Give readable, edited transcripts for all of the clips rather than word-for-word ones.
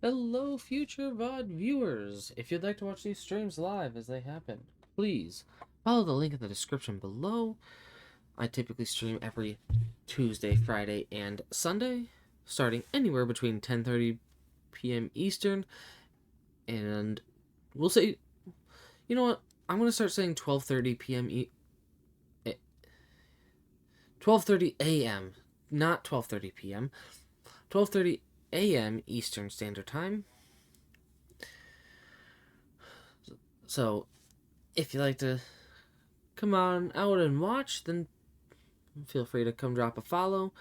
Hello, future VOD viewers! If you'd like to watch these streams live as they happen, please follow the link in the description below. I typically stream every Tuesday, Friday, and Sunday, starting anywhere between 10:30 p.m. Eastern, and we'll say, you know what? I'm gonna start saying 12:30 p.m. 12:30 a.m., not 12:30 p.m. 12:30 a.m. Eastern Standard Time. So, if you like to come on out and watch, then feel free to come drop a follow.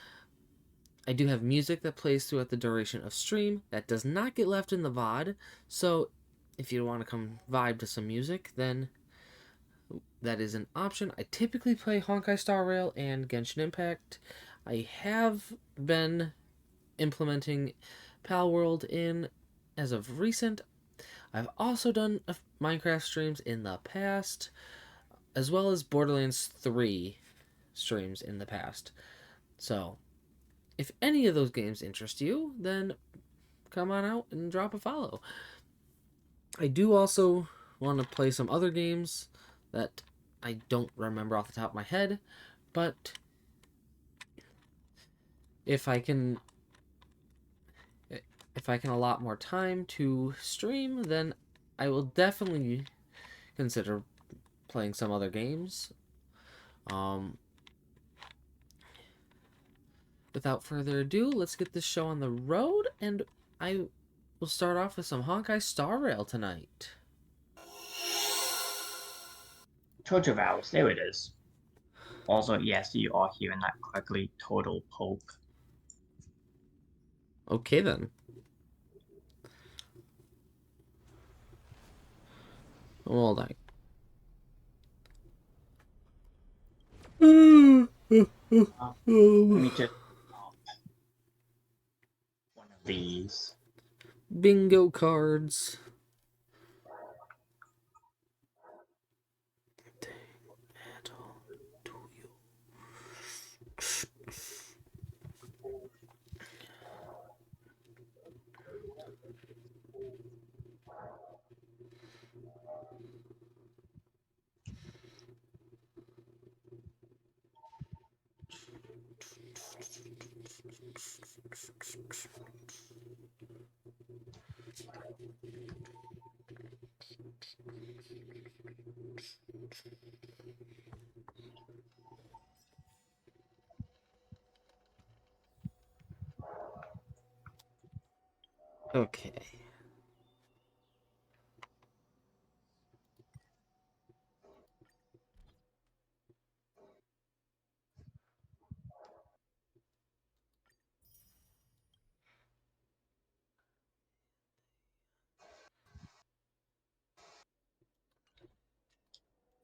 I do have music that plays throughout the duration of stream that does not get left in the VOD, so if you want to come vibe to some music, then that is an option. I typically play Honkai Star Rail and Genshin Impact. I have been implementing Palworld in as of recent. I've also done Minecraft streams in the past, as well as Borderlands 3 streams in the past. So, if any of those games interest you, then come on out and drop a follow. I do also want to play some other games that I don't remember off the top of my head, but if I can allot more time to stream, then I will definitely consider playing some other games. Um, Without further ado, let's get this show on the road, and I will start off with some Honkai Star Rail tonight. Total Vows, there it is. Also, yes, you are hearing that correctly. Total Poke. Okay then. Hold on. Let me just pop one of these. Bingo cards. Okay.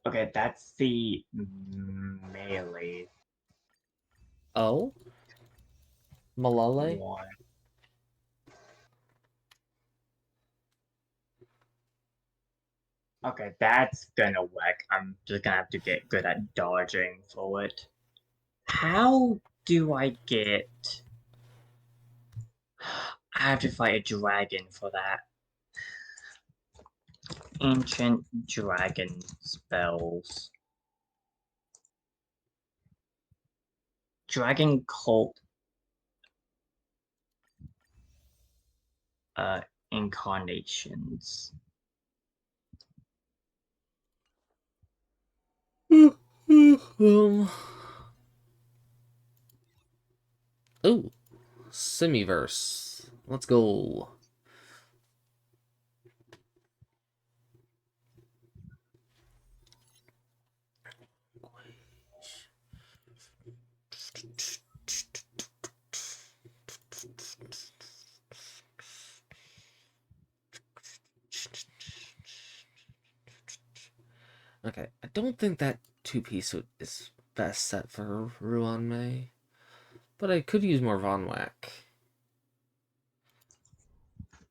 Okay, that's the melee Oh? Malale? one. Okay, that's gonna work. I'm just gonna have to get good at dodging for it. How do I get... I have to fight a dragon for that. Ancient dragon spells. Dragon cult uh incarnations. um. Oh, Simiverse. Let's go. Okay, I don't think that two-piece is best set for Ruan Mei, but I could use more Von Whack.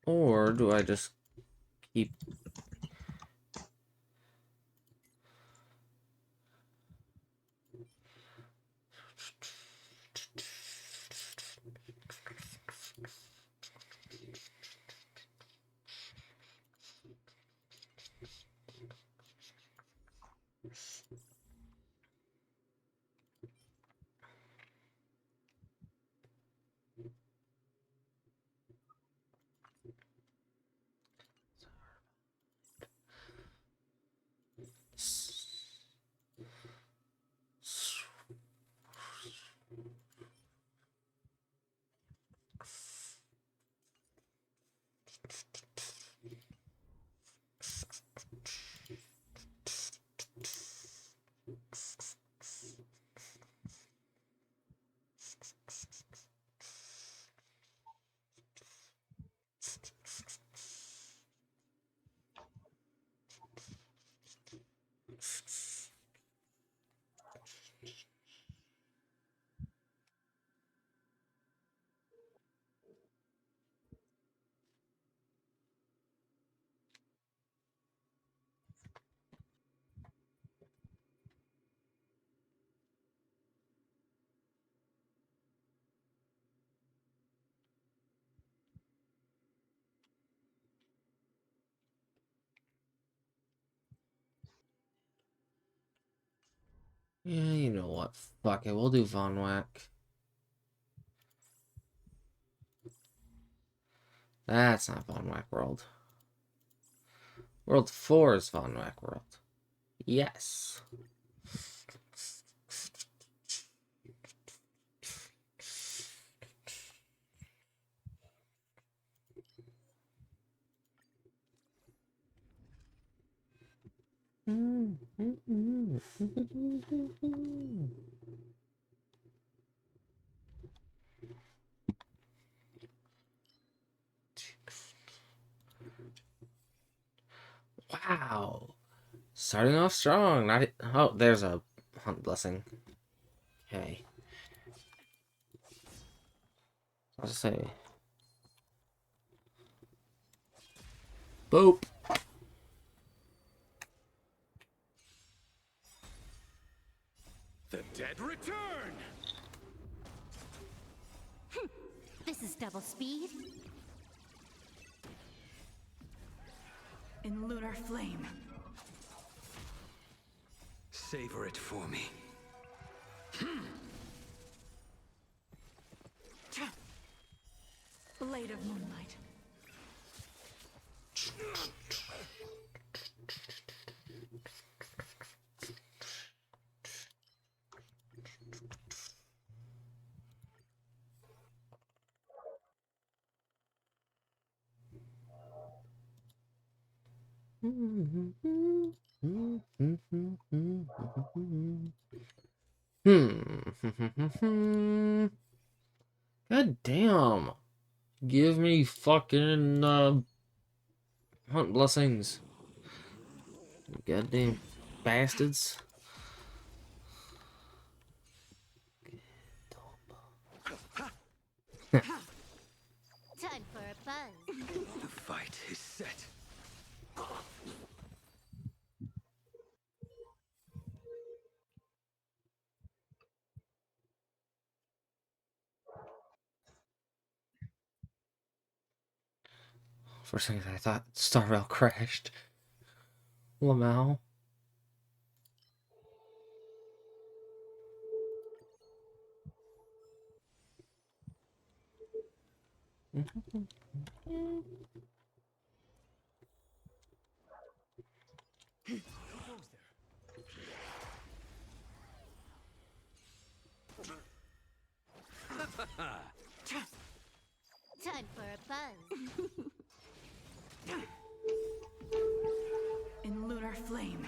Or do I just keep... Yeah, you know what? Fuck it, we'll do Von Whack. That's not Von Whack World. World 4 is Von Whack World. Yes. Wow. Starting off strong. Not oh, there's a hunt blessing. Okay. I'll just say boop. The dead return! This is double speed. In lunar flame. Savor it for me. Blade of moonlight. God damn. Give me fucking hunt blessings. Goddamn bastards. Time for a buzz. The fight is set. For a second I thought Starvell crashed. Lamau. Time for a buzz. In lunar flame.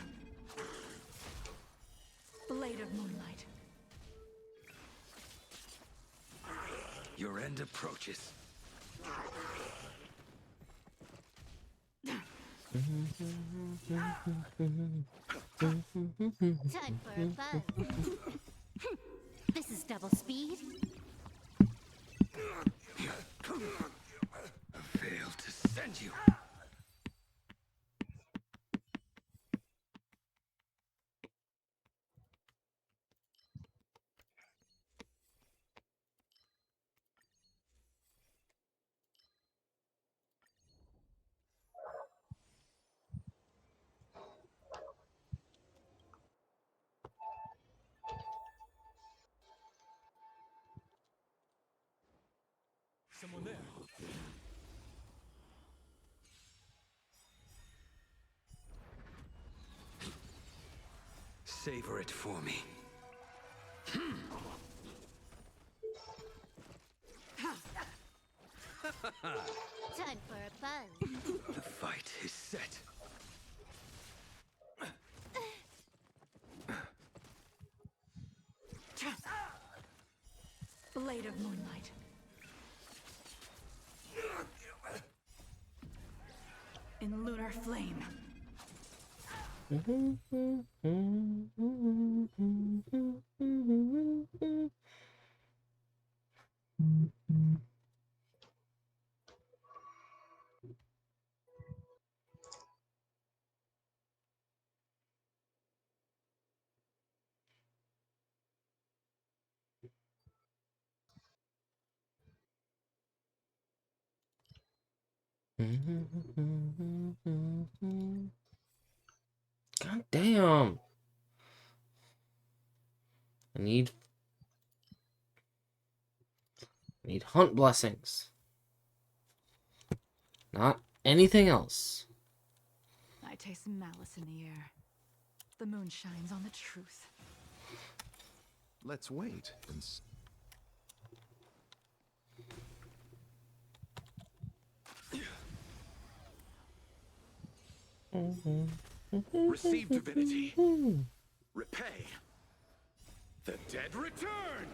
Blade of moonlight. Your end approaches. Time for a buzz. This is double speed. Failed to send you. Someone there. Savor it for me. Time for a buzz. Blade of moonlight. In lunar flame. God damn. I need hunt blessings. Not anything else. I taste malice in the air. The moon shines on the truth. Let's wait and Receive divinity. Repay. The dead return.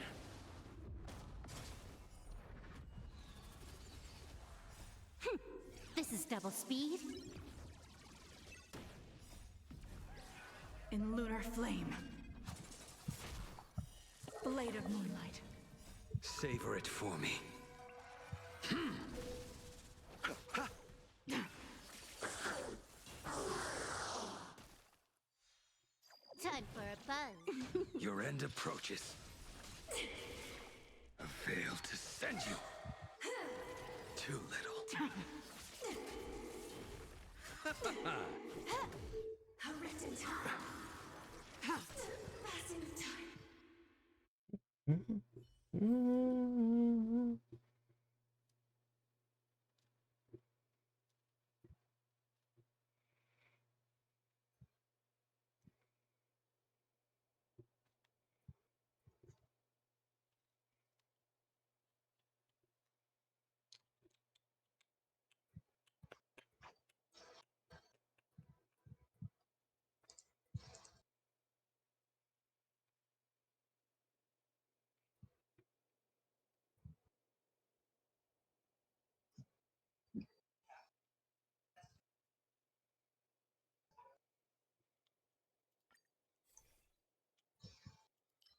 This is double speed. In lunar flame. Blade of moonlight. Savor it for me. Time for a buzz. Your end approaches. A veil to send you. Too little. A written time. Passing time.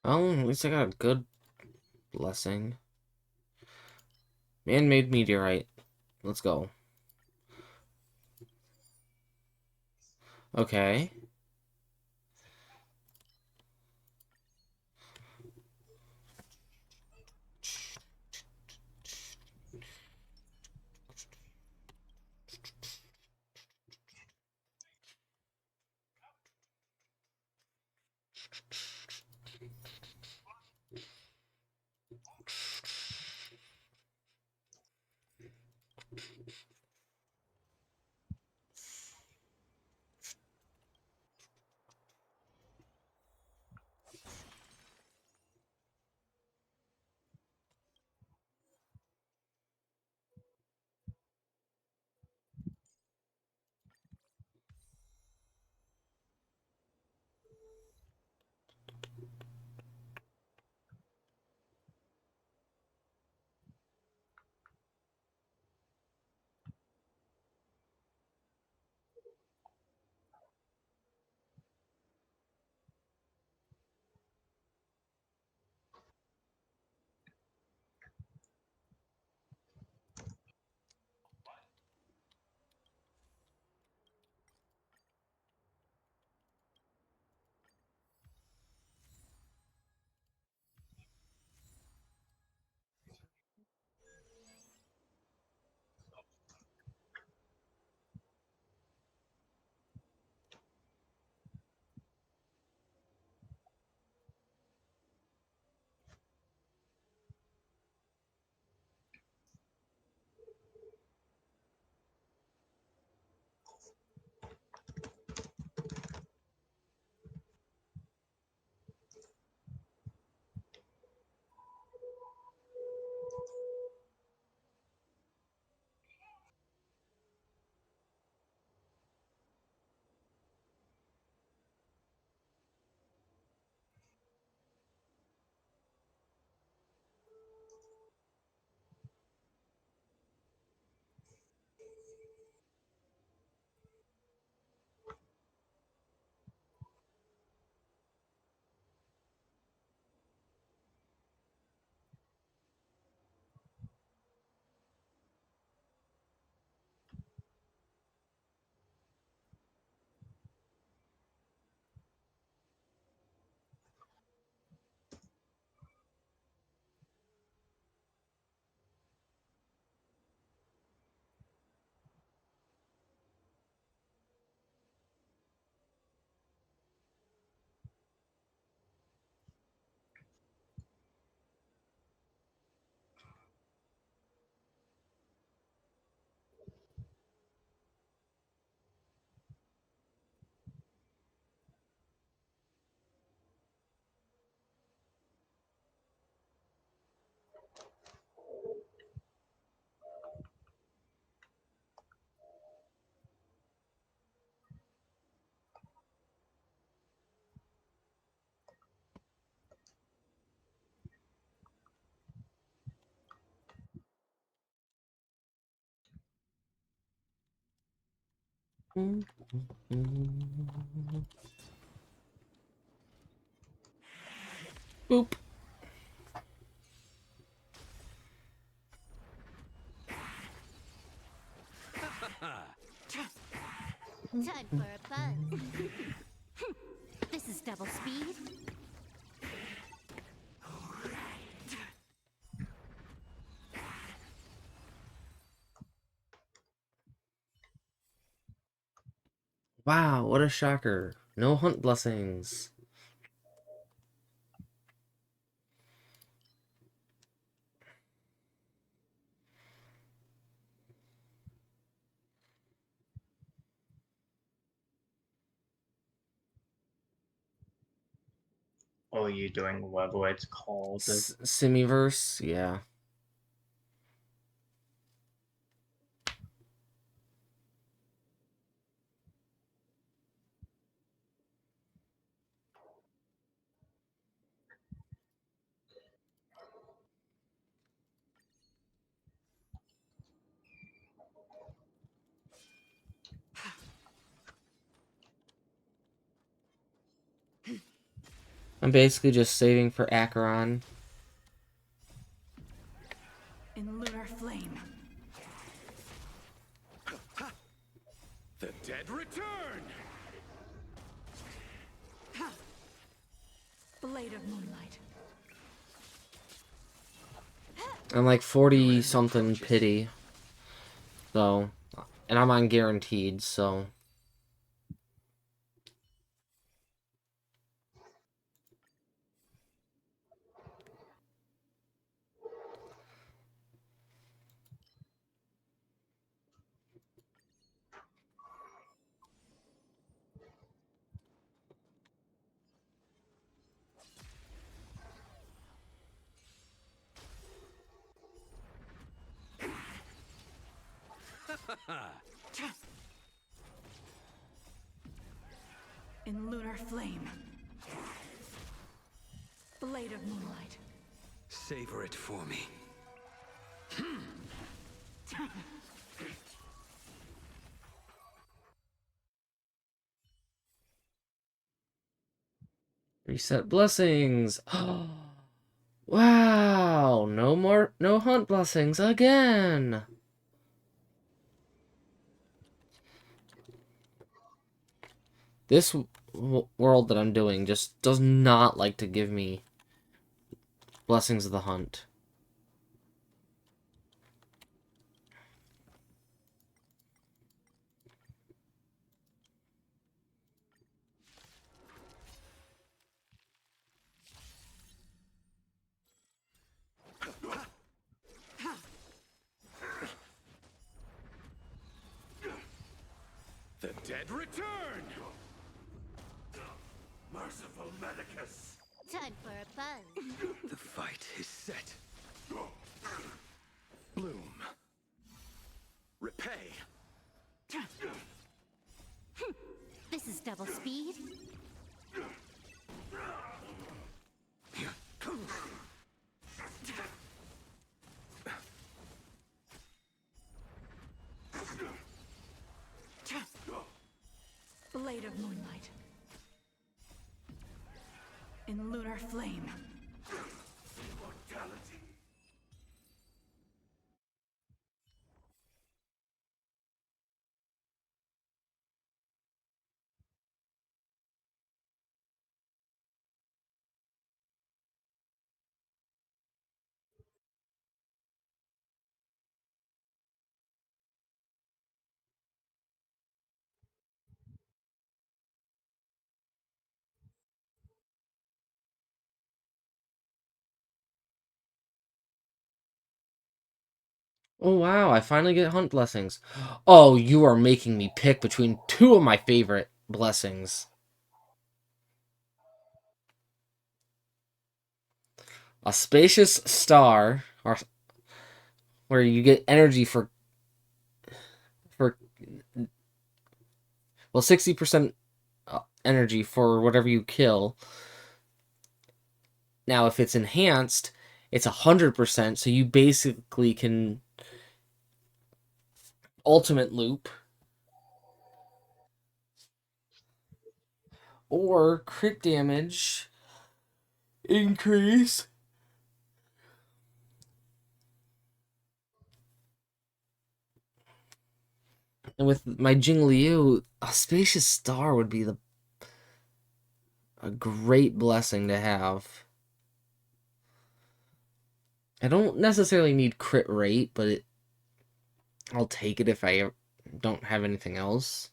Well, at least I got a good blessing. Man-made meteorite. Let's go. Okay. Boop. Time for a buzz. This is double speed. Wow, what a shocker. No hunt blessings. Oh, you doing whatever it's called? Simiverse, yeah. I'm basically just saving for Acheron. In lunar flame. The dead return! Blade of moonlight. I'm like 40 something pity. So, and I'm on guaranteed, so. In lunar flame. Blade of moonlight. Savor it for me. Reset blessings. Wow, no hunt blessings again. This world that I'm doing just does not like to give me blessings of the hunt. The dead return! Merciful Medicus! Time for a buzz. The fight is set. Bloom. Repay. This is double speed. Blade of moonlight. In lunar flame. Mortality. Oh wow, I finally get hunt blessings. Oh, you are making me pick between two of my favorite blessings. A spacious star, or where you get energy for 60% energy for whatever you kill. Now, if it's enhanced, it's 100%, so you basically can ultimate loop. or crit damage increase. And with my Jing Liu, Auspicious Star would be a great blessing to have. I don't necessarily need crit rate, but I'll take it if I don't have anything else.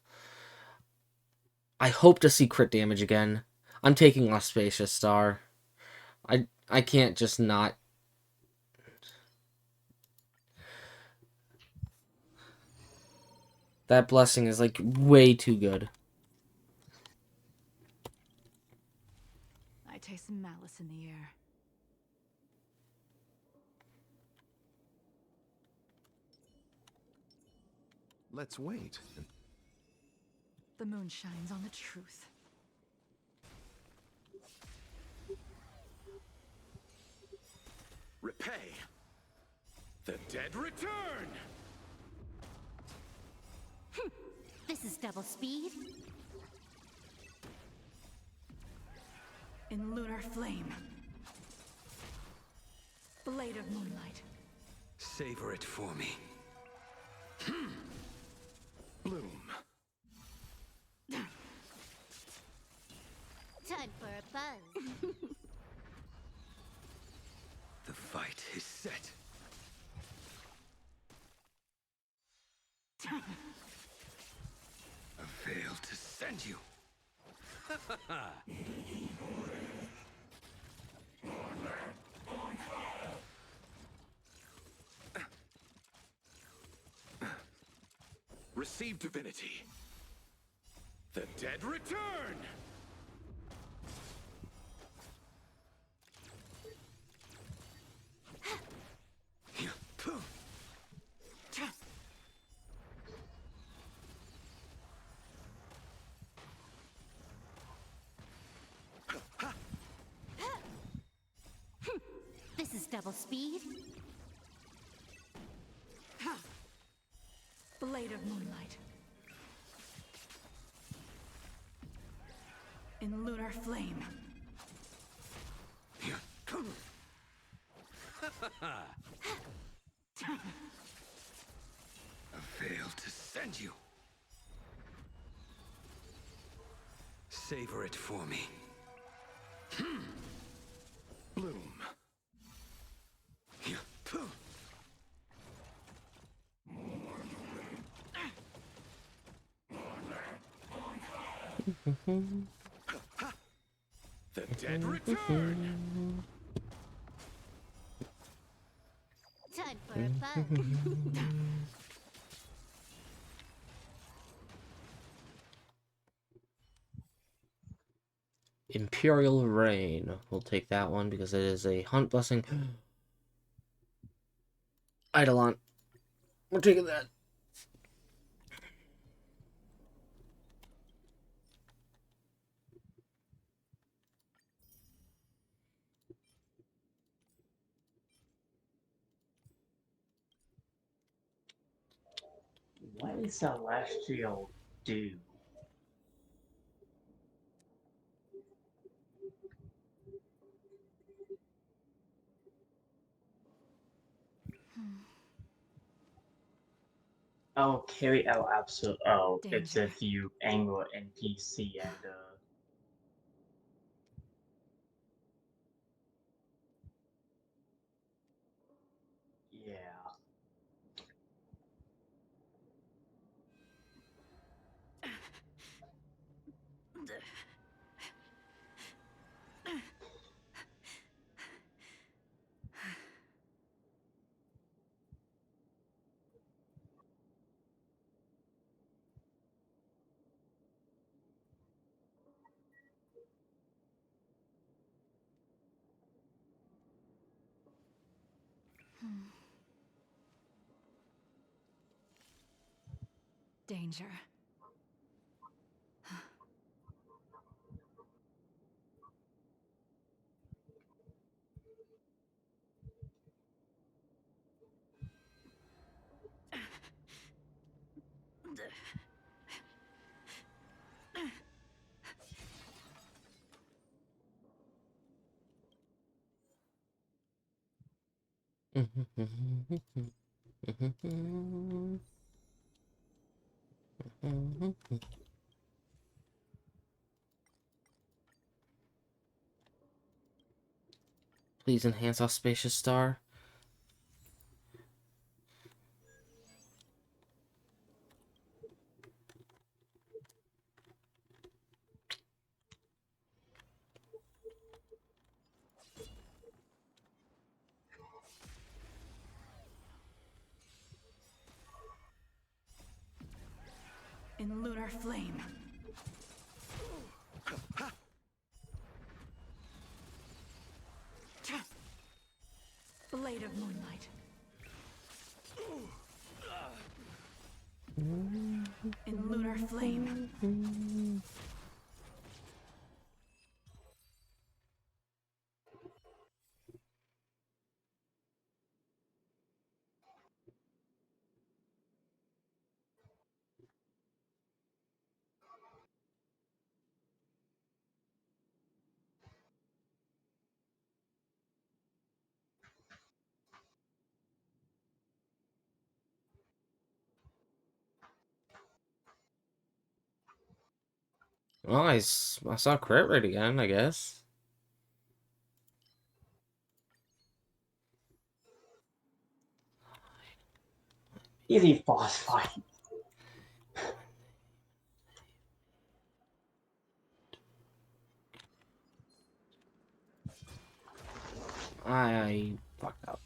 I hope to see crit damage again. I'm taking Auspicious Star. I can't just not. That blessing is like way too good. I taste some malice in the air. Let's wait. The moon shines on the truth. Repay. The dead return. This is double speed. In lunar flame. Blade of moonlight. Savor it for me. Bloom. Time for a buzz. The fight is set. A veil to send you. Receive divinity. The dead return. This is double speed. Blade of moonlight. In lunar flame. A veil to send you. Savor it for me. Bloom. The dead return. Time for a buzz. Imperial Rain. We'll take that one because it is a hunt blessing. Eidolon. We're taking that. What is Celestial do? Oh, carry out absolute. Oh, it's Danger. if you angle NPC and yeah. Danger. Please enhance our spacious star. In lunar flame. Blade of moonlight. In lunar flame. Well, I saw crit rate again, I guess. Easy boss fight. I fucked up.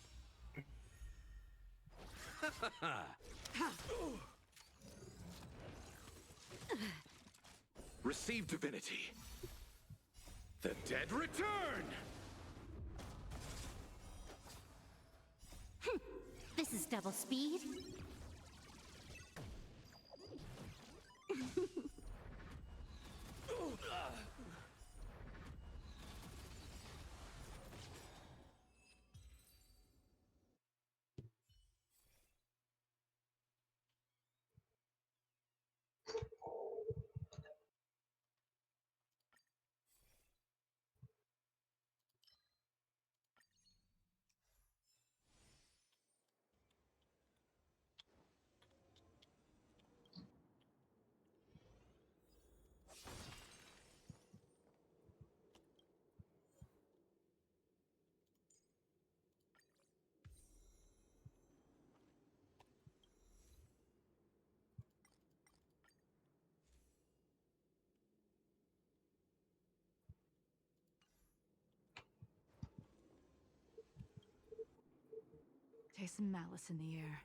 Receive divinity. The dead return! This is double speed. Taste some malice in the air.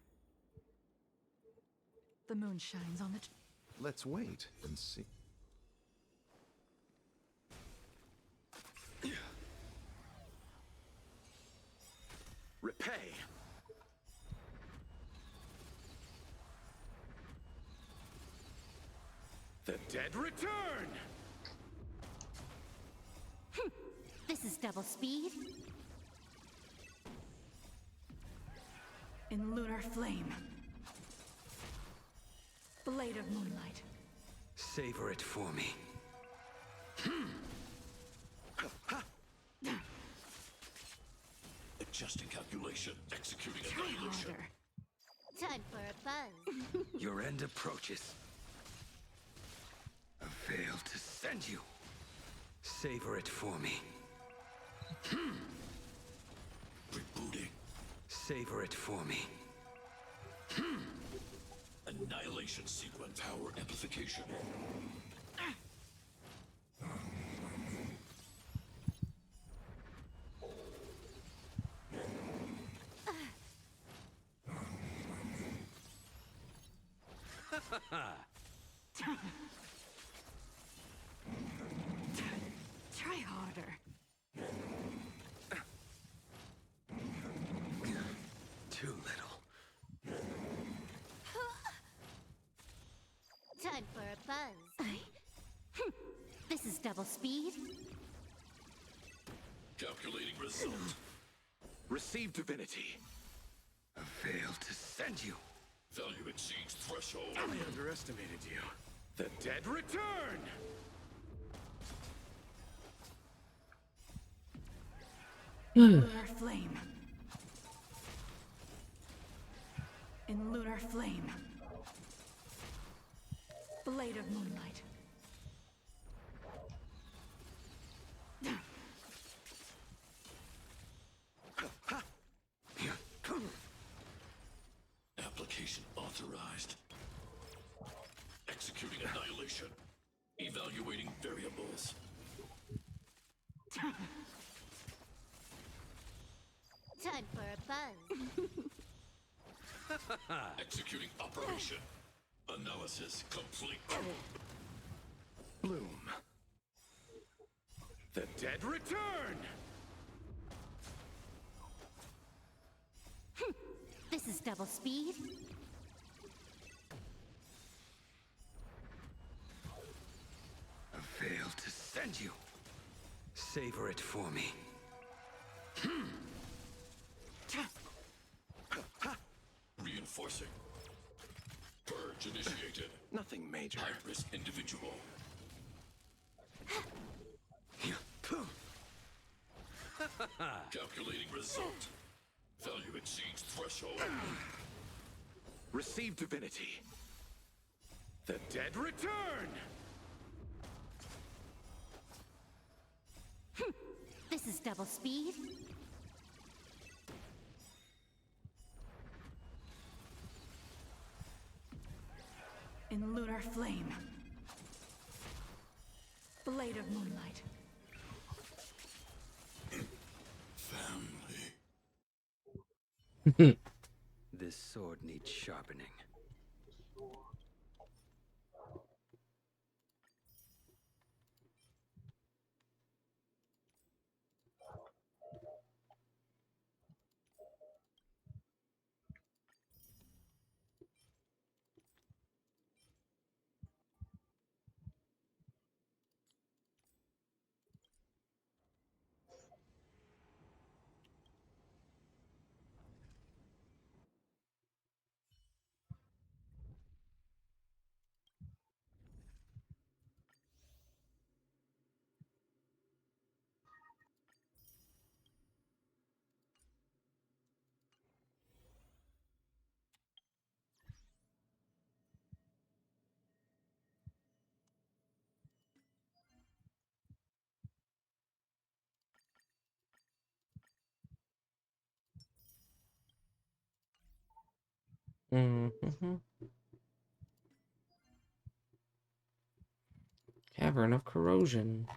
The moon shines on the Let's wait and see. Repay. The dead return! This is double speed. in lunar flame. Blade of moonlight. Savor it for me. Adjusting calculation, executing Try annihilation. harder. Time for a buzz. Your end approaches. A veil to send you. Savor it for me. Rebooting. Savor it for me. Annihilation sequence. Power amplification. Try harder. Too little. Time for a buzz. This is double speed. Calculating result. Receive divinity. A veil to send you. Value exceeds threshold. I underestimated you. The dead return! Lunar flame. In lunar flame. Blade of moonlight. Application authorized. Executing annihilation. Evaluating variables. Time for a buzz. Executing operation. Analysis complete. Bloom. The dead return! This is double speed. I failed to send you. Savor it for me. Reinforcing. Purge initiated. Nothing major. High-risk individual. Calculating result. Value exceeds threshold. Receive divinity. The dead return! This is double speed. In lunar flame. Blade of moonlight. Family. This sword needs sharpening. Mm-hmm. Cavern of Corrosion.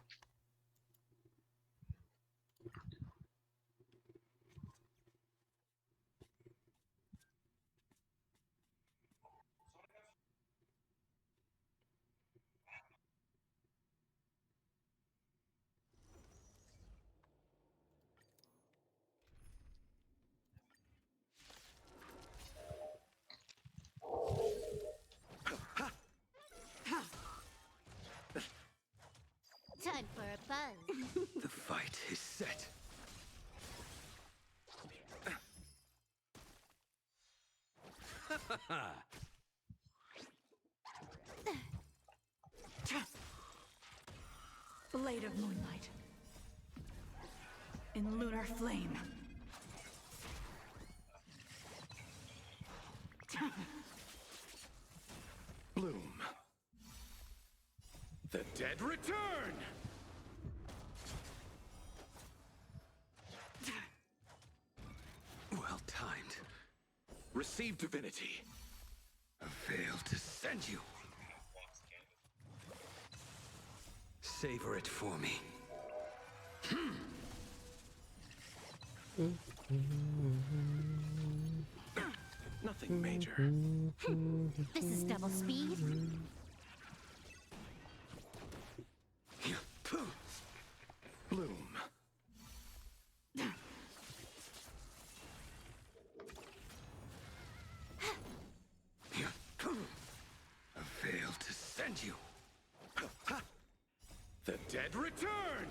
Time for a buzz. The fight is set. Blade of moonlight. In lunar flame. Bloom. The dead return! Well timed. Receive divinity. I failed to send you. Savor it for me. Nothing major. This is double speed. Bloom. I failed to send you. The dead return!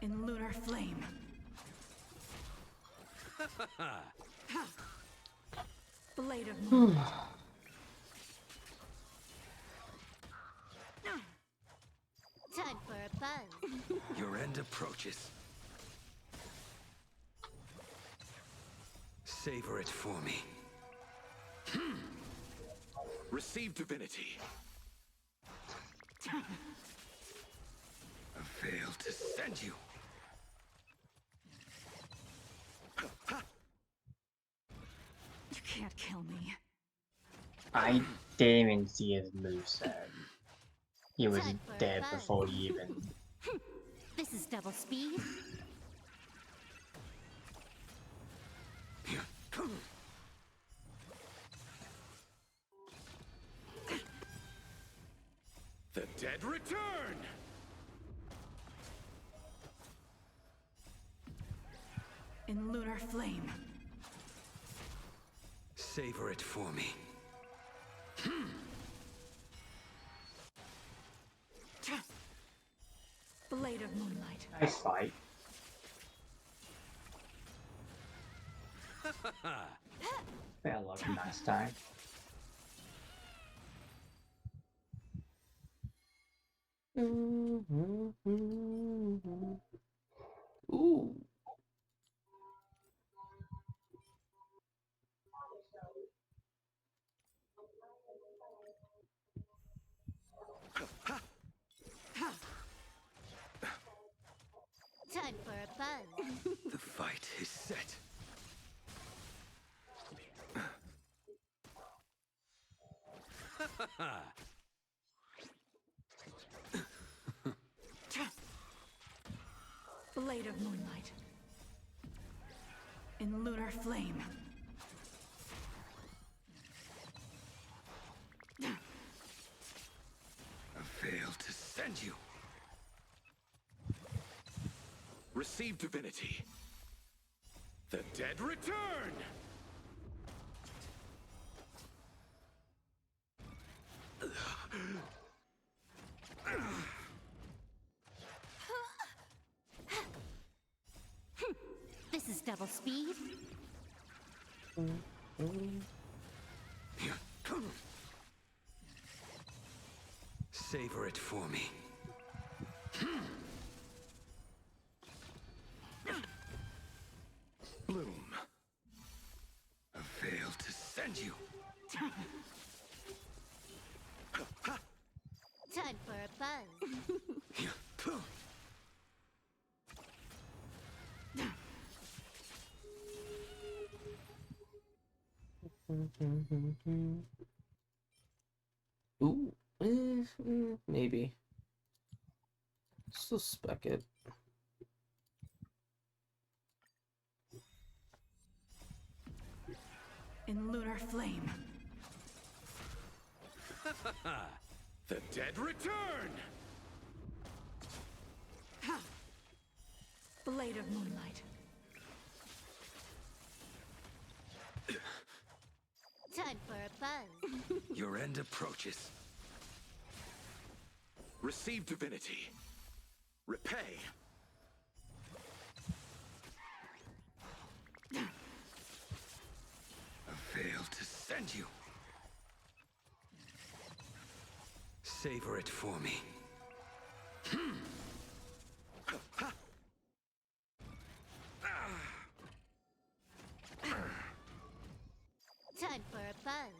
In lunar flame. Blade of moonlight. Time for a buzz. Your end approaches. Savor it for me. Receive divinity. A veil to send you. You can't kill me. I didn't even see his moveset. He was Time for a dead buzz. before he even. This is double speed. The dead return! In lunar flame. Savor it for me. Blade of moonlight. Nice fight. Better luck last time. Ooh. Time for a buzz. The fight is set. Blade of moonlight. In lunar flame. A veil to send you. Receive divinity. The dead return! This is double speed. Savor it for me. Bloom. A veil to send you. Time for a buzz. Ooh. Maybe. Suspect it. In lunar flame. The dead return! Blade of moonlight. Time for a buzz. Your end approaches. Receive divinity. Repay. A veil to send you. Savor it for me. Time for a buzz.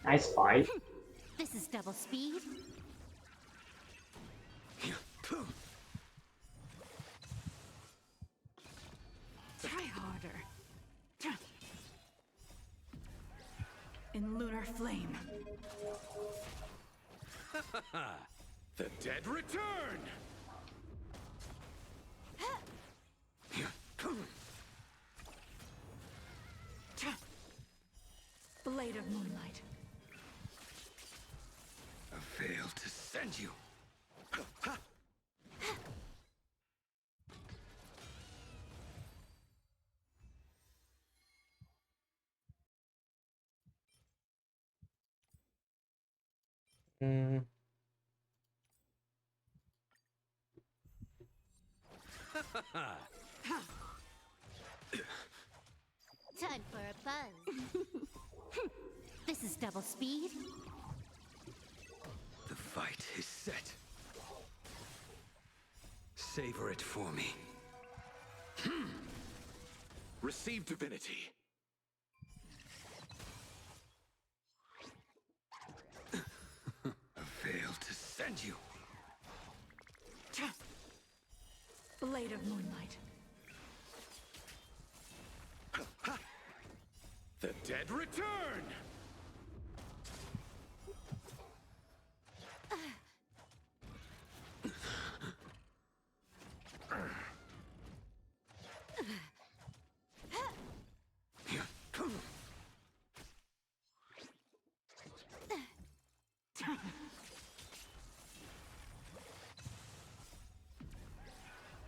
Nice fight. This is double speed. Try harder. In lunar flame. The dead return! Blade of moonlight. A veil to send you. Mm. Time for a buzz. This is double speed. The fight is set. Savor it for me. Receive divinity. A veil to send you. Blade of Moonlight. The dead return!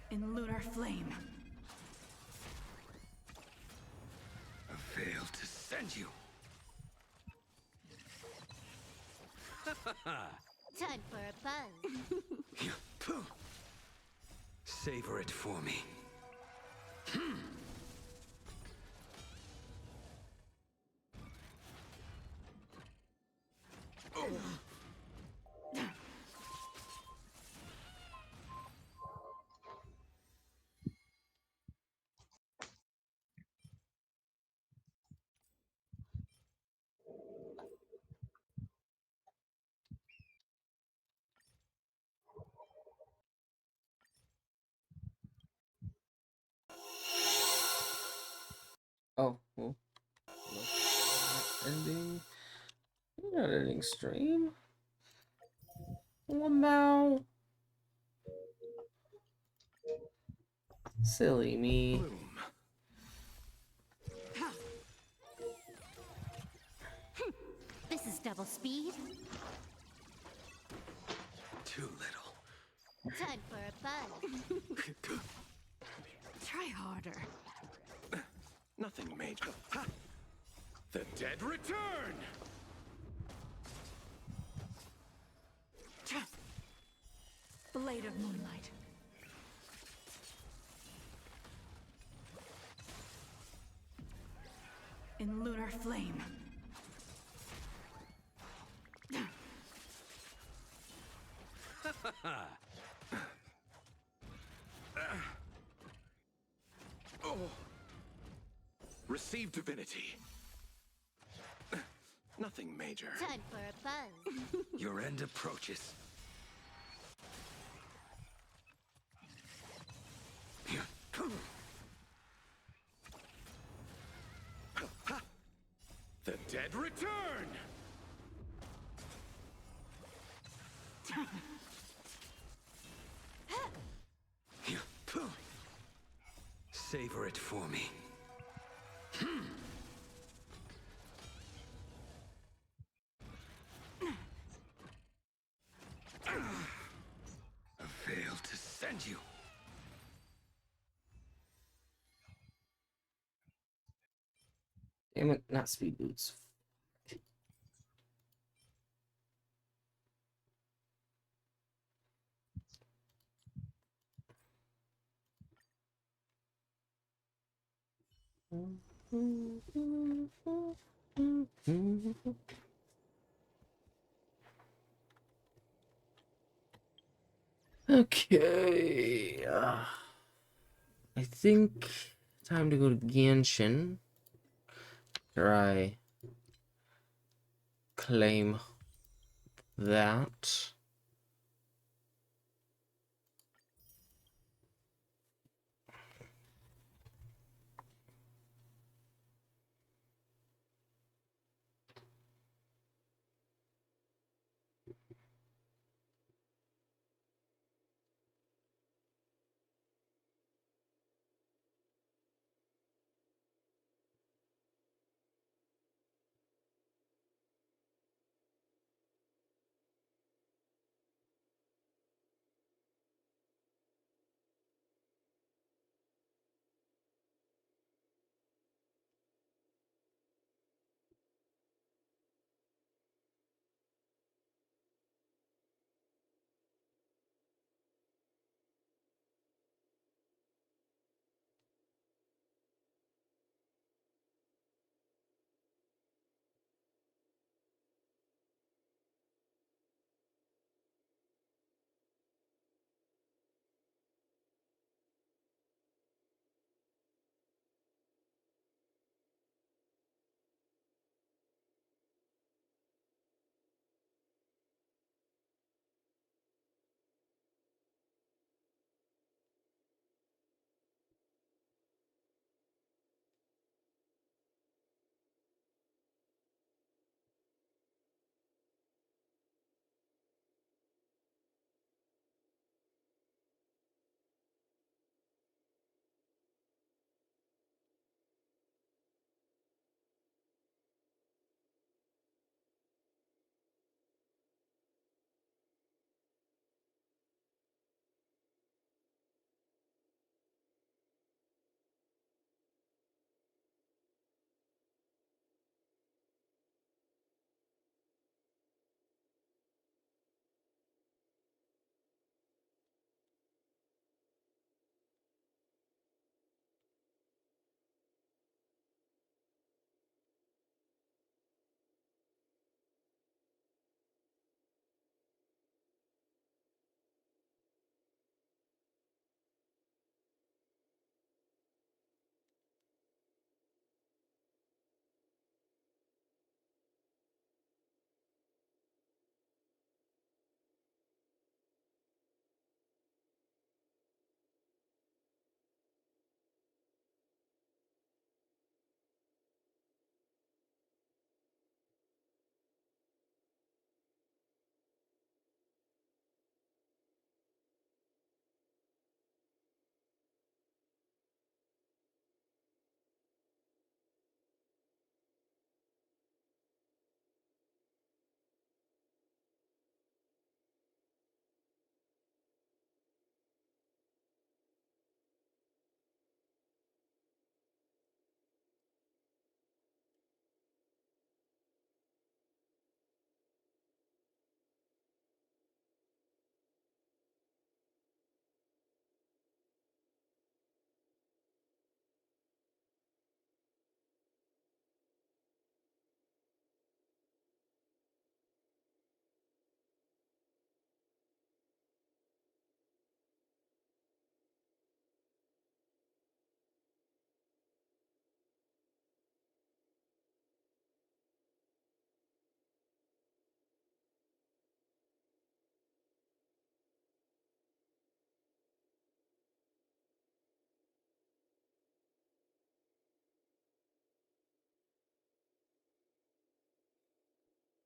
In lunar flame. A veil to send you. Time for a buzz. Savor it for me. Oh, well. Not ending. You're not ending stream. What now? Silly me. Bloom. This is double speed. Too little. Time for a buzz. Try harder. Nothing major. The dead return! Blade of Moonlight. In lunar flame. Receive divinity. Nothing major. Time for a buzz. Your end approaches. The dead return! Savor it for me. A veil to send you. Damn it, not speed boots. Okay. I think time to go to Genshin. After I claim that.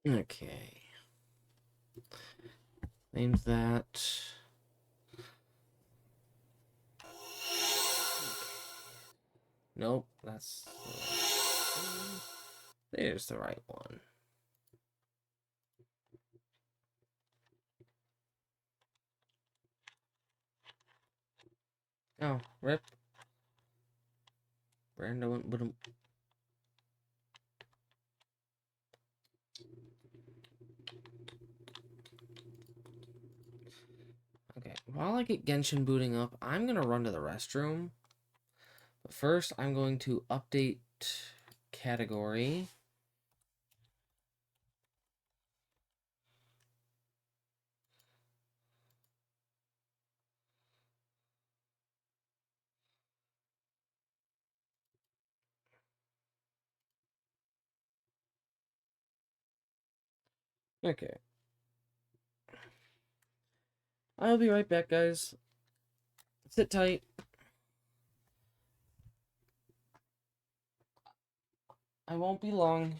Okay. Names that. Nope, that's. There's the right one. Oh, rip. Brando wouldn't. Okay, while I get Genshin booting up, I'm gonna run to the restroom. But first, I'm going to update category. Okay. I'll be right back, guys. Sit tight. I won't be long.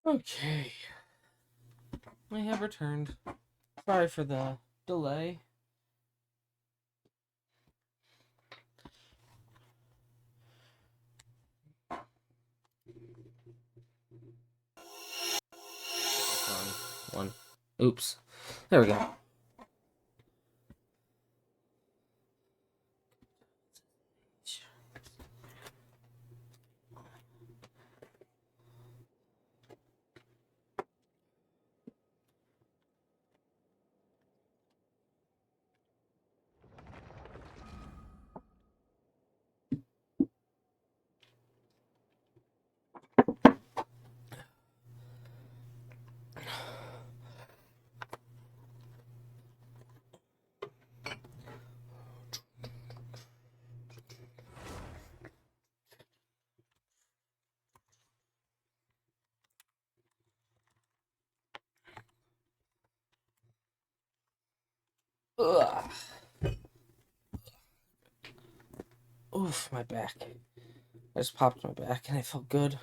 Okay. I have returned. Sorry for the delay. One. Oops. There we go. Ugh. Oof, my back. I just popped my back and I felt good.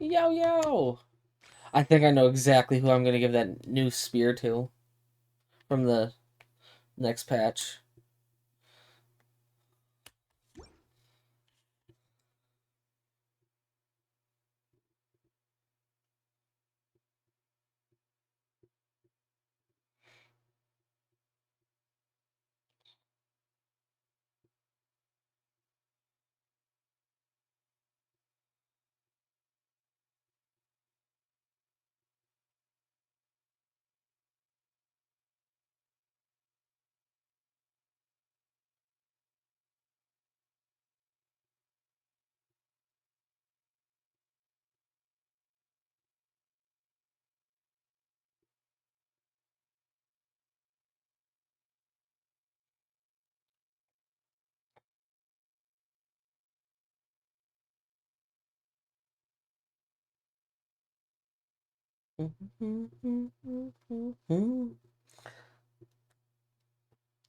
Yo, yo! I think I know exactly who I'm going to give that new spear to from the next patch.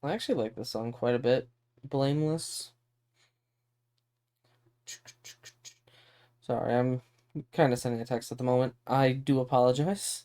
I actually like this song quite a bit. Blameless. Sorry, I'm kind of sending a text at the moment. I do apologize.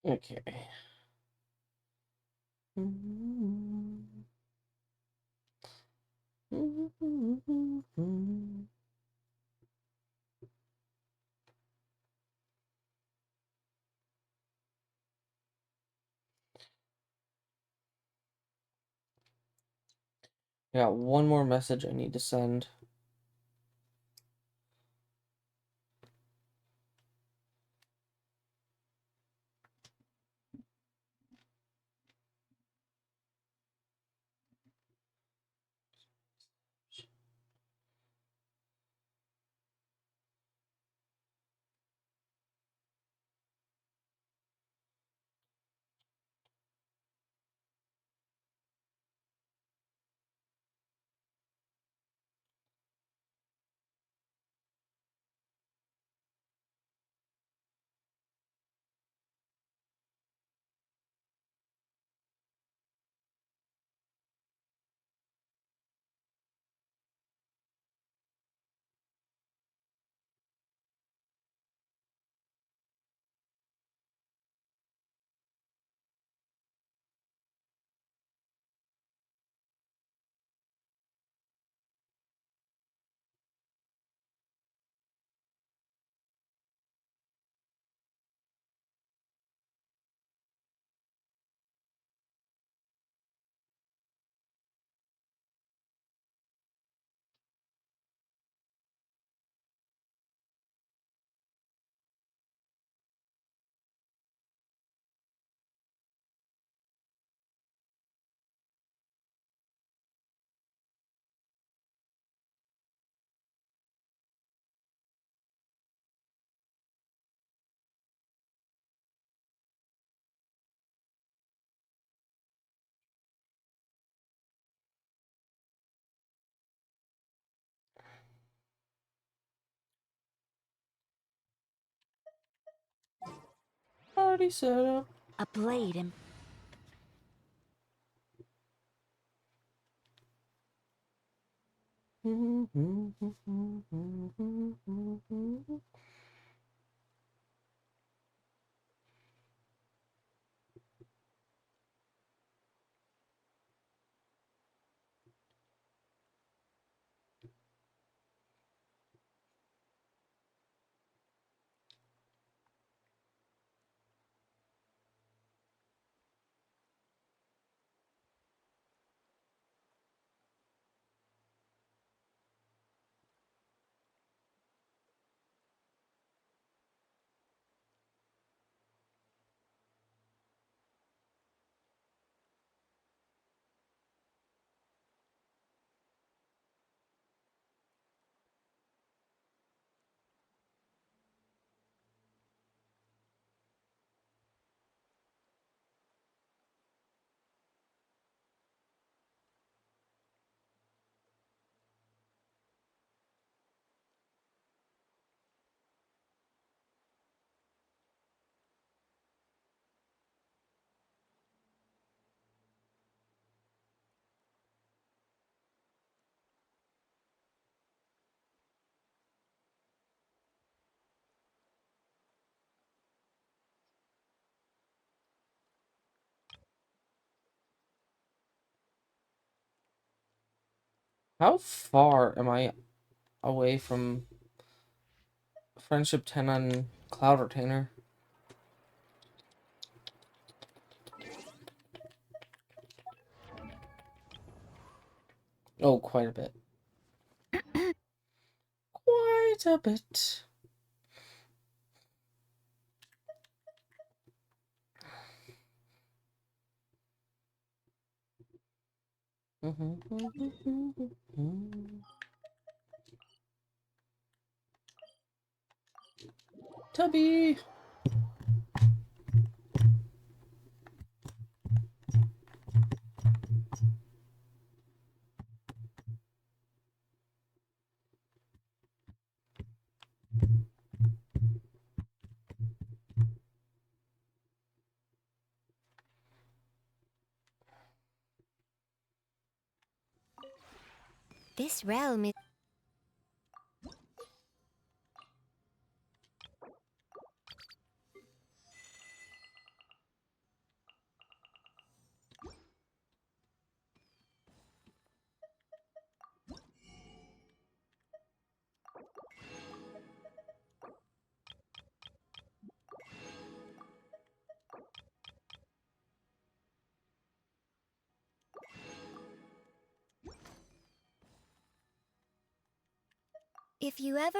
Okay. I got one more message I need to send. Already set up. A blade and How far am I away from Friendship 10 on Cloud Retainer? Oh, quite a bit. Quite a bit. Tubby! this realm is. If you ever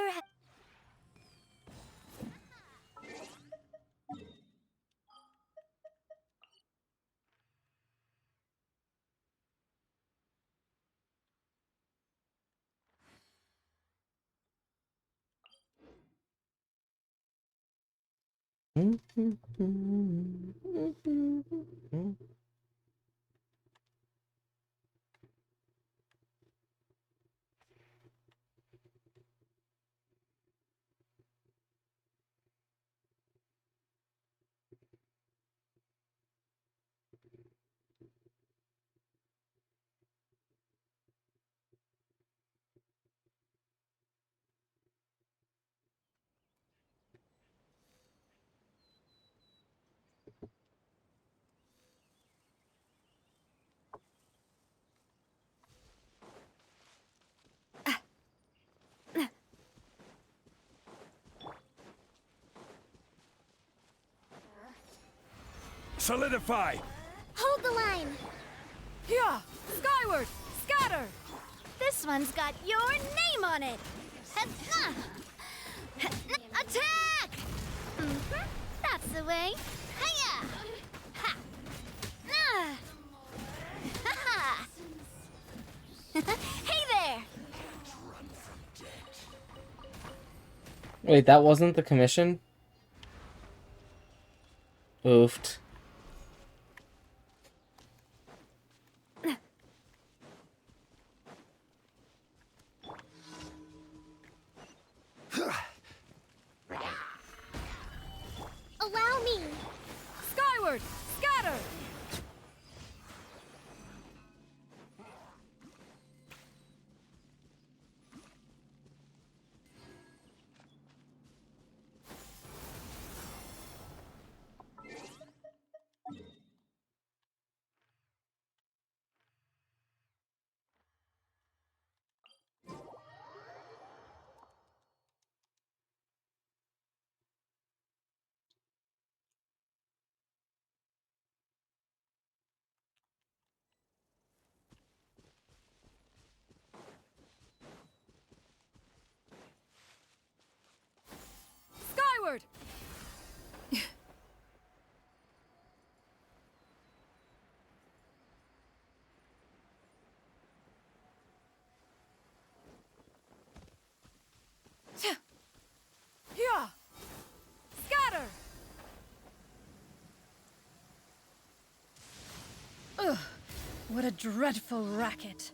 Solidify! hold the line. Yeah! Skyward! Scatter! This one's got your name on it. Attack! That's the way. Hiya! Ha! Ah! Ha-ha! Hey there! Wait, that wasn't the commission? Oofed. Allow me. Skyward! Scatter! Skyward! Yeah! Scatter! Ugh, what a dreadful racket.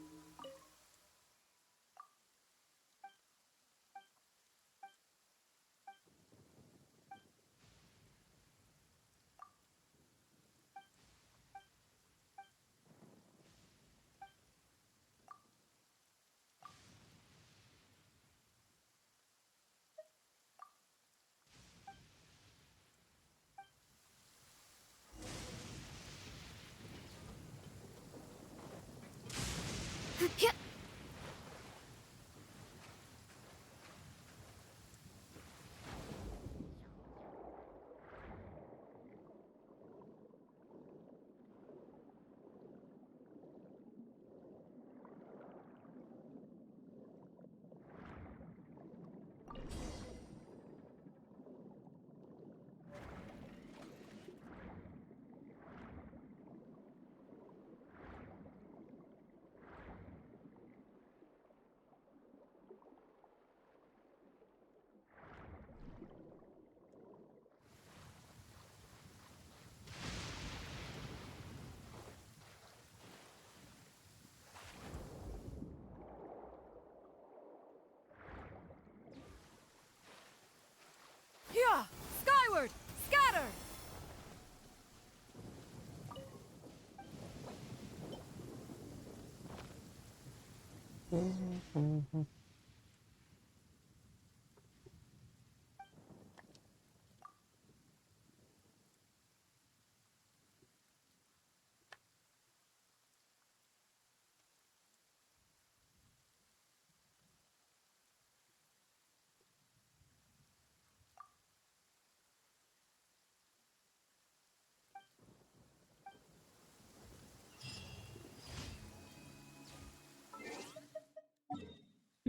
Yeah! Skyward! Scatter!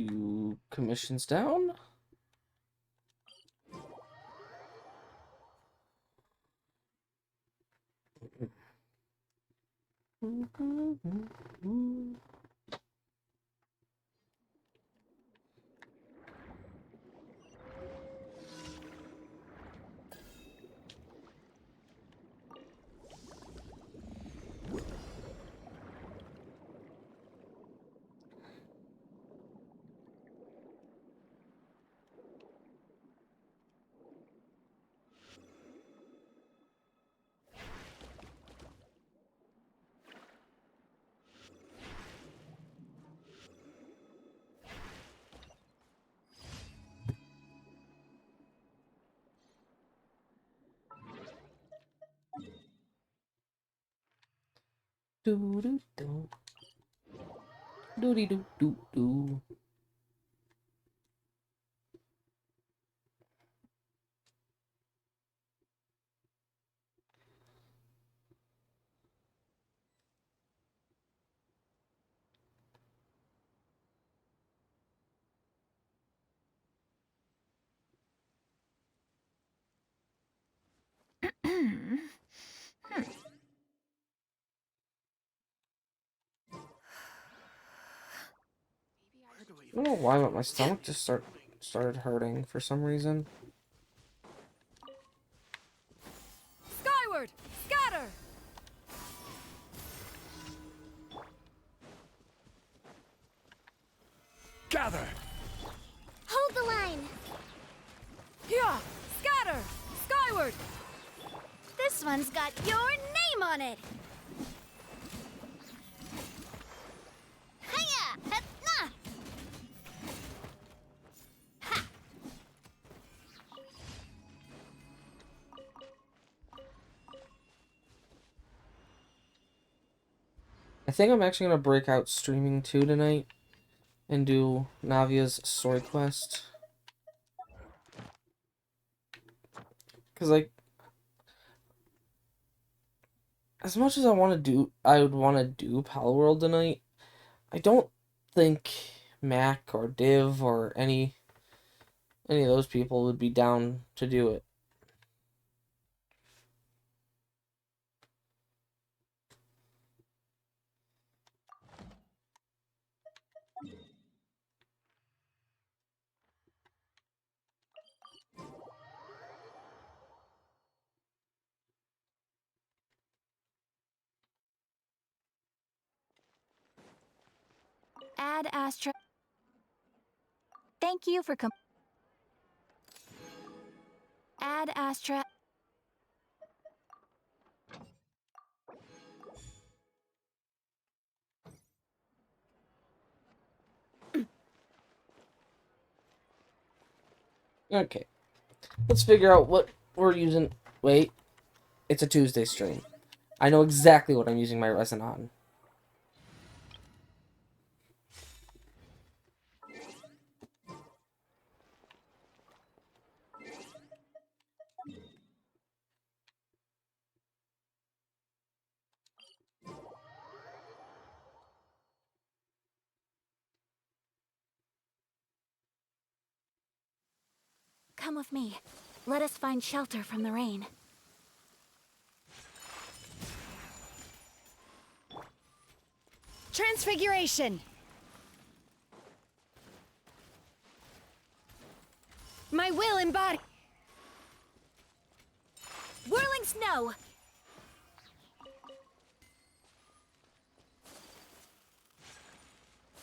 You commissions down. Do do do. Doody doo doo doo. I don't know why, but my stomach just started hurting for some reason. Skyward! Scatter! Gather! Hold the line! Here! Scatter! Skyward! This one's got your name on it! Hiya! Ha! Ha! I think I'm actually gonna break out streaming too tonight and do Navia's story quest. Cause like, as much as I would want to do Palworld tonight. I don't think Mac or Div or any of those people would be down to do it. Ad Astra. Thank you for Ad Astra. Okay, let's figure out what we're using. Wait, it's a Tuesday stream. I know exactly what I'm using my resin on. Come with me. Let us find shelter from the rain. Transfiguration! My will embodied. Whirling snow!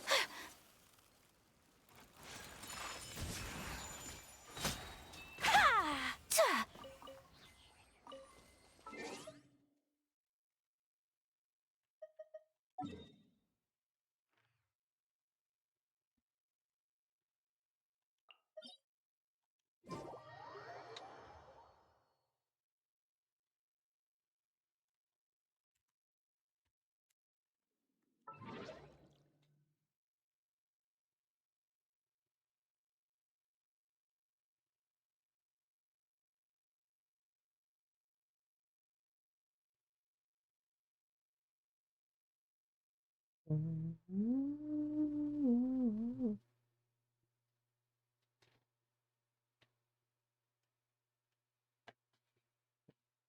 Ha! Ta!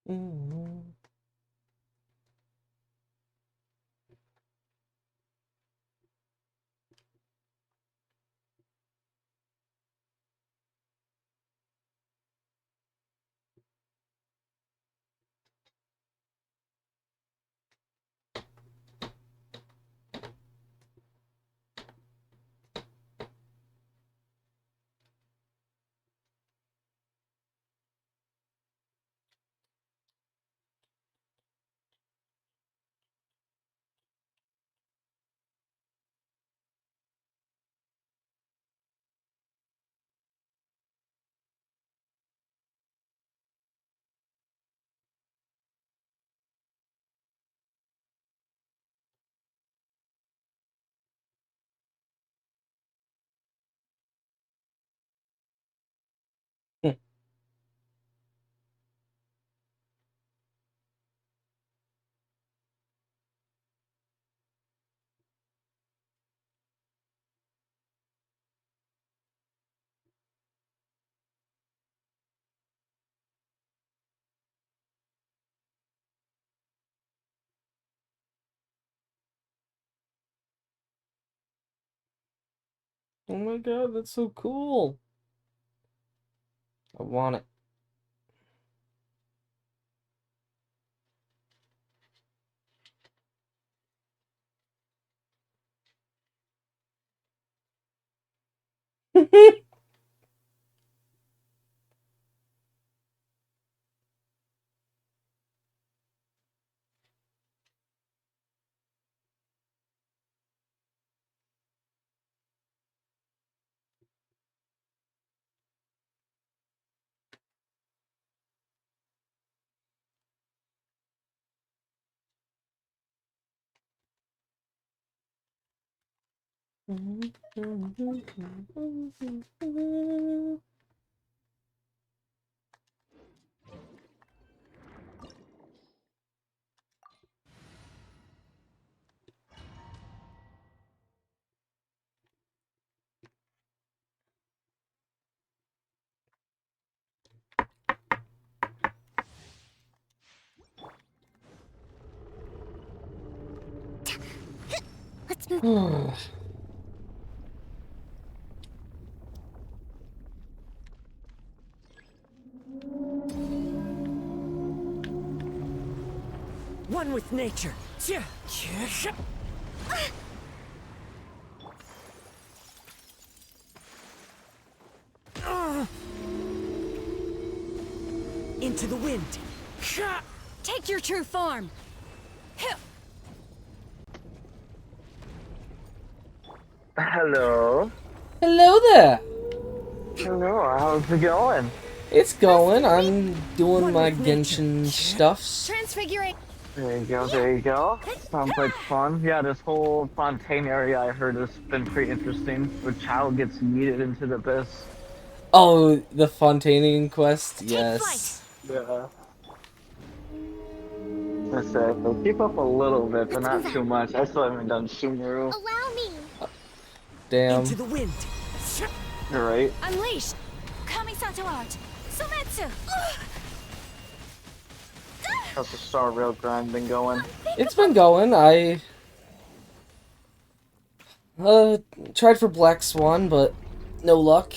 Mm. Oh my god, that's so cool. I want it. Let's move. One with nature. Into the wind. Take your true form. Hello. Hello there. Hello, how's it going? It's going. I'm doing One my with nature. Genshin stuffs. Transfiguring. There you go, there you go. Sounds like fun. Yeah, this whole Fontaine area I heard has been pretty interesting. Where Child gets yeeted into the abyss. Oh, the Fontaining quest? Yes. Yeah. I said, so keep up a little bit, but not too much. I still haven't done Sumeru. Allow me. Damn. Into the wind. You're right. Unleash. Kamisato art. Sumetsu. How's the Star Rail grind been going? It's been going. I tried for Black Swan, but no luck.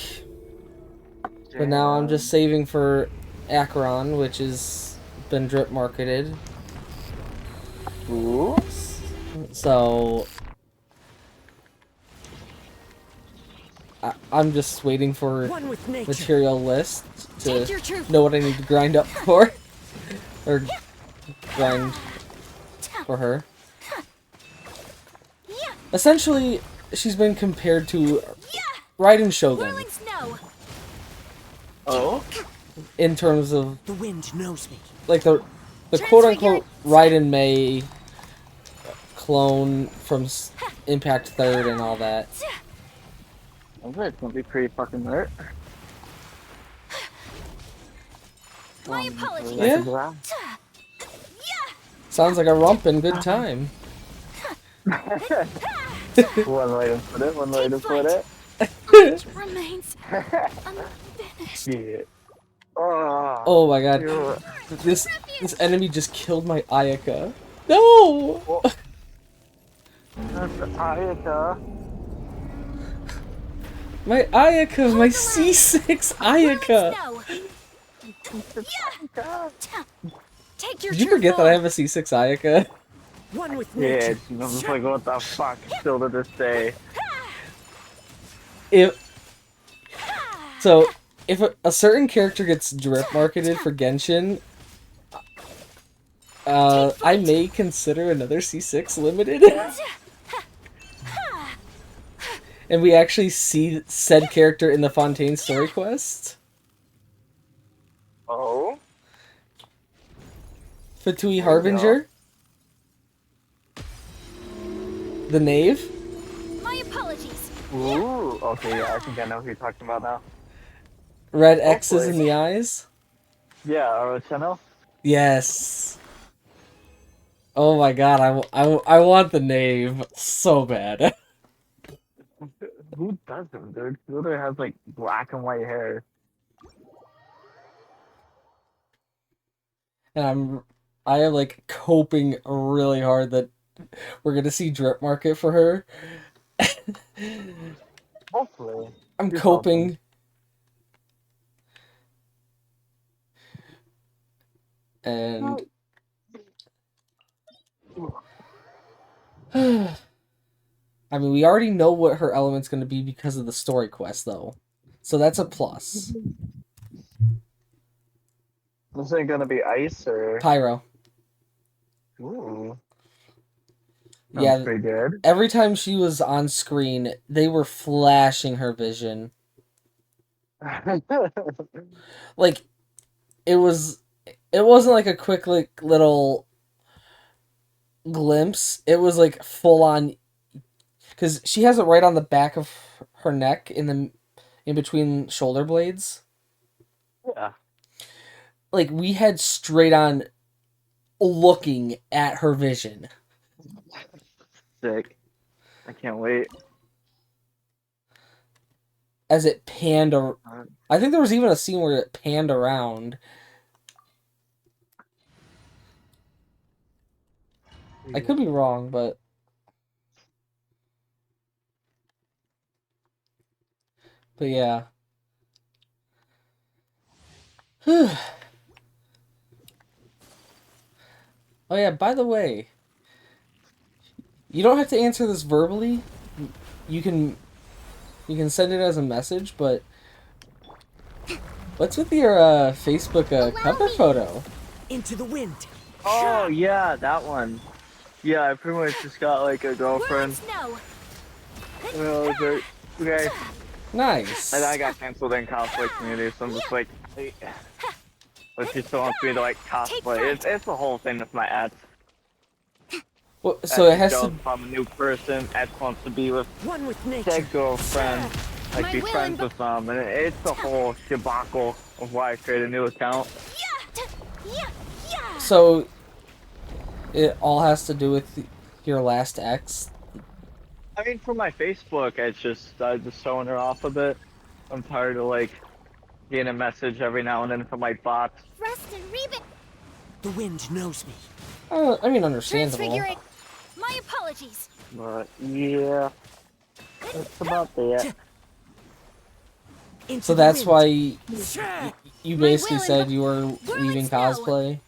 But now I'm just saving for Acheron, which has been drip marketed. Ooh. So I'm just waiting for One with nature. material list Take to your truth. know what I need to grind up for. Or grind for her. Essentially, she's been compared to Raiden Shogun Whirling snow. Oh? in terms of The wind knows me. like the quote-unquote Raiden Mei clone from Impact 3rd and all that. Okay, it's gonna be pretty fucking lit. My apologies. Yeah. Sounds like a rompin' good time. One way to put it, one way to put it. It remains unfinished. Yeah. Oh my god. Ew. This enemy just killed my Ayaka. No! That's Ayaka. My Ayaka, my C6 Ayaka! Take your Did you true forget that form. I have a C6 Ayaka? One with Yeah, nature. I'm just like, what the fuck? Still to this day. So, if a certain character gets drip marketed for Genshin, I may consider another C6 limited. And we actually see said character in the Fontaine story quest. Oh? Fatui Harbinger. The Knave. My apologies. Ooh, okay, yeah, I think I know who you're talking about now. Red X's in Hopefully. the eyes. Yeah, Orochino? Yes. Oh my god, I want the Knave so bad. Who doesn't, dude? Who literally has, like, black and white hair? And I am like coping really hard that we're gonna see drip market for her. Hopefully. I'm Do coping. And I mean, we already know what her element's gonna be because of the story quest, though. So that's a plus. This ain't gonna be ice or... Pyro. Ooh. Yeah, Sounds pretty good. every time she was on screen, they were flashing her vision. Like, it wasn't like a quick like little glimpse. It was like full on, because she has it right on the back of her neck in between shoulder blades. Yeah. Like, we had straight on looking at her vision. Sick. I can't wait. As it panned, I think there was even a scene where it panned around. I could be wrong, but yeah. Oh yeah, by the way, you don't have to answer this verbally. You can send it as a message, but what's with your Facebook cover photo? Into the wind. Oh, yeah, that one. Yeah, I pretty much just got, like, a girlfriend. No. Okay. Nice. And I got canceled in cosplay community, so I'm just like, hey. But she still wants me to, like, cosplay. It's the whole thing with my ads. Well, so it has to. If I'm a new person, X wants to be with One with nature. their girlfriend, like My be will friends and with them, and it's the whole debacle of why I created a new account. So it all has to do with your last ex. I mean, for my Facebook, I just throwing her off a bit. I'm tired of like getting a message every now and then from my bots. Rest and rebuild. The wind knows me. I mean, understandable. Transfiguring. My apologies. But yeah, that's about that. Into So the that's wind. why you basically will said and you were leaving cosplay.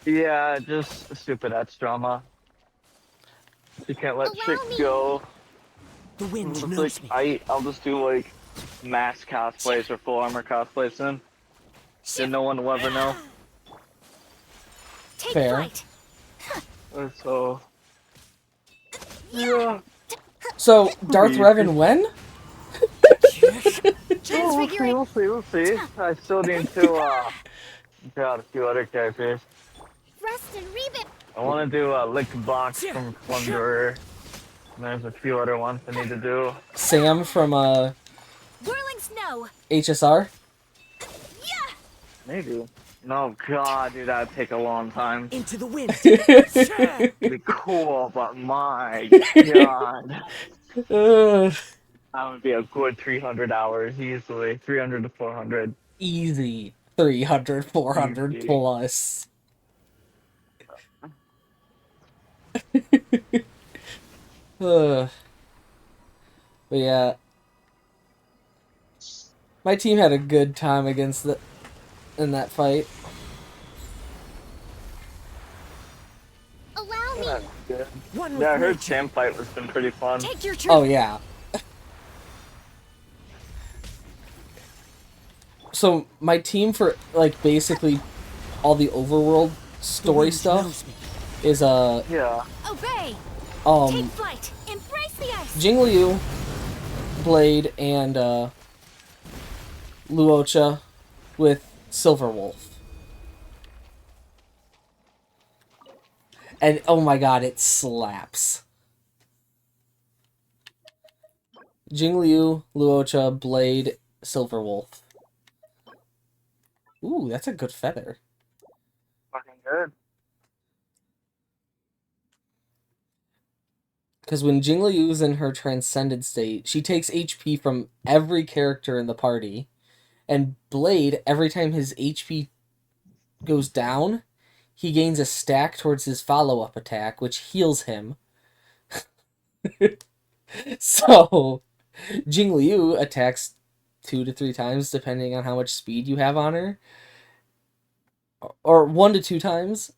Yeah, just stupid ads drama. You can't let shit go. The wind Just, knows like, me. I'll just do like mass cosplays or full armor cosplays soon. Then no one will ever know. Take Fair. flight. So yeah. So Darth Revan when? Transfiguring. We'll see. I still need to get out a few other characters. Rest and rebuild. I want to do Lick Box from Plunderer. And there's a few other ones I need to do. Sam from Whirling snow. HSR. Maybe. No, God, dude, that'd take a long time. Into the wind. It'd be cool, but my God. Ugh. That would be a good 300 hours, easily. 300 to 400. Easy 300, 400 Easy. plus. But yeah, my team had a good time in that fight. Allow me. That's good. One with Yeah, I heard nature. Champ fight was been pretty fun. Take your truth. Oh yeah. So my team for like basically all the overworld The story wind stuff knows me. is Yeah. Obey. Take flight. Embrace the ice. Jingliu, Blade, and Luocha with Silverwolf. And oh my god, it slaps. Jingliu, Luocha, Blade, Silverwolf. Ooh, that's a good feather. Fucking good. Because when Jingliu's in her transcended state, she takes HP from every character in the party. And Blade, every time his HP goes down, he gains a stack towards his follow-up attack, which heals him. So, Jingliu attacks 2 to 3 times, depending on how much speed you have on her. Or 1 to 2 times.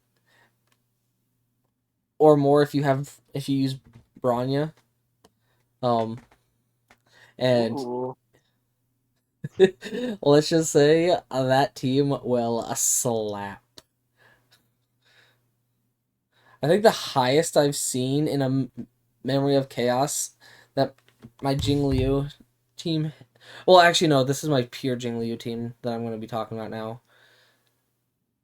Or more if you use Bronya. And Ooh. let's just say that team will slap. I think the highest I've seen in a Memory of Chaos that my Jingliu team... Well, actually, no, this is my pure Jingliu team that I'm going to be talking about now.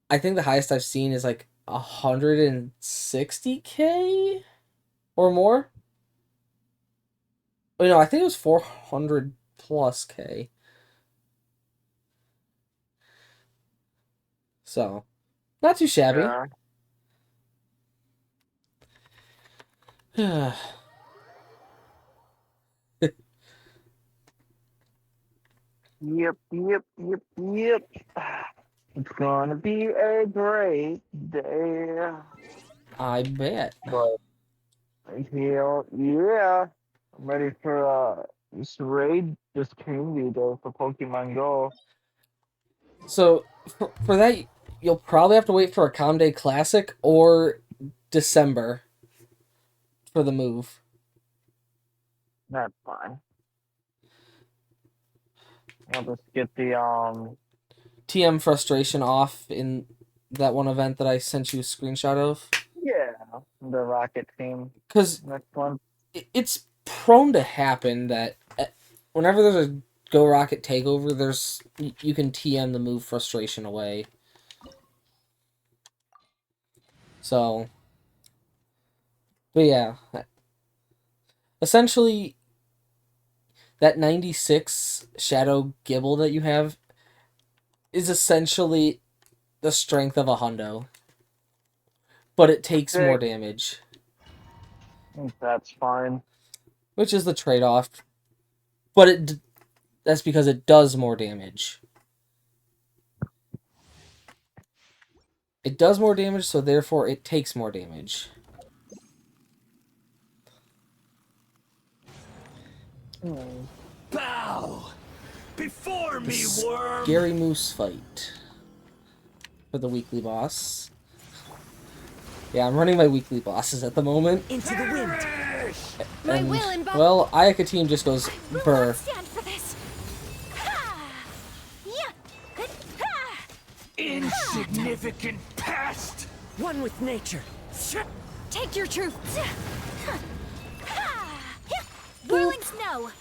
I think the highest I've seen is like 160k or more. Oh, no, I think it was 400 plus k. So, not too shabby. Yeah. Yep. It's gonna be a great day. I bet. But yeah, I'm ready for this raid just came the day for Pokemon Go. So, for that, you'll probably have to wait for a Comday Classic or December for the move. That's fine. I'll just get the TM Frustration off in that one event that I sent you a screenshot of. Yeah, the Rocket team. Because Next one. it's prone to happen that whenever there's a Go Rocket takeover, you can TM the move Frustration away. So, but yeah, essentially, that 96 Shadow Gibble that you have is essentially the strength of a hundo, but it takes more damage. That's fine. Which is the trade-off, but that's because it does more damage. It does more damage, so therefore it takes more damage. Bow before me, worm. Scary Moose fight for the weekly boss. Yeah, I'm running my weekly bosses at the moment. Into the wind. And, well, Ayaka team just goes burr. Stand for this. Insignificant pest. One with nature. Take your truth. Boiling snow.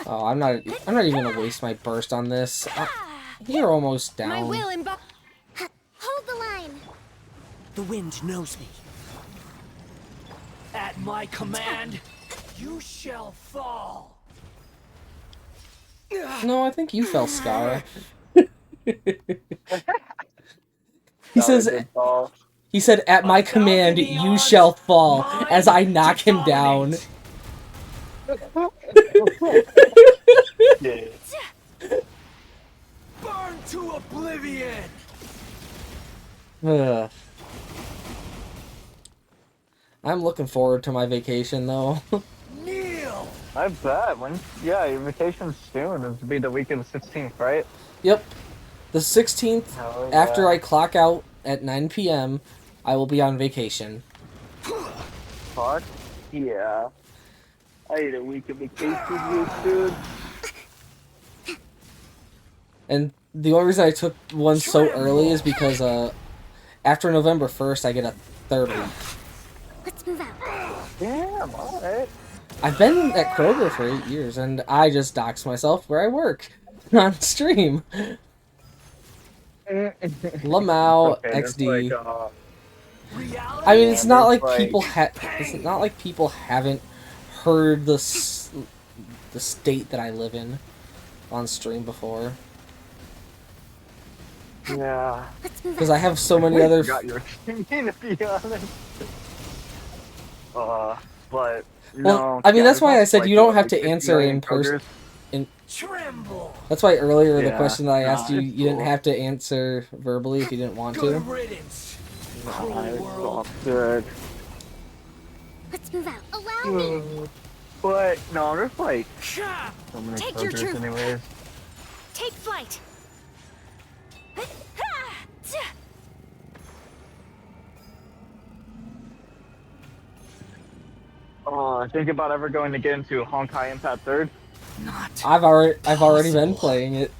Oh, I'm not even gonna waste my burst on this. You're almost down. My will Hold the line. The wind knows me. At my command, you shall fall. No, I think you fell, Scar. He said, "At my command, you shall fall," as I knock him down. Yeah. To oblivion! Ugh. I'm looking forward to my vacation, though. Kneel! I bet. Yeah, your vacation's soon. It'll be the week of the 16th, right? Yep. The 16th, Hell after yeah. I clock out at 9 p.m., I will be on vacation. Fuck yeah. I need a week of vacation with you, dude. And the only reason I took one so early is because after November 1st, I get a third week. Let's move out. Damn, alright. I've been at Kroger for 8 years, and I just dox myself where I work on stream. Lamau Okay, XD. like, I mean, it's not like there's, people it's not like people haven't heard the state that I live in on stream before. yeah. Let's move Because out. I have so many other. Got your opinion, to be honest. But Well, no. I mean, yeah, that's there's why I also, said like, you don't what, have like to 50 answer million in person. Krogers? Tremble! That's why earlier the Yeah. question that I asked you, Nah, you didn't cool. have to answer verbally if you didn't want Good to. riddance! Nah, Cruel it's world! all good. Let's move out. Allow me. But no, there's like Ha! so many Take your Krogers truth. anyways. Take flight. Think about ever going to get into Honkai Impact 3rd? Not. I've already been Possible. playing it.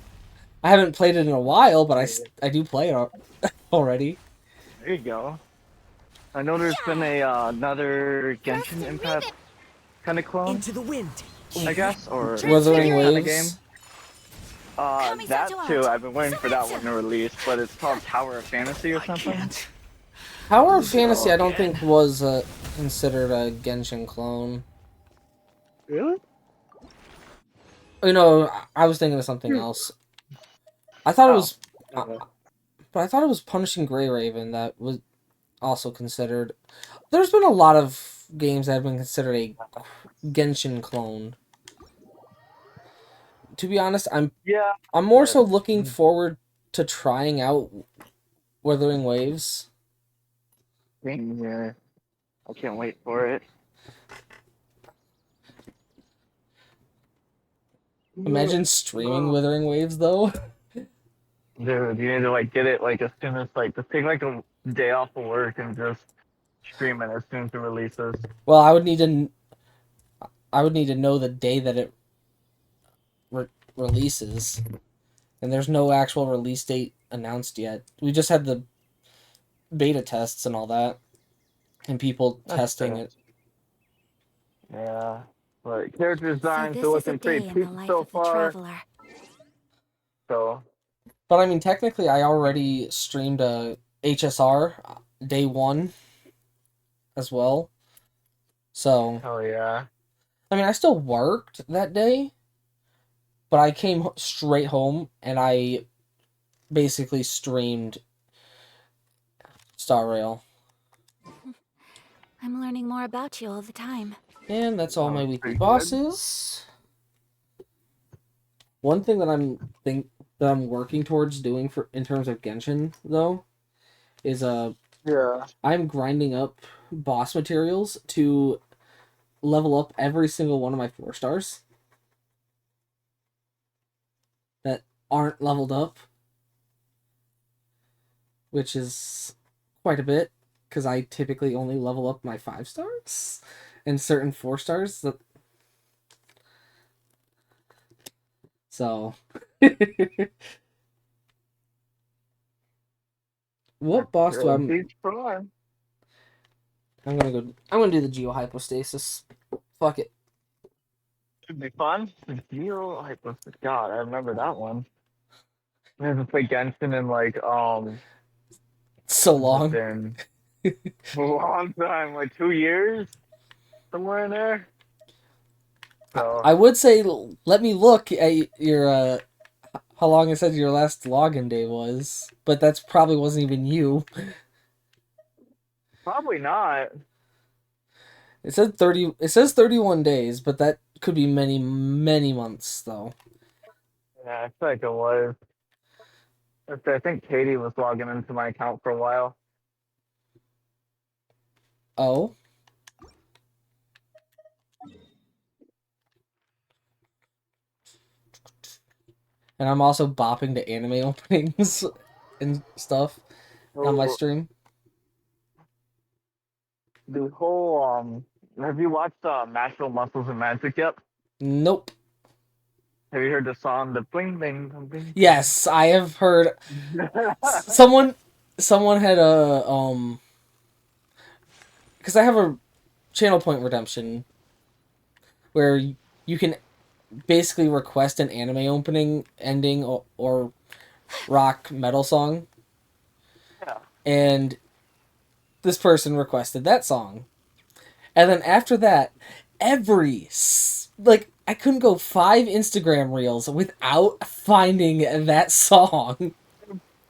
I haven't played it in a while, but I do play it already. There you go. I know there's been another Genshin Impact kind of clone, Into the wind. I guess, or Wuthering kind of Waves. game. That too. I've been waiting for that one to release, but it's called Tower of Fantasy or I something. can't. Tower of Fantasy, I don't think was considered a Genshin clone. Really? You know, I was thinking of something else. I thought it was, but I thought it was Punishing Grey Raven that was also considered. There's been a lot of games that have been considered a Genshin clone. To be honest, I'm more so looking forward to trying out Wuthering Waves. Yeah. I can't wait for it. Imagine streaming Wuthering Waves though. Dude, you need to like get it like as soon as like just take like a day off of work and just stream it as soon as it releases. Well, I would need to know the day that it releases, and there's no actual release date announced yet. We just had the beta tests and all that, and people testing it. Yeah, but character designs So are this is a looking day pretty in cute the life so of the far. traveler. So But I mean, technically, I already streamed a HSR day 1 as well. So hell yeah. I mean, I still worked that day, but I came straight home and I basically streamed Star Rail. I'm learning more about you all the time. And that's all my weekly pretty good. bosses. One thing that I'm working towards doing in terms of Genshin though is Yeah. I'm grinding up boss materials to level up every single one of my 4 stars that aren't leveled up, which is quite a bit because I typically only level up my 5 stars and certain 4 stars. So what boss do I'm gonna do the Geohypostasis. Fuck it. Should be fun. God, I remember that one. I haven't played Genshin in like So long. been a long time, like 2 years, somewhere in there. So I would say let me look at your how long it said your last login day was, but that's probably wasn't even you. probably not. It said 30. It says 31 days, but that could be many months though. Yeah, I feel like it was. I think Katie was logging into my account for a while. Oh. And I'm also bopping to anime openings and stuff on my stream. The whole have you watched Natural Muscles and Magic yet? Nope. Have you heard the song the bling bling bling? Yes, I have heard. Someone had because I have a Channel Point redemption where you can basically request an anime opening, ending, or rock metal song. Yeah. And this person requested that song. And then after that, I couldn't go 5 Instagram reels without finding that song.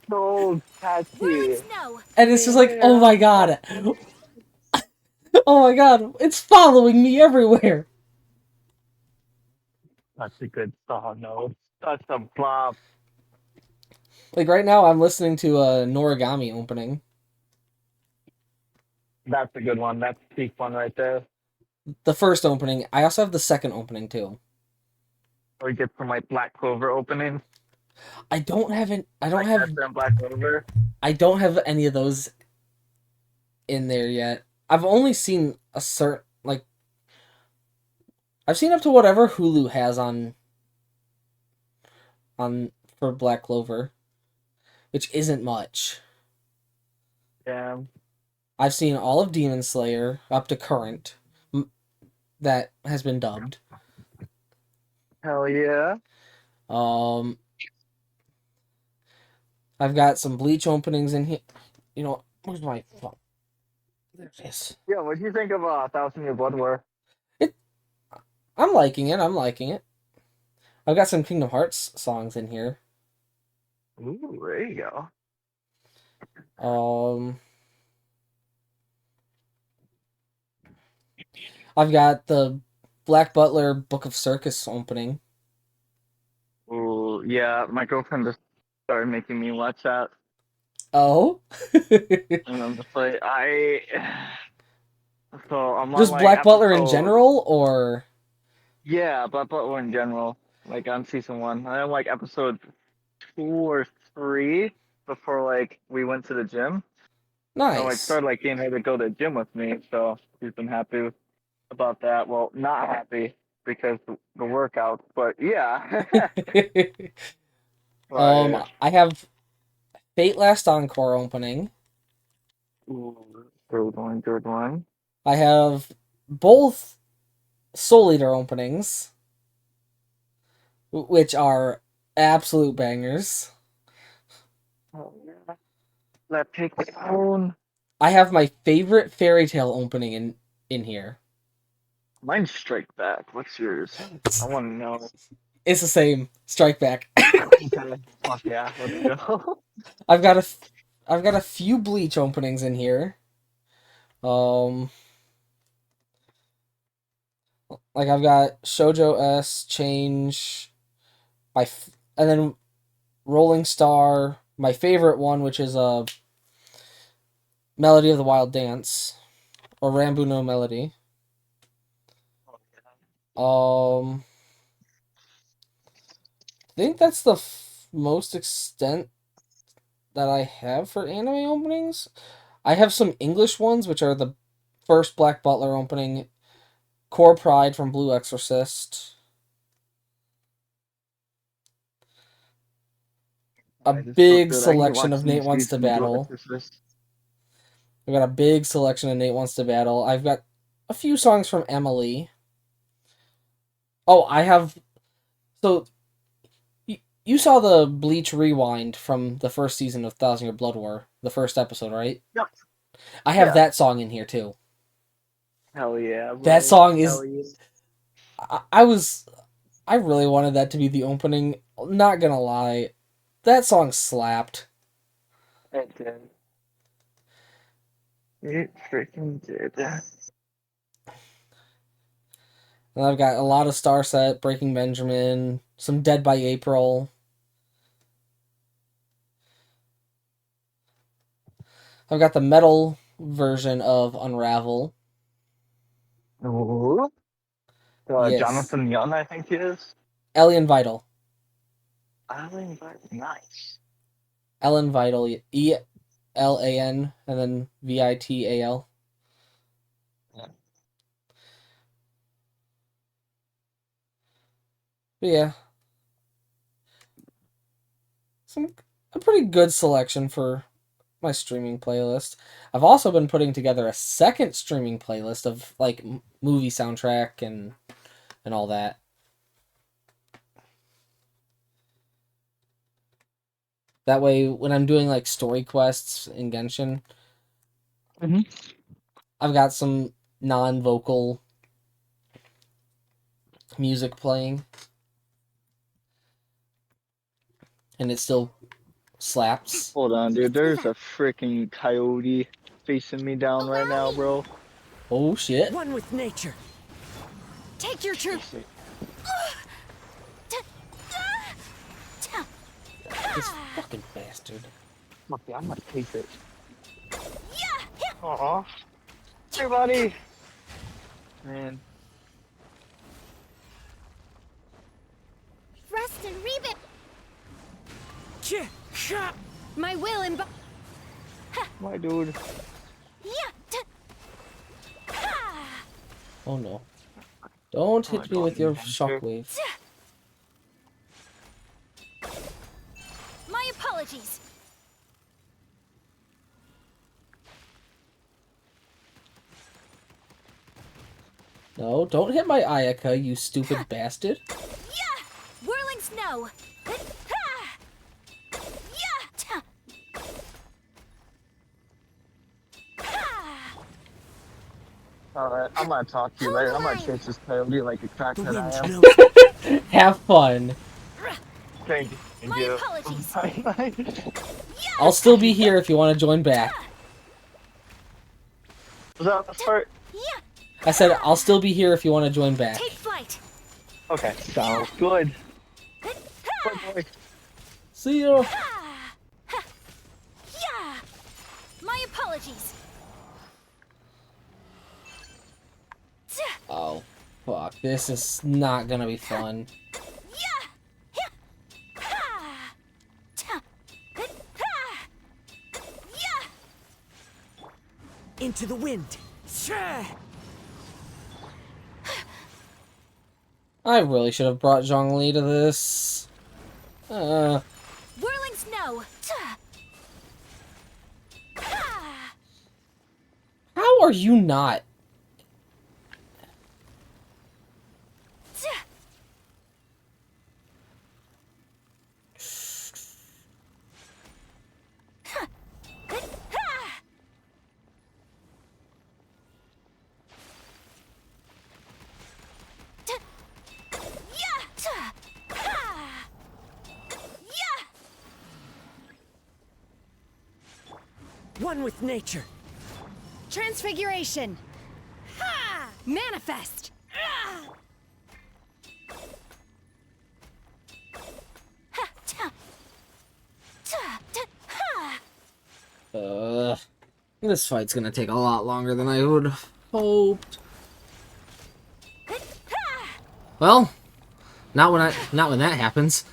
So catchy. And it's just like, oh my god. Oh my god, it's following me everywhere. That's a good song, no. That's a flop. Like right now, I'm listening to a Noragami opening. That's a good one. That's peak one right there. The first opening. I also have the second opening too. Or you get some like Black Clover openings. I don't have Black Clover. I don't have any of those in there yet. I've only seen a certain I've seen up to whatever Hulu has on for Black Clover, which isn't much. Yeah. I've seen all of Demon Slayer up to current that has been dubbed. Hell yeah. I've got some Bleach openings in here. You know, where's my phone? There it is. Yeah, what do you think of 1,000 Year Blood War? I'm liking it. I've got some Kingdom Hearts songs in here. Ooh, there you go. I've got the Black Butler Book of Circus opening. Ooh, yeah, my girlfriend just started making me watch that. Oh? And I'm just like, So I'm just on, like, Black Butler in general, or? Yeah, Black Butler in general. Like on season 1. I'm like episode 2 or 3 before like we went to the gym. Nice. I like started like getting her to go to the gym with me, so she's been happy about that. Well, not happy because the workouts, but yeah. I have Fate Last Encore opening. Ooh, good one. I have both Soul Eater openings, which are absolute bangers. Oh yeah. Let's take the phone. I have my favorite Fairy Tail opening in here. Mine's Strike Back. What's yours? I want to know. It's the same. Strike Back. Fuck yeah, let's go. I've got a few Bleach openings in here. Like I've got Shoujo S, Change, and then Rolling Star, my favorite one, which is Melody of the Wild Dance, or Rambu no Melody. I think that's the most extent that I have for anime openings. I have some English ones, which are the first Black Butler opening, Core Pride from Blue Exorcist, a big selection of Nate Wants to Battle. I've got a big selection of Nate Wants to Battle. I've got a few songs from Emily. Oh, I have... So, you saw the Bleach Rewind from the first season of 1,000 Year Blood War, the first episode, right? Yep. I have that song in here, too. Hell yeah. Bro. That song is... Yeah. I really wanted that to be the opening. Not gonna lie. That song slapped. It did. It freaking did. And I've got a lot of Starset, Breaking Benjamin, some Dead by April. I've got the metal version of Unravel. Ooh. Yes. Jonathan Young, I think he is. Alien Vital. Nice. Ellen Vital. ELAN and then VITAL. Yeah. But yeah. A pretty good selection for my streaming playlist. I've also been putting together a second streaming playlist of like movie soundtrack and all that. That way, when I'm doing like story quests in Genshin, I've got some non-vocal music playing, and it still slaps. Hold on, dude. There's a freaking coyote facing me down right now, bro. Oh shit! One with nature. Take your troop. This fucking bastard. Okay, I'm gonna take it. Aw. Hey, buddy. Man. Rest and rebuild. My will and My dude. Oh no! Don't hit me with your shockwave. my apologies. No, don't hit my Ayaka, you stupid bastard. Whirling snow. Alright, I'm gonna talk to you later. I'm gonna chase this coyote like a The crackhead I wind am. knows. Have fun. Thank you. Thank My you. apologies. Bye. I'll still be here if you want to join back. Was that the part? I said I'll still be here if you want to join back. Take flight. Okay, sounds good. Bye, boy. See you. My apologies. Oh, fuck. This is not gonna be fun. Into the wind. I really should have brought Zhongli to this. Whirling snow. How are you not? One with nature. Transfiguration. Manifest. This fight's gonna take a lot longer than I would have hoped. Well, not when that happens.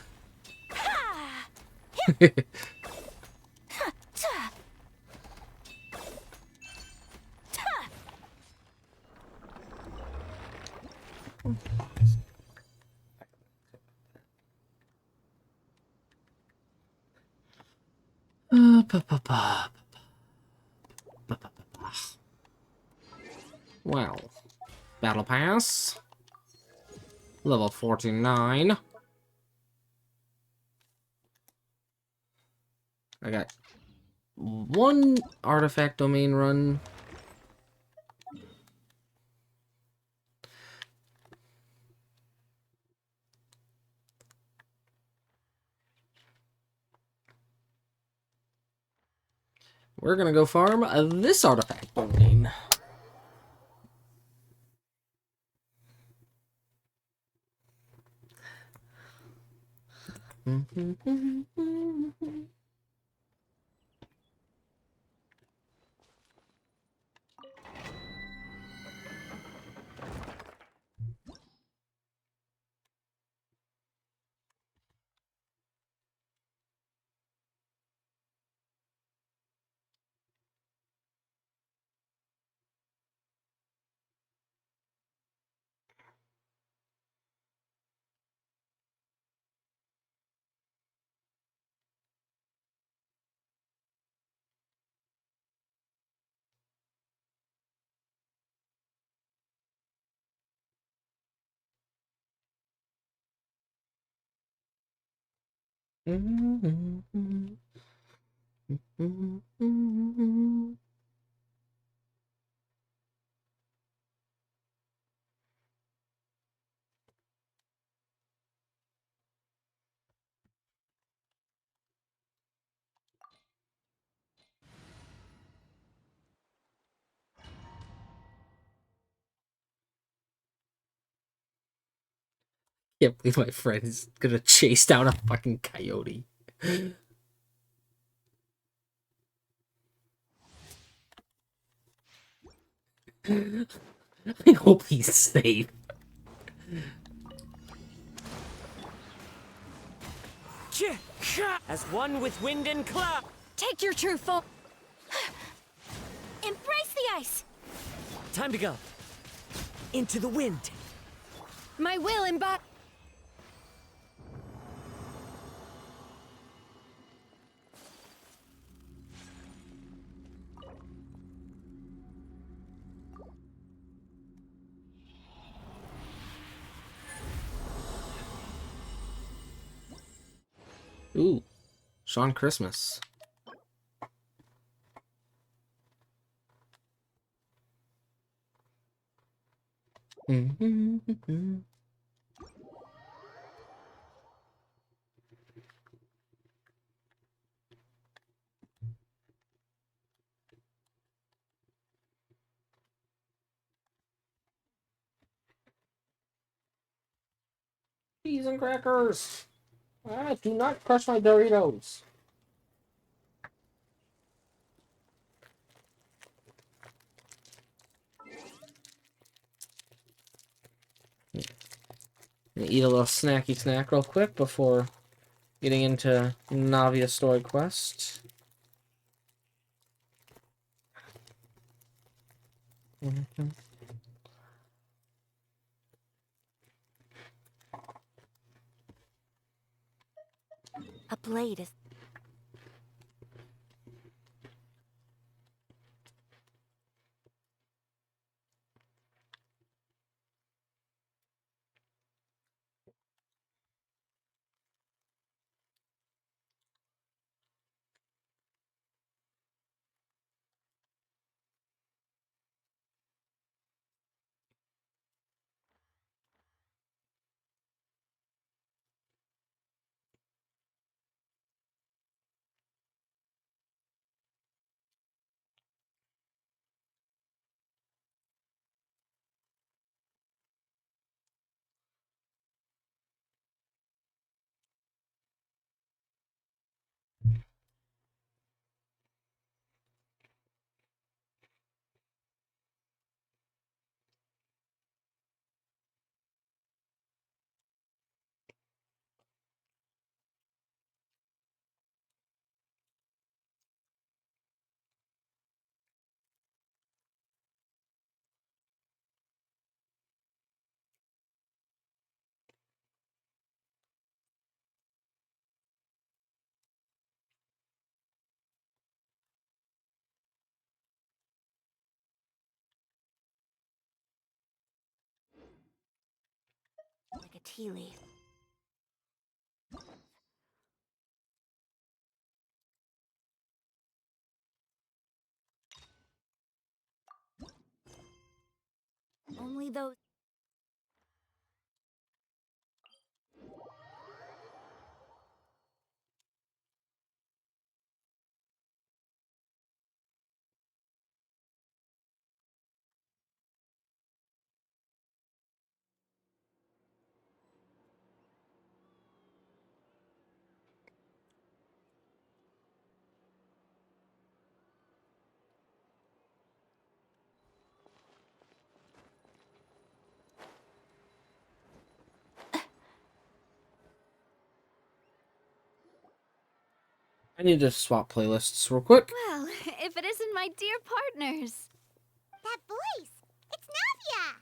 Well, battle pass. Level 49. I got one artifact domain run. We're gonna go farm this artifact domain. Can't believe my friend is gonna chase down a fucking coyote. I hope he's safe. As one with wind and cloud. Take your true form. Embrace the ice. Time to go. Into the wind. My will embody. Ooh, Sean Christmas. Cheese and crackers. Ah, do not crush my Doritos. Eat a little snacky snack real quick before getting into Navia story quest. A blade is... like a tea leaf. Only those... I need to swap playlists real quick. Well, if it isn't my dear partners. That voice! It's Navia!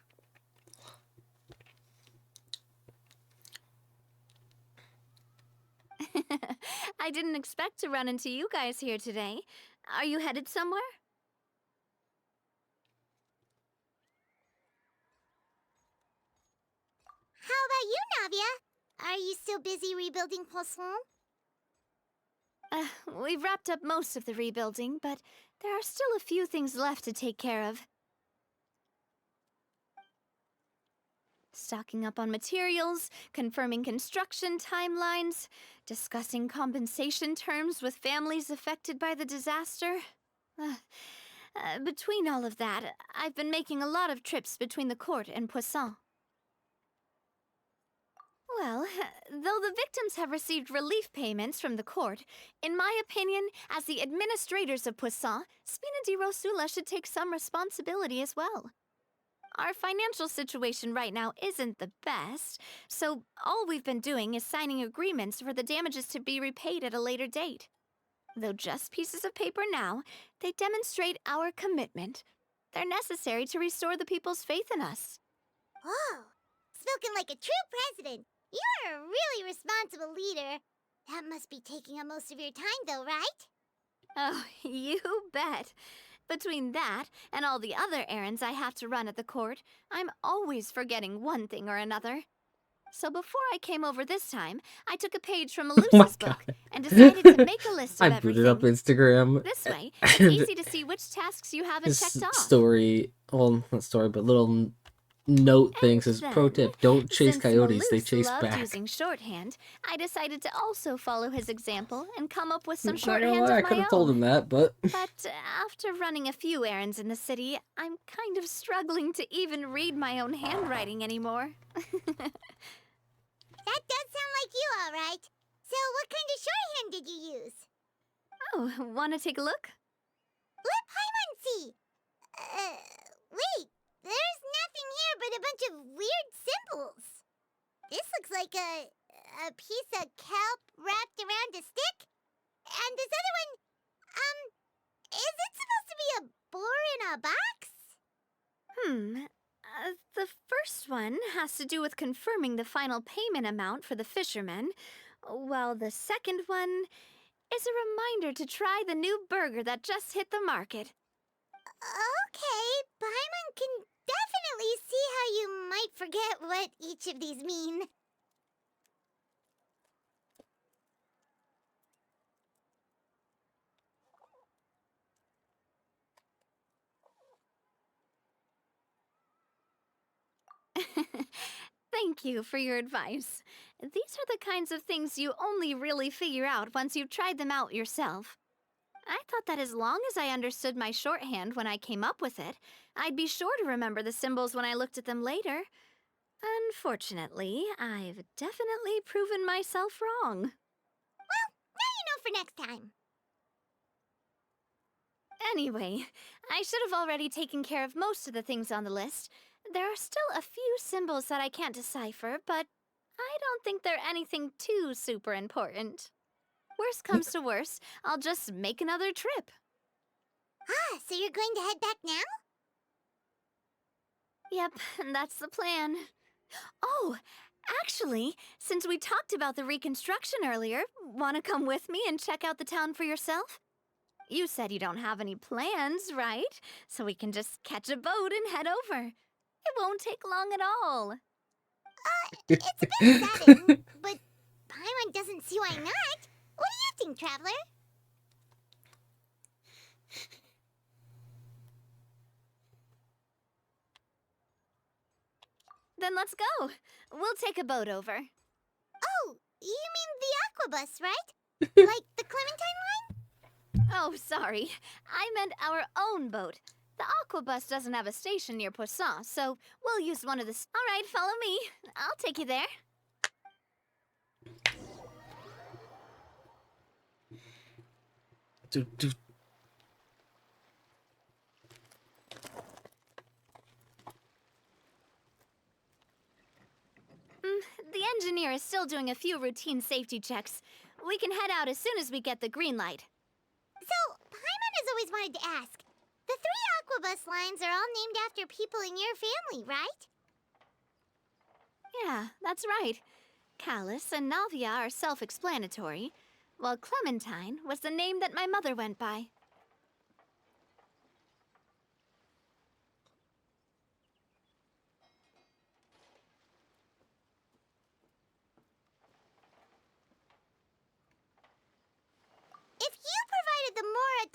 I didn't expect to run into you guys here today. Are you headed somewhere? How about you, Navia? Are you still busy rebuilding Poisson? We've wrapped up most of the rebuilding, but there are still a few things left to take care of. Stocking up on materials, confirming construction timelines, discussing compensation terms with families affected by the disaster. Between all of that, I've been making a lot of trips between the court and Poisson. Well, though the victims have received relief payments from the court, in my opinion, as the administrators of Poisson, Spina di Rosula should take some responsibility as well. Our financial situation right now isn't the best, so all we've been doing is signing agreements for the damages to be repaid at a later date. Though just pieces of paper now, they demonstrate our commitment. They're necessary to restore the people's faith in us. Oh, spoken like a true president. You're a really responsible leader. That must be taking up most of your time, though, right? Oh, you bet. Between that and all the other errands I have to run at the court, I'm always forgetting one thing or another. So before I came over this time, I took a page from Lucy's book and decided to make a list of I booted up everything. Instagram. This way, it's and easy to see which tasks you haven't this checked off. story, well, not story, but little note thing says, pro then, tip, don't chase Since coyotes, they Malus chase loved back. using shorthand, I decided to also follow his example and come up with some Not gonna shorthand lie, I of could my have told own. him that, but But after running a few errands in the city, I'm kind of struggling to even read my own handwriting anymore. That does sound like you, all right. So what kind of shorthand did you use? Oh, wanna take a look? Let Paimon see. Wait. There's nothing here but a bunch of weird symbols. This looks like a piece of kelp wrapped around a stick. And this other one, is it supposed to be a boar in a box? The first one has to do with confirming the final payment amount for the fishermen, while the second one is a reminder to try the new burger that just hit the market. Okay, Paimon can definitely see how you might forget what each of these mean. Thank you for your advice. These are the kinds of things you only really figure out once you've tried them out yourself. I thought that as long as I understood my shorthand when I came up with it, I'd be sure to remember the symbols when I looked at them later. Unfortunately, I've definitely proven myself wrong. Well, now you know for next time. Anyway, I should have already taken care of most of the things on the list. There are still a few symbols that I can't decipher, but I don't think they're anything too super important. Worst comes to worst, I'll just make another trip. Ah, so you're going to head back now? Yep, that's the plan. Oh, actually, since we talked about the reconstruction earlier, want to come with me and check out the town for yourself? You said you don't have any plans, right? So we can just catch a boat and head over. It won't take long at all. It's a bit sudden, but Paimon doesn't see why not. What do you think, Traveler? Then let's go. We'll take a boat over. Oh, you mean the Aquabus, right? Like the Clementine line? Oh, sorry. I meant our own boat. The Aquabus doesn't have a station near Poisson, so we'll use one of the... All right, follow me. I'll take you there. The engineer is still doing a few routine safety checks. We can head out as soon as we get the green light. So, Paimon has always wanted to ask. The 3 Aquabus lines are all named after people in your family, right? Yeah, that's right. Callus and Navia are self-explanatory, while Clementine was the name that my mother went by.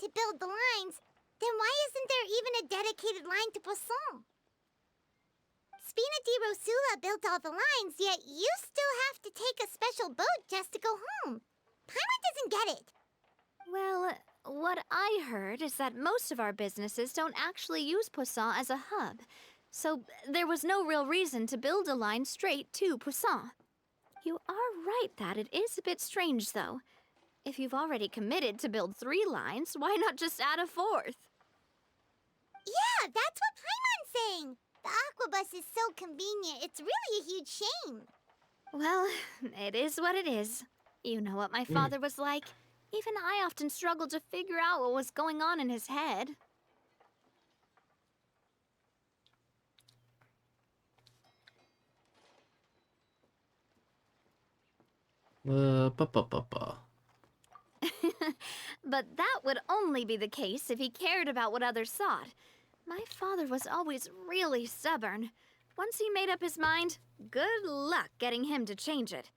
to build the lines, then why isn't there even a dedicated line to Poisson? Spina di Rosula built all the lines, yet you still have to take a special boat just to go home. Paimon doesn't get it. Well, what I heard is that most of our businesses don't actually use Poisson as a hub, so there was no real reason to build a line straight to Poisson. You are right that it is a bit strange, though. If you've already committed to build 3 lines, why not just add a 4th? Yeah, that's what Paimon's saying. The Aquabus is so convenient, it's really a huge shame. Well, it is what it is. You know what my father was like. Even I often struggled to figure out what was going on in his head. Ba-ba-ba-ba. But that would only be the case if he cared about what others thought. My father was always really stubborn. Once he made up his mind, good luck getting him to change it.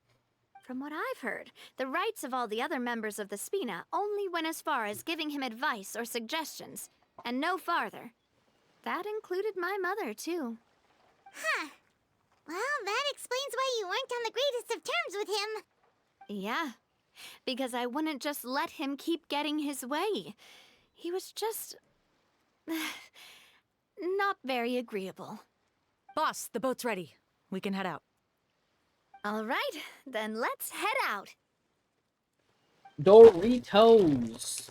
From what I've heard, the rights of all the other members of the Spina only went as far as giving him advice or suggestions, and no farther. That included my mother, too. Huh. Well, that explains why you weren't on the greatest of terms with him. Yeah, because I wouldn't just let him keep getting his way. He was just... not very agreeable. Boss, the boat's ready. We can head out. All right, then let's head out. Doritos.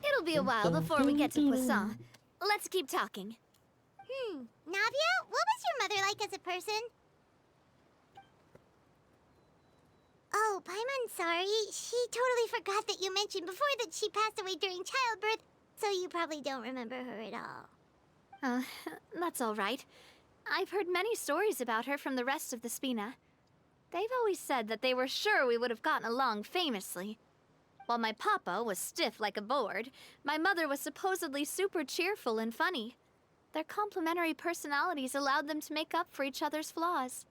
It'll be a while before we get to Poisson. Let's keep talking. Navia, what was your mother like as a person? Oh, Paimon, sorry. She totally forgot that you mentioned before that she passed away during childbirth, so you probably don't remember her at all. That's all right. I've heard many stories about her from the rest of the Spina. They've always said that they were sure we would have gotten along famously. While my papa was stiff like a board, my mother was supposedly super cheerful and funny. Their complementary personalities allowed them to make up for each other's flaws.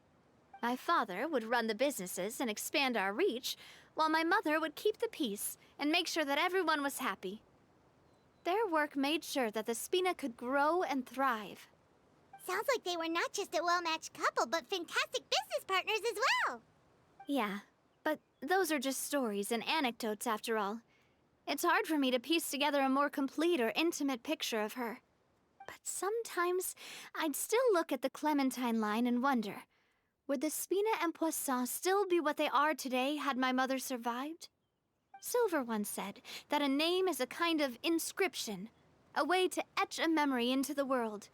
My father would run the businesses and expand our reach, while my mother would keep the peace and make sure that everyone was happy. Their work made sure that the Spina could grow and thrive. Sounds like they were not just a well-matched couple, but fantastic business partners as well. Yeah, but those are just stories and anecdotes after all. It's hard for me to piece together a more complete or intimate picture of her. But sometimes I'd still look at the Clementine line and wonder, would the Spina and Poisson still be what they are today had my mother survived? Silver once said that a name is a kind of inscription, a way to etch a memory into the world.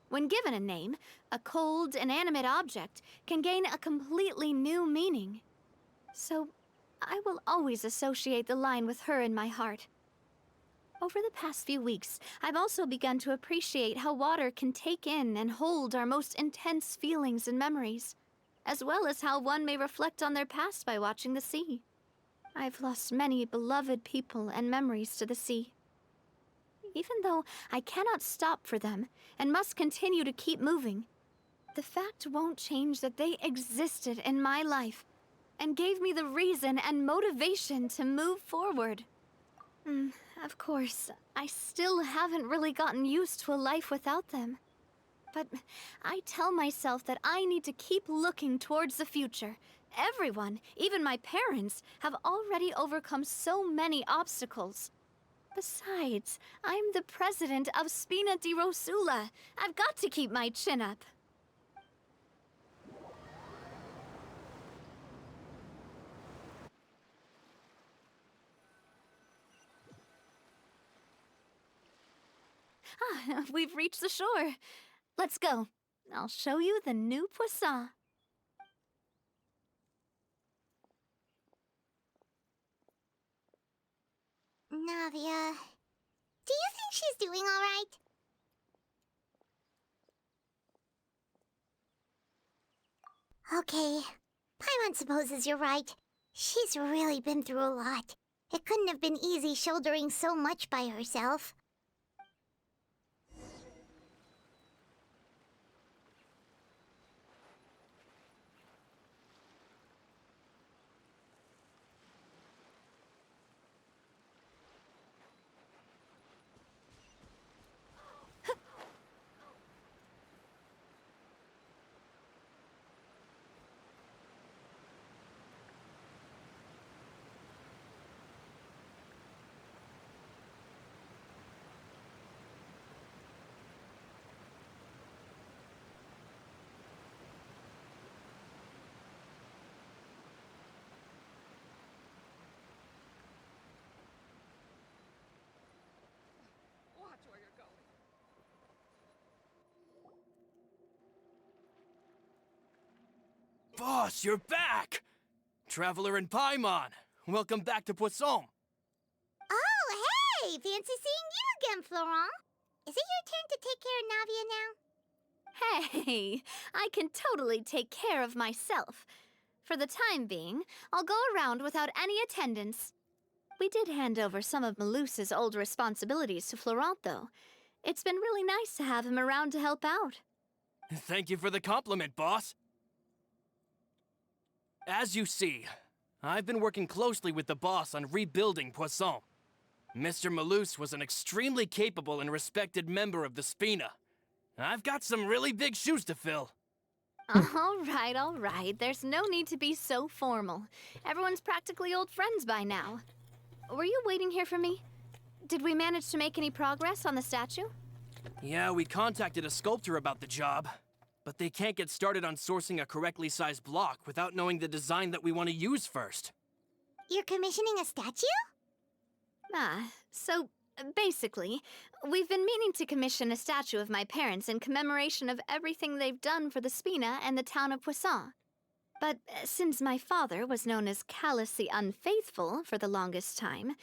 When given a name, a cold, inanimate object can gain a completely new meaning. So, I will always associate the line with her in my heart. Over the past few weeks, I've also begun to appreciate how water can take in and hold our most intense feelings and memories, as well as how one may reflect on their past by watching the sea. I've lost many beloved people and memories to the sea. Even though I cannot stop for them and must continue to keep moving, the fact won't change that they existed in my life and gave me the reason and motivation to move forward. Of course, I still haven't really gotten used to a life without them. But I tell myself that I need to keep looking towards the future. Everyone, even my parents, have already overcome so many obstacles. Besides, I'm the president of Spina di Rosula. I've got to keep my chin up. We've reached the shore. Let's go. I'll show you the new Poisson. Navia, do you think she's doing all right? Okay, Paimon supposes you're right. She's really been through a lot. It couldn't have been easy shouldering so much by herself. Watch where you're going. Boss, you're back! Traveler in Paimon, welcome back to Poisson. Oh, hey! Fancy seeing you again, Florent. Is it your turn to take care of Navia now? Hey, I can totally take care of myself. For the time being, I'll go around without any attendance. We did hand over some of Malus's old responsibilities to Florent, though. It's been really nice to have him around to help out. Thank you for the compliment, boss. As you see, I've been working closely with the boss on rebuilding Poisson. Mr. Malus was an extremely capable and respected member of the Spina. I've got some really big shoes to fill. All right. There's no need to be so formal. Everyone's practically old friends by now. Were you waiting here for me? Did we manage to make any progress on the statue? Yeah, we contacted a sculptor about the job, but they can't get started on sourcing a correctly sized block without knowing the design that we want to use first. You're commissioning a statue? So basically, we've been meaning to commission a statue of my parents in commemoration of everything they've done for the Spina and the town of Poisson. But since my father was known as Callus the Unfaithful for the longest time,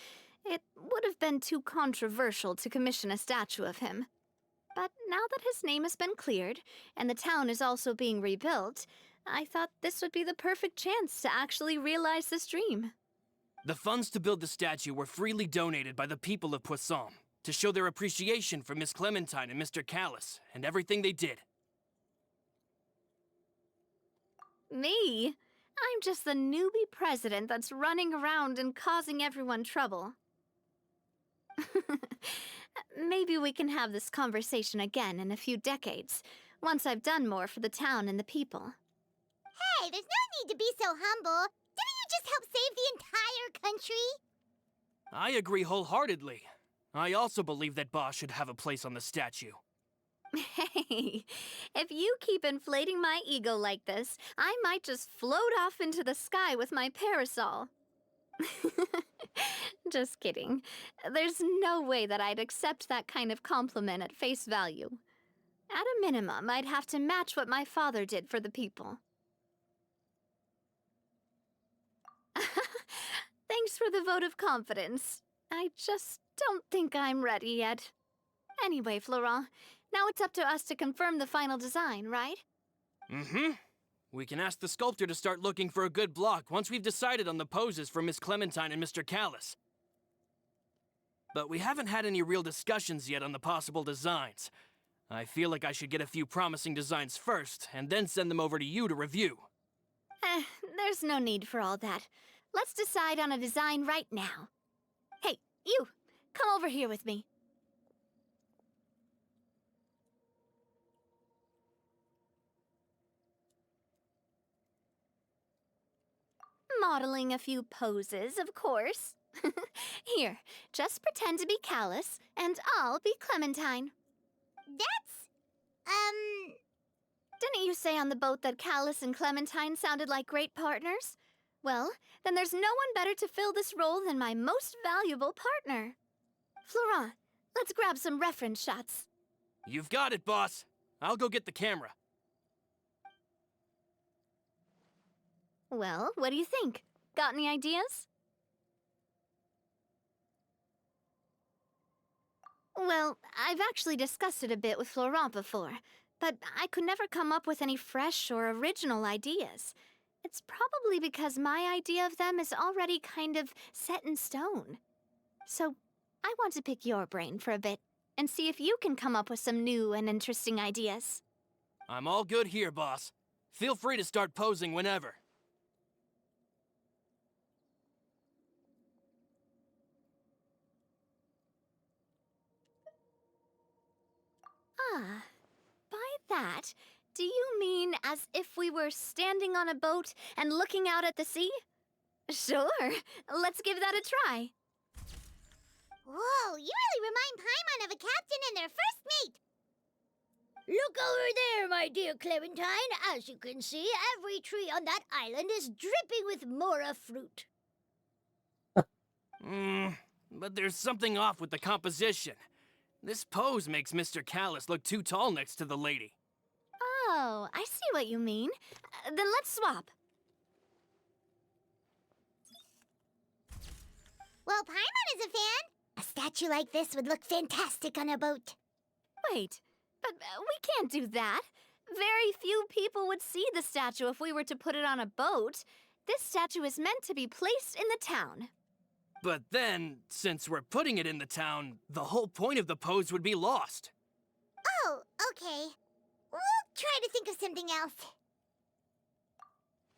it would have been too controversial to commission a statue of him. But now that his name has been cleared, and the town is also being rebuilt, I thought this would be the perfect chance to actually realize this dream. The funds to build the statue were freely donated by the people of Poisson to show their appreciation for Miss Clementine and Mr. Callus and everything they did. Me? I'm just the newbie president that's running around and causing everyone trouble. Maybe we can have this conversation again in a few decades, once I've done more for the town and the people. Hey, there's no need to be so humble. Didn't you just help save the entire country? I agree wholeheartedly. I also believe that Boss should have a place on the statue. Hey, if you keep inflating my ego like this, I might just float off into the sky with my parasol. Just kidding. There's no way that I'd accept that kind of compliment at face value. At a minimum, I'd have to match what my father did for the people. Thanks for the vote of confidence. I just don't think I'm ready yet. Anyway, Florent, now it's up to us to confirm the final design, right? Mm-hmm. We can ask the sculptor to start looking for a good block once we've decided on the poses for Miss Clementine and Mr. Callus. But we haven't had any real discussions yet on the possible designs. I feel like I should get a few promising designs first, and then send them over to you to review. There's no need for all that. Let's decide on a design right now. Hey, you! Come over here with me. Modeling a few poses, of course. Here, just pretend to be Callus, and I'll be Clementine. Didn't you say on the boat that Callus and Clementine sounded like great partners? Well, then there's no one better to fill this role than my most valuable partner. Florent, let's grab some reference shots. You've got it, boss. I'll go get the camera. Well, what do you think? Got any ideas? Well, I've actually discussed it a bit with Florent before, but I could never come up with any fresh or original ideas. It's probably because my idea of them is already kind of set in stone. So, I want to pick your brain for a bit and see if you can come up with some new and interesting ideas. I'm all good here, boss. Feel free to start posing whenever. Ah, by that, do you mean as if we were standing on a boat and looking out at the sea? Sure, let's give that a try. Whoa, you really remind Paimon of a captain and their first mate. Look over there, my dear Clementine. As you can see, every tree on that island is dripping with mora fruit. But there's something off with the composition. This pose makes Mr. Callus look too tall next to the lady. Oh, I see what you mean. Then let's swap. Well, Paimon is a fan. A statue like this would look fantastic on a boat. Wait, but we can't do that. Very few people would see the statue if we were to put it on a boat. This statue is meant to be placed in the town. But then, since we're putting it in the town, the whole point of the pose would be lost. Oh, okay. We'll try to think of something else.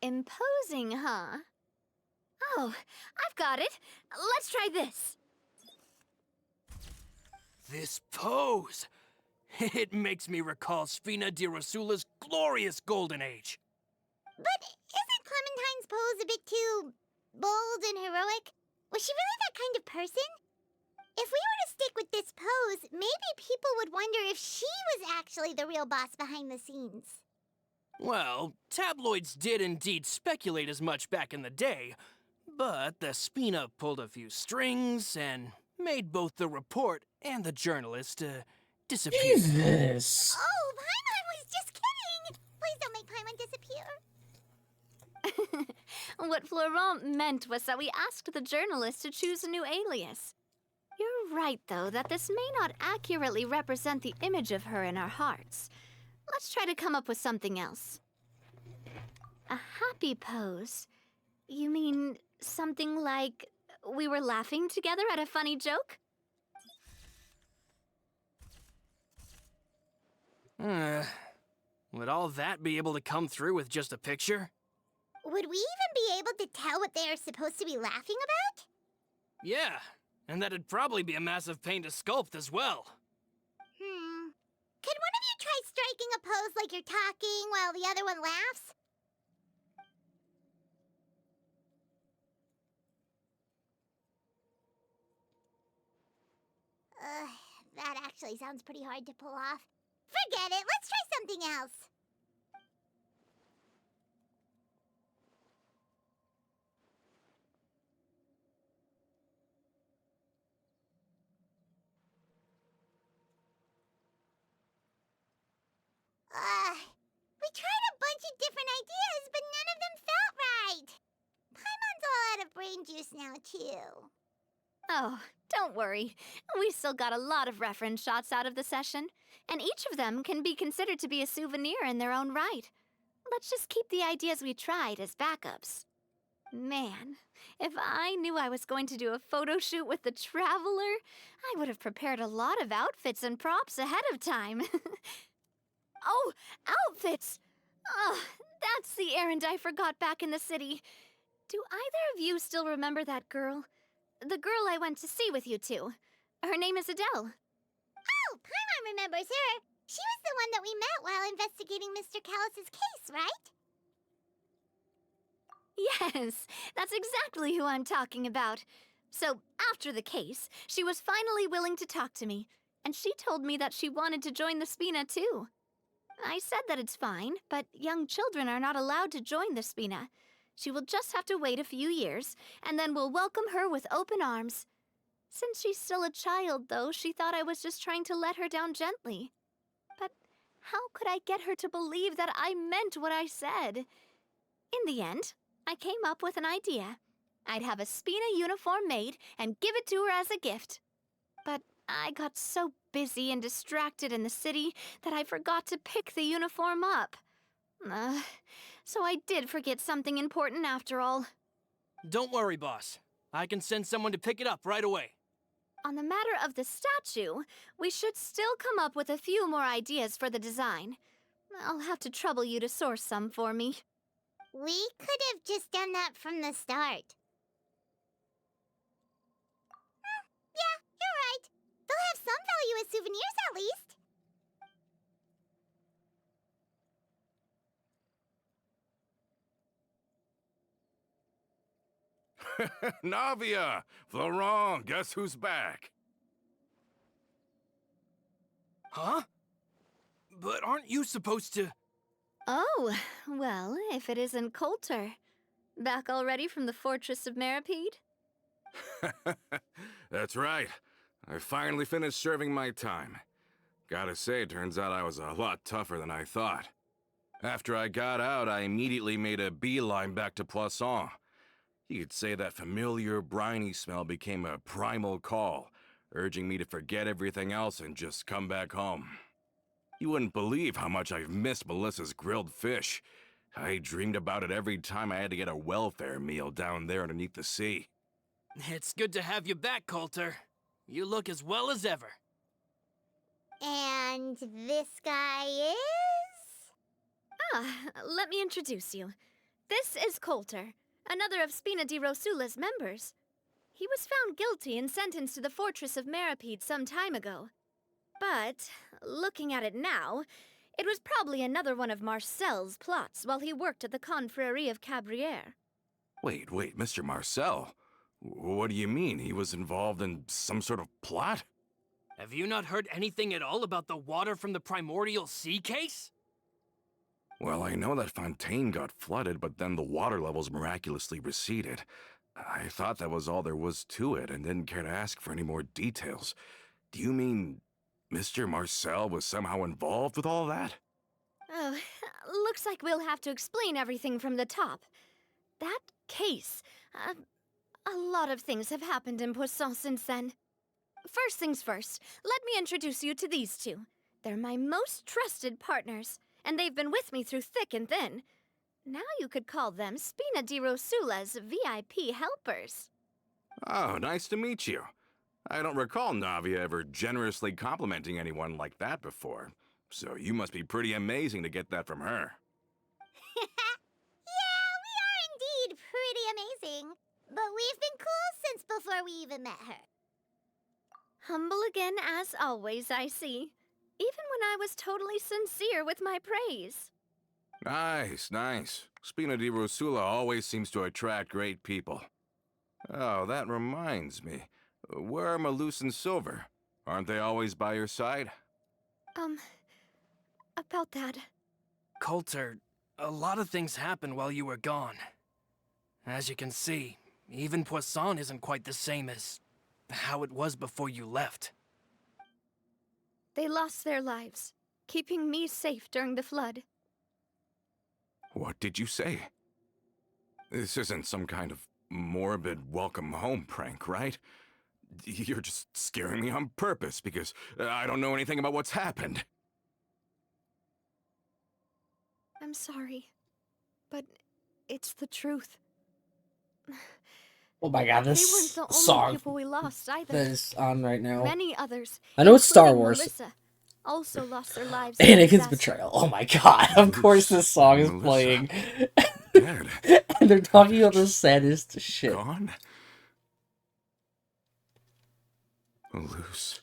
Imposing, huh? Oh, I've got it. Let's try this. This pose! It makes me recall Spina di Rosula's glorious golden age. But isn't Clementine's pose a bit too bold and heroic? Was she really that kind of person? If we were to stick with this pose, maybe people would wonder if she was actually the real boss behind the scenes. Well, tabloids did indeed speculate as much back in the day, but the Spina pulled a few strings and made both the report and the journalist disappear. Jesus! Oh, Paimon was just kidding! Please don't make Paimon disappear. What Florent meant was that we asked the journalist to choose a new alias. You're right, though, that this may not accurately represent the image of her in our hearts. Let's try to come up with something else. A happy pose? You mean something like we were laughing together at a funny joke? Would all that be able to come through with just a picture? Would we even be able to tell what they are supposed to be laughing about? Yeah, and that'd probably be a massive pain to sculpt as well. Could one of you try striking a pose like you're talking while the other one laughs? That actually sounds pretty hard to pull off. Forget it, let's try something else. We tried a bunch of different ideas, but none of them felt right. Paimon's all out of brain juice now, too. Oh, don't worry. We still got a lot of reference shots out of the session, and each of them can be considered to be a souvenir in their own right. Let's just keep the ideas we tried as backups. Man, if I knew I was going to do a photo shoot with the Traveler, I would have prepared a lot of outfits and props ahead of time. Oh, outfits! Oh, that's the errand I forgot back in the city. Do either of you still remember that girl? The girl I went to see with you two. Her name is Adele. Oh, Paimon remembers her. She was the one that we met while investigating Mr. Callus's case, right? Yes, that's exactly who I'm talking about. So, after the case, she was finally willing to talk to me, and she told me that she wanted to join the Spina too. I said that it's fine, but young children are not allowed to join the Spina. She will just have to wait a few years, and then we'll welcome her with open arms. Since she's still a child, though, she thought I was just trying to let her down gently. But how could I get her to believe that I meant what I said? In the end, I came up with an idea. I'd have a Spina uniform made and give it to her as a gift. But I got so busy and distracted in the city that I forgot to pick the uniform up. So I did forget something important after all. Don't worry, boss. I can send someone to pick it up right away. On the matter of the statue, we should still come up with a few more ideas for the design. I'll have to trouble you to source some for me. We could have just done that from the start. Yeah, you're right. They'll have some value as souvenirs at least. Navia! Florent, guess who's back? Huh? But aren't you supposed to... Oh, well, if it isn't Coulter. Back already from the Fortress of Meripede? That's right. I finally finished serving my time. Gotta say, turns out I was a lot tougher than I thought. After I got out, I immediately made a beeline back to Poisson. You could say that familiar, briny smell became a primal call, urging me to forget everything else and just come back home. You wouldn't believe how much I've missed Melissa's grilled fish. I dreamed about it every time I had to get a welfare meal down there underneath the sea. It's good to have you back, Coulter. You look as well as ever. And this guy is? Let me introduce you. This is Coulter, another of Spina di Rosula's members. He was found guilty and sentenced to the Fortress of Meripede some time ago. But, looking at it now, it was probably another one of Marcel's plots while he worked at the Confrérie of Cabrières. Wait, Mr. Marcel? What do you mean? He was involved in some sort of plot? Have you not heard anything at all about the water from the Primordial Sea case? Well, I know that Fontaine got flooded, but then the water levels miraculously receded. I thought that was all there was to it and didn't care to ask for any more details. Do you mean Mr. Marcel was somehow involved with all that? Oh, looks like we'll have to explain everything from the top. That case, a lot of things have happened in Poisson since then. First things first, let me introduce you to these two. They're my most trusted partners, and they've been with me through thick and thin. Now you could call them Spina di Rosula's VIP helpers. Oh, nice to meet you. I don't recall Navia ever generously complimenting anyone like that before, so you must be pretty amazing to get that from her. Yeah, we are indeed pretty amazing. But we've been cool since before we even met her. Humble again as always, I see. Even when I was totally sincere with my praise. Nice. Spina di Rosula always seems to attract great people. Oh, that reminds me. Where are Malus and Silver? Aren't they always by your side? About that. Coulter, a lot of things happened while you were gone. As you can see, even Poisson isn't quite the same as how it was before you left. They lost their lives, keeping me safe during the flood. What did you say? This isn't some kind of morbid welcome home prank, right? You're just scaring me on purpose because I don't know anything about what's happened. I'm sorry, but it's the truth. Oh my god, They weren't this the only song people we lost either. that is on right now. Many others. I know it's Star including Wars. Melissa, also lost their lives. Anakin's disaster. betrayal. Oh my god, of course this song is Melissa. playing. Dead. And they're talking about the saddest shit. Gone? Luce.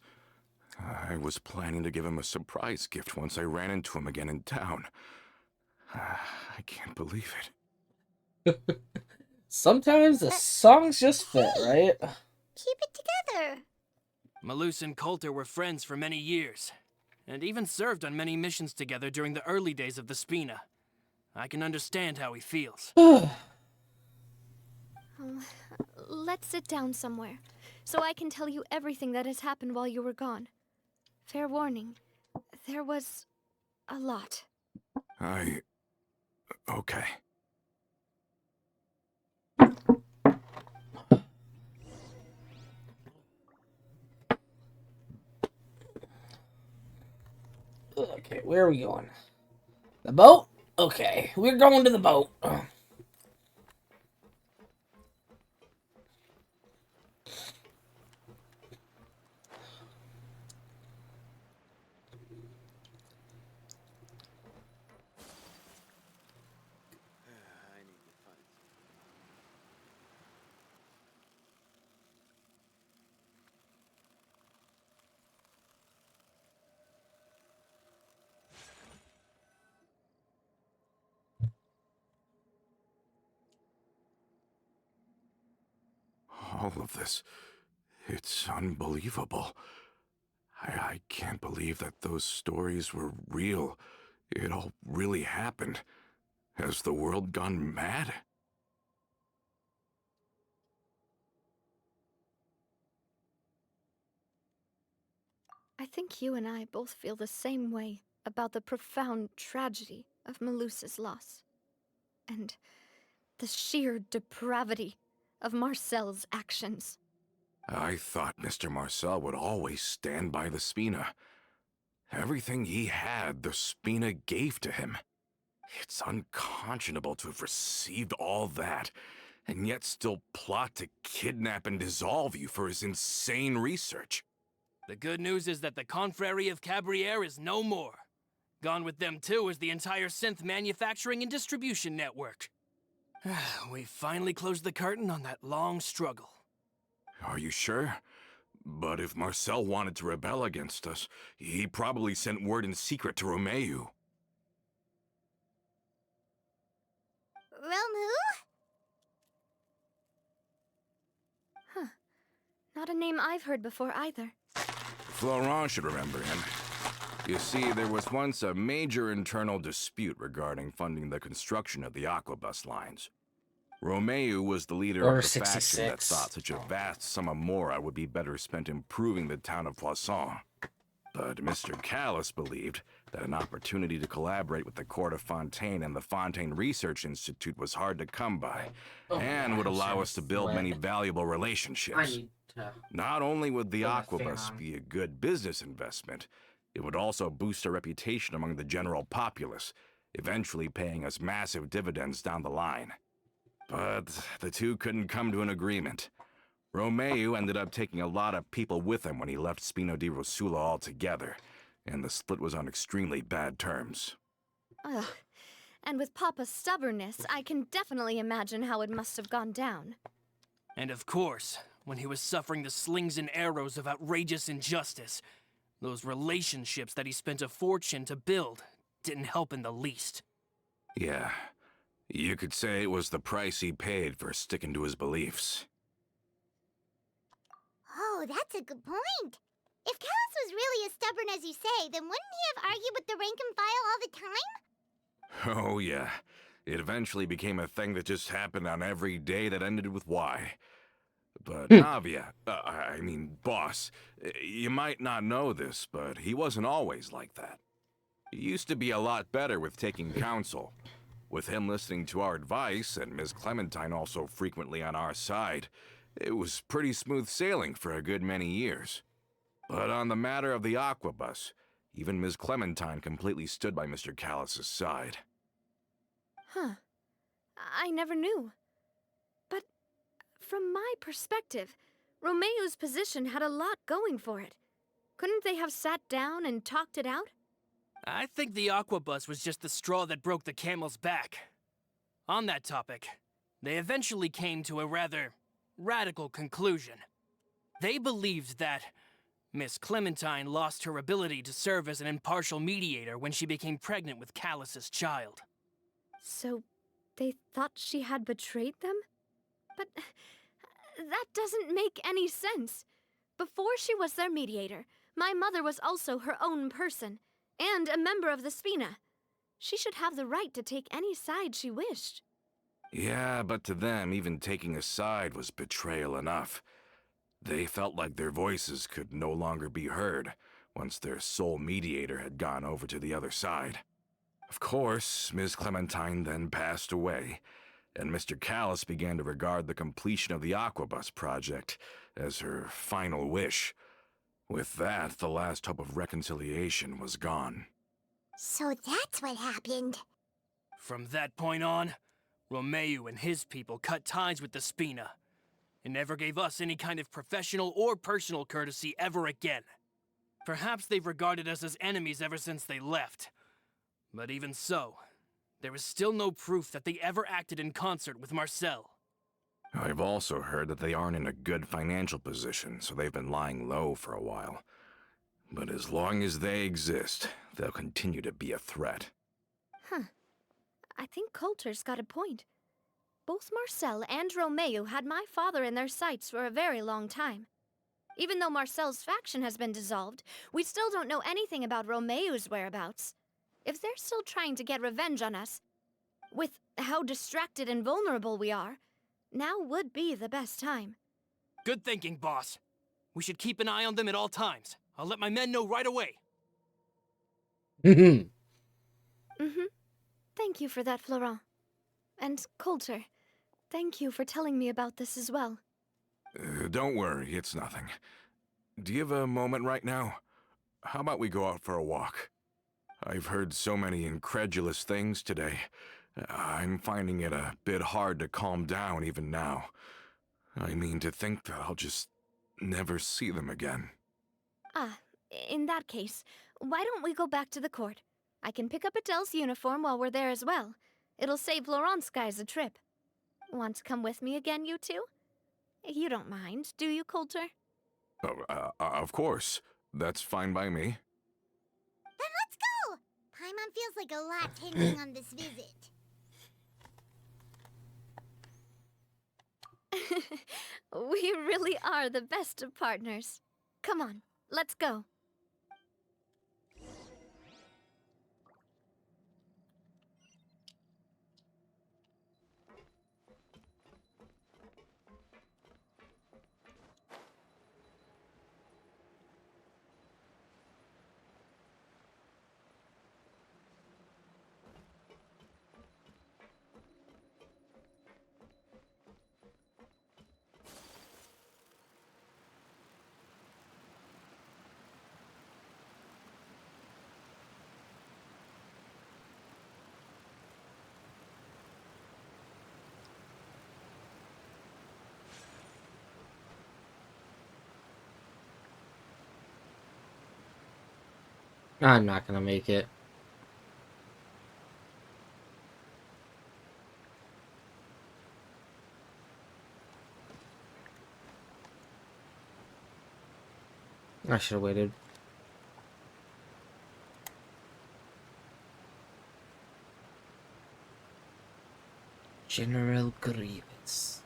I was planning to give him a surprise gift once I ran into him again in town. I can't believe it. Sometimes the songs just fit, right? Keep it together. Malus and Coulter were friends for many years, and even served on many missions together during the early days of the Spina. I can understand how he feels. Let's sit down somewhere, so I can tell you everything that has happened while you were gone. Fair warning, there was a lot. Okay. Okay, where are we going? The boat? Okay, we're going to the boat. All of this, it's unbelievable. I can't believe that those stories were real. It all really happened. Has the world gone mad? I think you and I both feel the same way about the profound tragedy of Melusa's loss. And the sheer depravity of Marcel's actions. I thought Mr. Marcel would always stand by the Spina. Everything he had, the Spina gave to him. It's unconscionable to have received all that, and yet still plot to kidnap and dissolve you for his insane research. The good news is that the Confrérie of Cabriere is no more. Gone with them too is the entire synth manufacturing and distribution network. We finally closed the curtain on that long struggle. Are you sure? But if Marcel wanted to rebel against us, he probably sent word in secret to Romeu. Romu? Huh. Not a name I've heard before either. Florent should remember him. You see, there was once a major internal dispute regarding funding the construction of the Aquabus lines. Romeu was the leader Order of the faction that 66. thought such a vast sum of mora would be better spent improving the town of Poisson. But Mr. Callis believed that an opportunity to collaborate with the court of Fontaine and the Fontaine Research Institute was hard to come by, and would allow us to build many valuable relationships. I need to... Not only would the Put my fan Aquabus on. be a good business investment, it would also boost our reputation among the general populace, eventually paying us massive dividends down the line. But the two couldn't come to an agreement. Romeu ended up taking a lot of people with him when he left Spina di Rosula altogether, and the split was on extremely bad terms. Ugh. And with Papa's stubbornness, I can definitely imagine how it must have gone down. And of course, when he was suffering the slings and arrows of outrageous injustice, those relationships that he spent a fortune to build didn't help in the least. Yeah, you could say it was the price he paid for sticking to his beliefs. Oh, that's a good point. If Callus was really as stubborn as you say, then wouldn't he have argued with the rank and file all the time? Oh yeah, it eventually became a thing that just happened on every day that ended with Y. But Navia, boss, you might not know this, but he wasn't always like that. He used to be a lot better with taking counsel. With him listening to our advice, and Ms. Clementine also frequently on our side, it was pretty smooth sailing for a good many years. But on the matter of the Aquabus, even Ms. Clementine completely stood by Mr. Callus's side. Huh. I never knew. But from my perspective, Romeu's position had a lot going for it. Couldn't they have sat down and talked it out? I think the Aquabus was just the straw that broke the camel's back. On that topic, they eventually came to a rather radical conclusion. They believed that Miss Clementine lost her ability to serve as an impartial mediator when she became pregnant with Callus's child. So they thought she had betrayed them? But that doesn't make any sense. Before she was their mediator, my mother was also her own person, and a member of the Spina. She should have the right to take any side she wished. Yeah, but to them, even taking a side was betrayal enough. They felt like their voices could no longer be heard once their sole mediator had gone over to the other side. Of course, Ms. Clementine then passed away, and Mr. Callus began to regard the completion of the Aquabus project as her final wish. With that, the last hope of reconciliation was gone. So that's what happened. From that point on, Romeu and his people cut ties with the Spina, and never gave us any kind of professional or personal courtesy ever again. Perhaps they've regarded us as enemies ever since they left. But even so, there is still no proof that they ever acted in concert with Marcel. I've also heard that they aren't in a good financial position, so they've been lying low for a while. But as long as they exist, they'll continue to be a threat. Huh. I think Coulter's got a point. Both Marcel and Romeu had my father in their sights for a very long time. Even though Marcel's faction has been dissolved, we still don't know anything about Romeu's whereabouts. If they're still trying to get revenge on us, with how distracted and vulnerable we are, now would be the best time. Good thinking, boss. We should keep an eye on them at all times. I'll let my men know right away. Mm-hmm. Thank you for that, Florent. And Coulter, thank you for telling me about this as well. Don't worry, it's nothing. Do you have a moment right now? How about we go out for a walk? I've heard so many incredulous things today. I'm finding it a bit hard to calm down even now. I mean, to think that I'll just never see them again. Ah, in that case, why don't we go back to the court? I can pick up Adele's uniform while we're there as well. It'll save Laurent's guys a trip. Want to come with me again, you two? You don't mind, do you, Coulter? Oh, of course. That's fine by me. Then let's go! Paimon feels like a lot hanging on this visit. We really are the best of partners. Come on, let's go. I'm not gonna make it. I should have waited. General Grievous.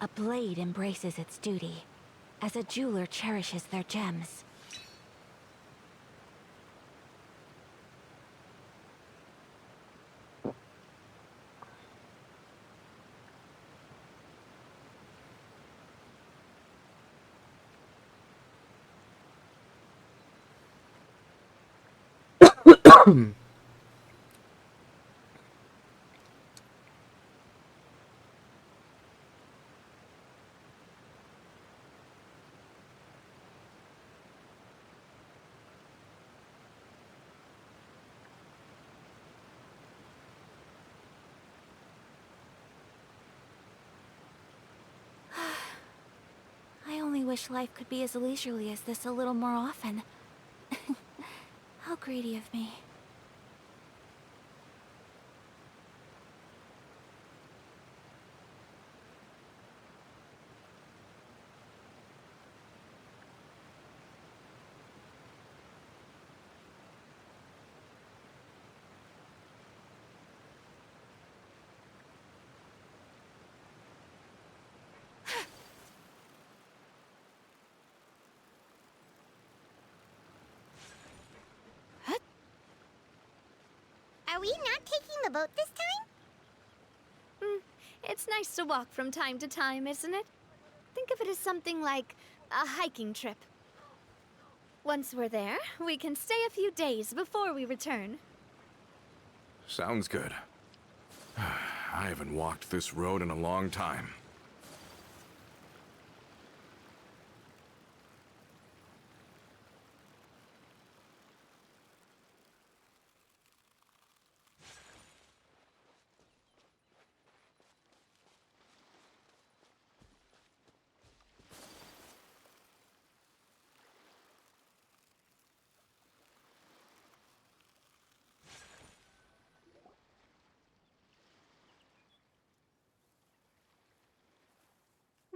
A blade embraces its duty, as a jeweler cherishes their gems. I only wish life could be as leisurely as this a little more often. How greedy of me. Are we not taking the boat this time? It's nice to walk from time to time, isn't it? Think of it as something like a hiking trip. Once we're there, we can stay a few days before we return. Sounds good. I haven't walked this road in a long time.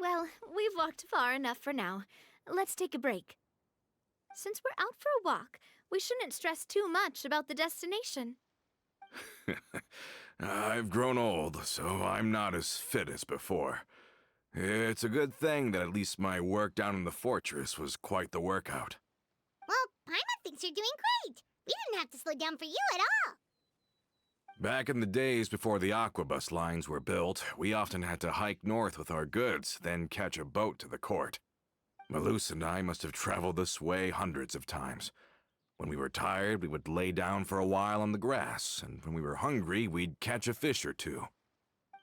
Well, we've walked far enough for now. Let's take a break. Since we're out for a walk, we shouldn't stress too much about the destination. I've grown old, so I'm not as fit as before. It's a good thing that at least my work down in the fortress was quite the workout. Well, Paimon thinks you're doing great. We didn't have to slow down for you at all. Back in the days before the Aquabus lines were built, we often had to hike north with our goods, then catch a boat to the court. Malus and I must have traveled this way hundreds of times. When we were tired, we would lay down for a while on the grass, and when we were hungry, we'd catch a fish or two.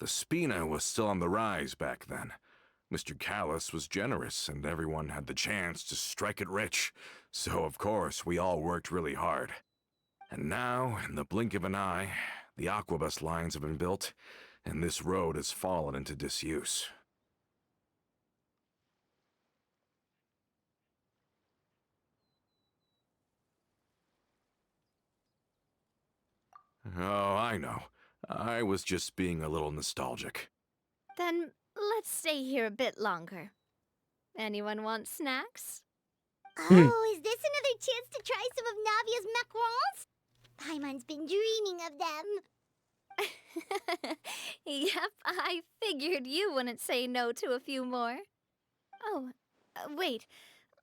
The Spina was still on the rise back then. Mr. Callus was generous, and everyone had the chance to strike it rich, so of course we all worked really hard. And now, in the blink of an eye, the Aquabus lines have been built, and this road has fallen into disuse. Oh, I know. I was just being a little nostalgic. Then let's stay here a bit longer. Anyone want snacks? Oh, is this another chance to try some of Navia's macarons? Paimon's been dreaming of them. Yep, I figured you wouldn't say no to a few more. Oh, wait.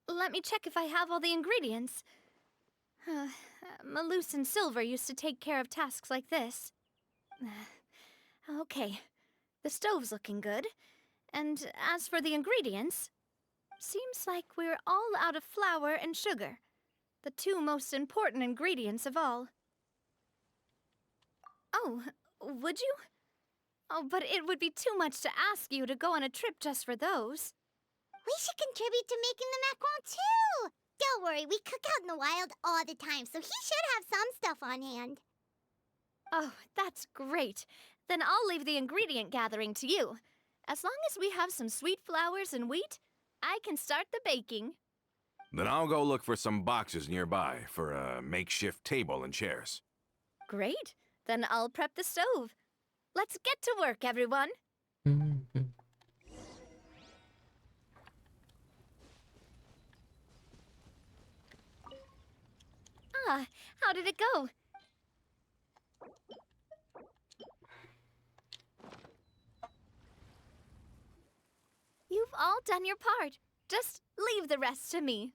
Let me check if I have all the ingredients. Malus and Silver used to take care of tasks like this. Okay, the stove's looking good. And as for the ingredients, seems like we're all out of flour and sugar, the two most important ingredients of all. Oh, would you? Oh, but it would be too much to ask you to go on a trip just for those. We should contribute to making the macaron too. Don't worry, we cook out in the wild all the time, so he should have some stuff on hand. Oh, that's great. Then I'll leave the ingredient gathering to you. As long as we have some sweet flours and wheat, I can start the baking. Then I'll go look for some boxes nearby for a makeshift table and chairs. Great. Then I'll prep the stove. Let's get to work, everyone. How did it go? You've all done your part. Just leave the rest to me.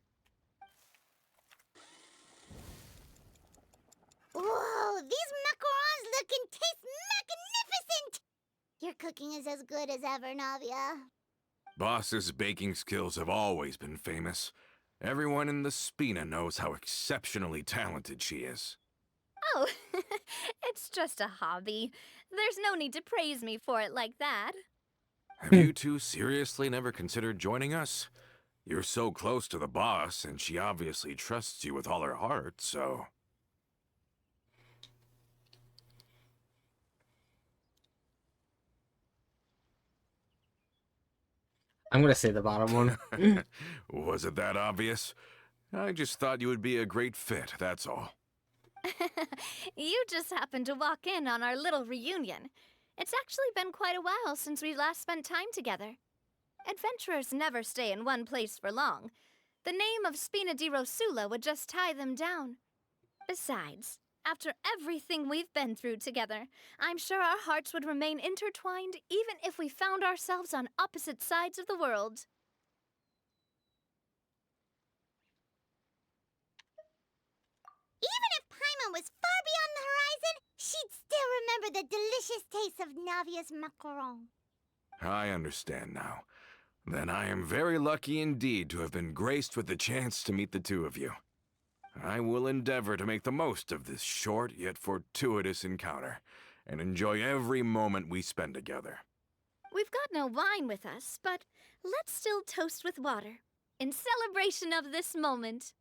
Whoa, these macarons look and taste magnificent! Your cooking is as good as ever, Navia. Boss's baking skills have always been famous. Everyone in the Spina knows how exceptionally talented she is. Oh, it's just a hobby. There's no need to praise me for it like that. Have you two seriously never considered joining us? You're so close to the boss, and she obviously trusts you with all her heart, so... I'm gonna say the bottom one. Was it that obvious? I just thought you would be a great fit, that's all. You just happened to walk in on our little reunion. It's actually been quite a while since we last spent time together. Adventurers never stay in one place for long. The name of Spina di Rosula would just tie them down. Besides, after everything we've been through together, I'm sure our hearts would remain intertwined even if we found ourselves on opposite sides of the world. Even if Paimon was far beyond the horizon, she'd still remember the delicious taste of Navia's macaron. I understand now. Then I am very lucky indeed to have been graced with the chance to meet the two of you. I will endeavor to make the most of this short yet fortuitous encounter, and enjoy every moment we spend together. We've got no wine with us, but let's still toast with water, in celebration of this moment.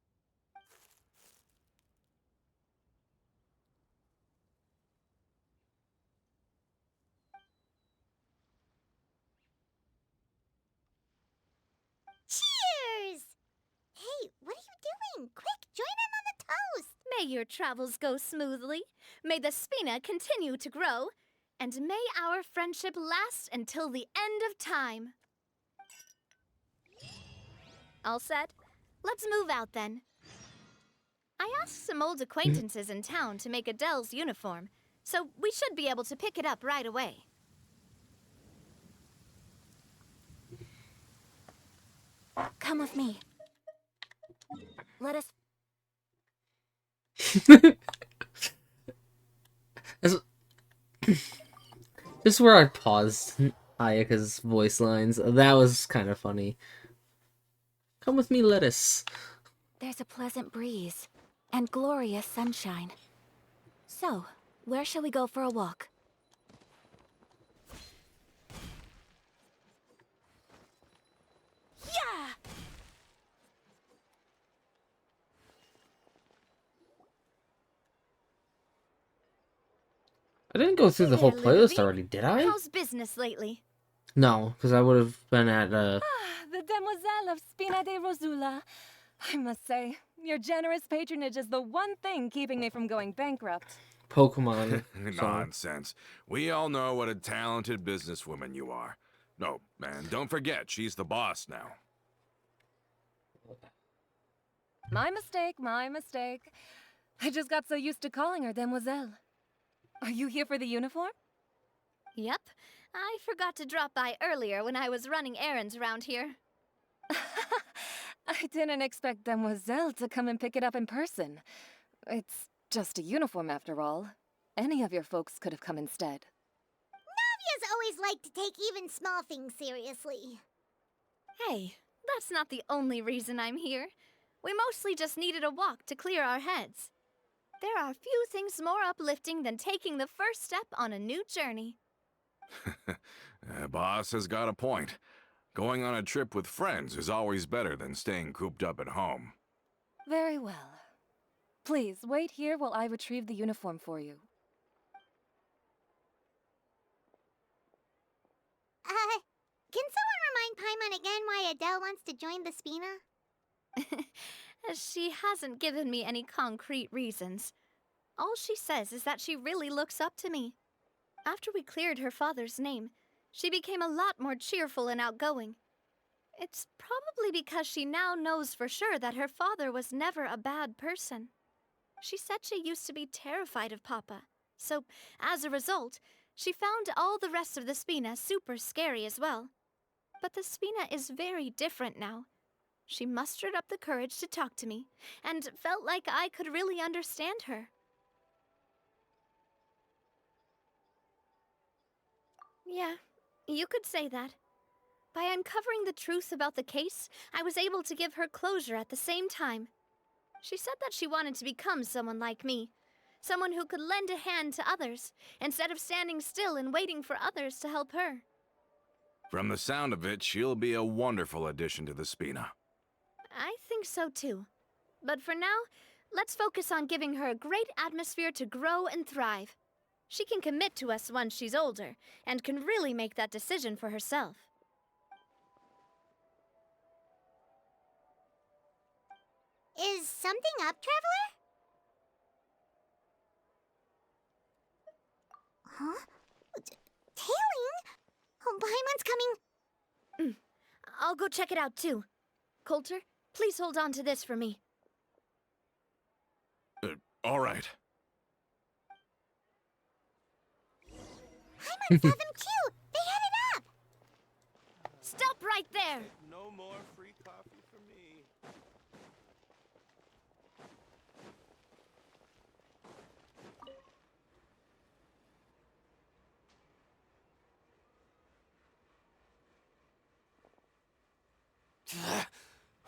Cheers! Hey, what are you doing? Quick, join in on the toast! May your travels go smoothly, may the Spina continue to grow, and may our friendship last until the end of time. All set? Let's move out then. I asked some old acquaintances in town to make Adele's uniform, so we should be able to pick it up right away. Come with me. Let us. This is where I paused Ayaka's voice lines. That was kind of funny. Come with me, lettuce. There's a pleasant breeze and glorious sunshine. So, where shall we go for a walk? Yeah! I didn't go through the whole There, playlist Ludovic. already, did I? How's business lately? No, because I would have been at The Demoiselle of Spina de Rosula. I must say, your generous patronage is the one thing keeping me from going bankrupt. Pokemon. song. Nonsense. We all know what a talented businesswoman you are. No, and don't forget, she's the boss now. My mistake, my mistake. I just got so used to calling her Demoiselle. Are you here for the uniform? Yep. I forgot to drop by earlier when I was running errands around here. I didn't expect Demoiselle to come and pick it up in person. It's just a uniform after all. Any of your folks could have come instead. Navia's always liked to take even small things seriously. Hey, that's not the only reason I'm here. We mostly just needed a walk to clear our heads. There are few things more uplifting than taking the first step on a new journey. Boss has got a point. Going on a trip with friends is always better than staying cooped up at home. Very well. Please, wait here while I retrieve the uniform for you. Can someone remind Paimon again why Adele wants to join the Spina? She hasn't given me any concrete reasons. All she says is that she really looks up to me. After we cleared her father's name, she became a lot more cheerful and outgoing. It's probably because she now knows for sure that her father was never a bad person. She said she used to be terrified of Papa, so as a result, she found all the rest of the Spina super scary as well. But the Spina is very different now. She mustered up the courage to talk to me, and felt like I could really understand her. Yeah, you could say that. By uncovering the truth about the case, I was able to give her closure at the same time. She said that she wanted to become someone like me. Someone who could lend a hand to others, instead of standing still and waiting for others to help her. From the sound of it, she'll be a wonderful addition to the Spina. I think so too. But for now, let's focus on giving her a great atmosphere to grow and thrive. She can commit to us once she's older, and can really make that decision for herself. Is something up, Traveler? Huh? Tailing? Oh, Paimon's coming. I'll go check it out too. Coulter, please hold on to this for me. All right. Paimon saw them too! They headed up! Stop right there! No more free coffee for me.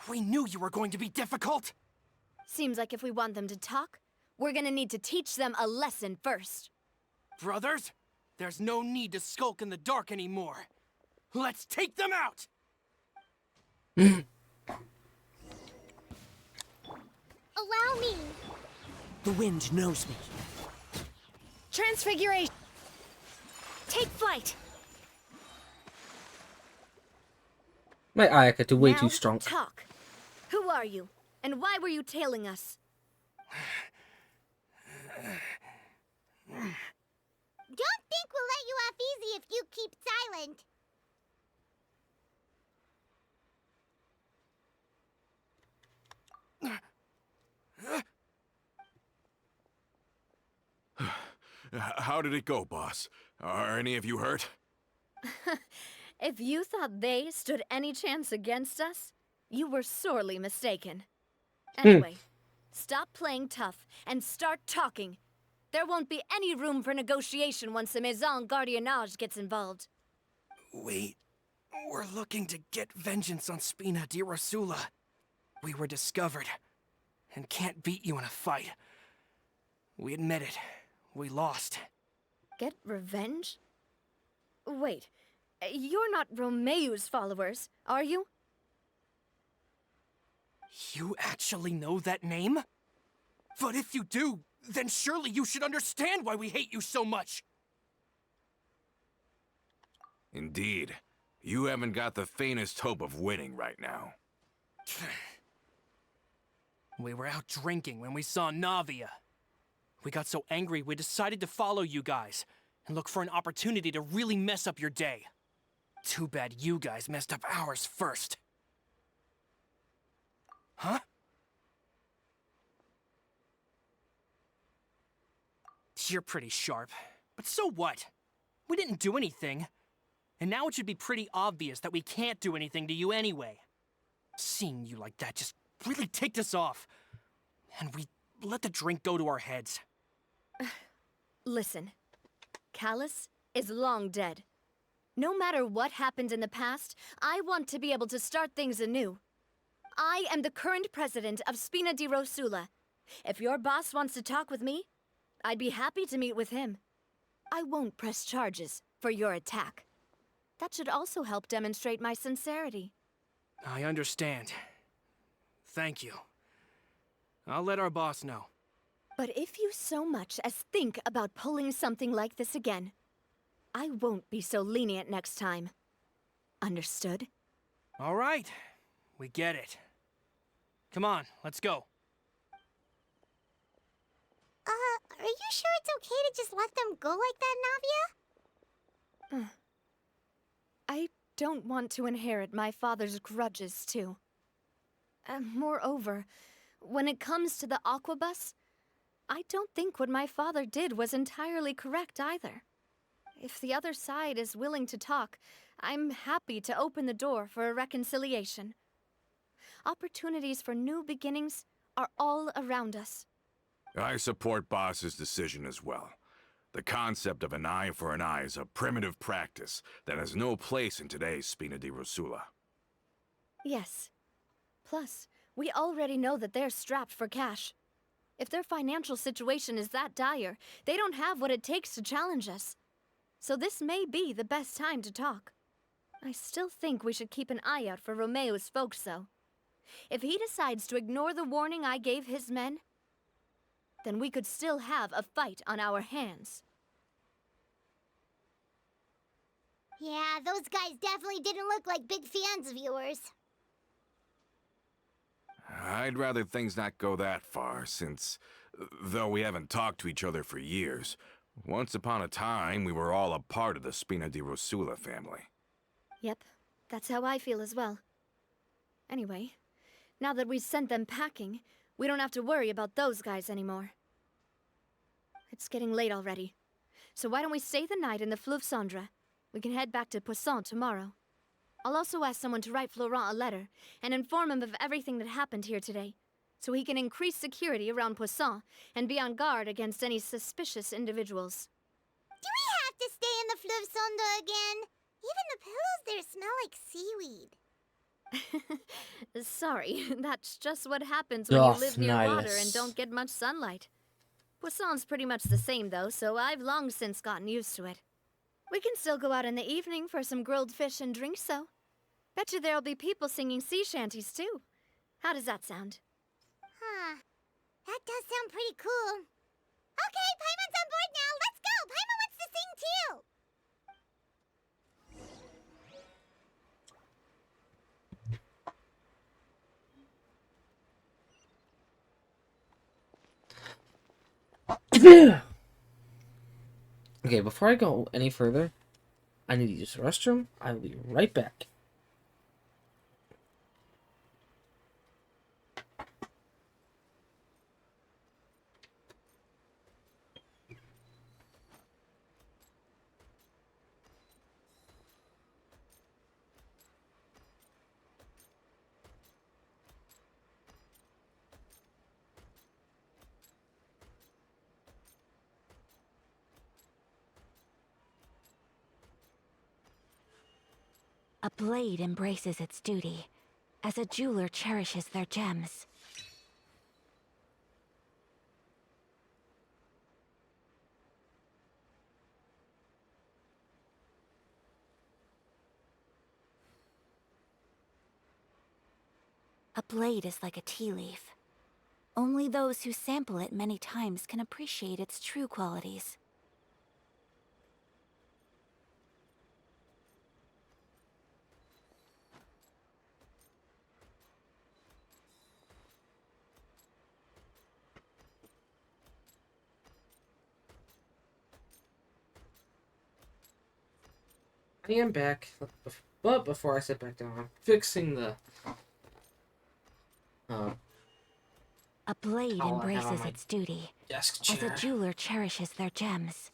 We knew you were going to be difficult! Seems like if we want them to talk, we're gonna need to teach them a lesson first. Brothers, there's no need to skulk in the dark anymore. Let's take them out! Allow me! The wind knows me. Transfiguration! Take flight! My Ayaka too way Now, too strong. talk. Who are you? And why were you tailing us? Don't think we'll let you off easy if you keep silent. How did it go, boss? Are any of you hurt? If you thought they stood any chance against us, you were sorely mistaken. Anyway, stop playing tough and start talking. There won't be any room for negotiation once the Maison Gardiennage gets involved. We're looking to get vengeance on Spina di Rosula. We were discovered and can't beat you in a fight. We admit it. We lost. Get revenge? Wait, you're not Romeu's followers, are you? You actually know that name? But if you do, then surely you should understand why we hate you so much! Indeed. You haven't got the faintest hope of winning right now. We were out drinking when we saw Navia. We got so angry we decided to follow you guys and look for an opportunity to really mess up your day. Too bad you guys messed up ours first. Huh? You're pretty sharp, but so what? We didn't do anything. And now it should be pretty obvious that we can't do anything to you anyway. Seeing you like that just really ticked us off. And we let the drink go to our heads. Listen, Callus is long dead. No matter what happened in the past, I want to be able to start things anew. I am the current president of Spina di Rosula. If your boss wants to talk with me, I'd be happy to meet with him. I won't press charges for your attack. That should also help demonstrate my sincerity. I understand. Thank you. I'll let our boss know. But if you so much as think about pulling something like this again, I won't be so lenient next time. Understood? All right. We get it. Come on, let's go. Are you sure it's okay to just let them go like that, Navia? I don't want to inherit my father's grudges, too. Moreover, when it comes to the Aquabus, I don't think what my father did was entirely correct either. If the other side is willing to talk, I'm happy to open the door for a reconciliation. Opportunities for new beginnings are all around us. I support Boss's decision as well. The concept of an eye for an eye is a primitive practice that has no place in today's Spina di Rosula. Yes. Plus, we already know that they're strapped for cash. If their financial situation is that dire, they don't have what it takes to challenge us. So this may be the best time to talk. I still think we should keep an eye out for Romeu's folks, though. If he decides to ignore the warning I gave his men, then we could still have a fight on our hands. Yeah, those guys definitely didn't look like big fans of yours. I'd rather things not go that far, since, though we haven't talked to each other for years, once upon a time we were all a part of the Spina di Rosula family. Yep, that's how I feel as well. Anyway, now that we've sent them packing, we don't have to worry about those guys anymore. It's getting late already, so why don't we stay the night in the Fleuve Cendre? We can head back to Poisson tomorrow. I'll also ask someone to write Florent a letter and inform him of everything that happened here today, so he can increase security around Poisson and be on guard against any suspicious individuals. Do we have to stay in the Fleuve Cendre again? Even the pillows there smell like seaweed. Sorry, that's just what happens when you live near water nice. and don't get much sunlight. Poisson's pretty much the same though, so I've long since gotten used to it. We can still go out in the evening for some grilled fish and drinks, though. Bet you there'll be people singing sea shanties too. How does that sound? Huh. That does sound pretty cool. Okay, Paimon's on board now. Let's go! Paimon wants to sing too! Okay, before I go any further, I need to use the restroom. I will be right back. A blade embraces its duty, as a jeweler cherishes their gems. A blade is like a tea leaf. Only those who sample it many times can appreciate its true qualities. I am back, but before I sit back down, I'm fixing the A blade towel I have on embraces my its duty, desk as a chair. jeweler cherishes their gems.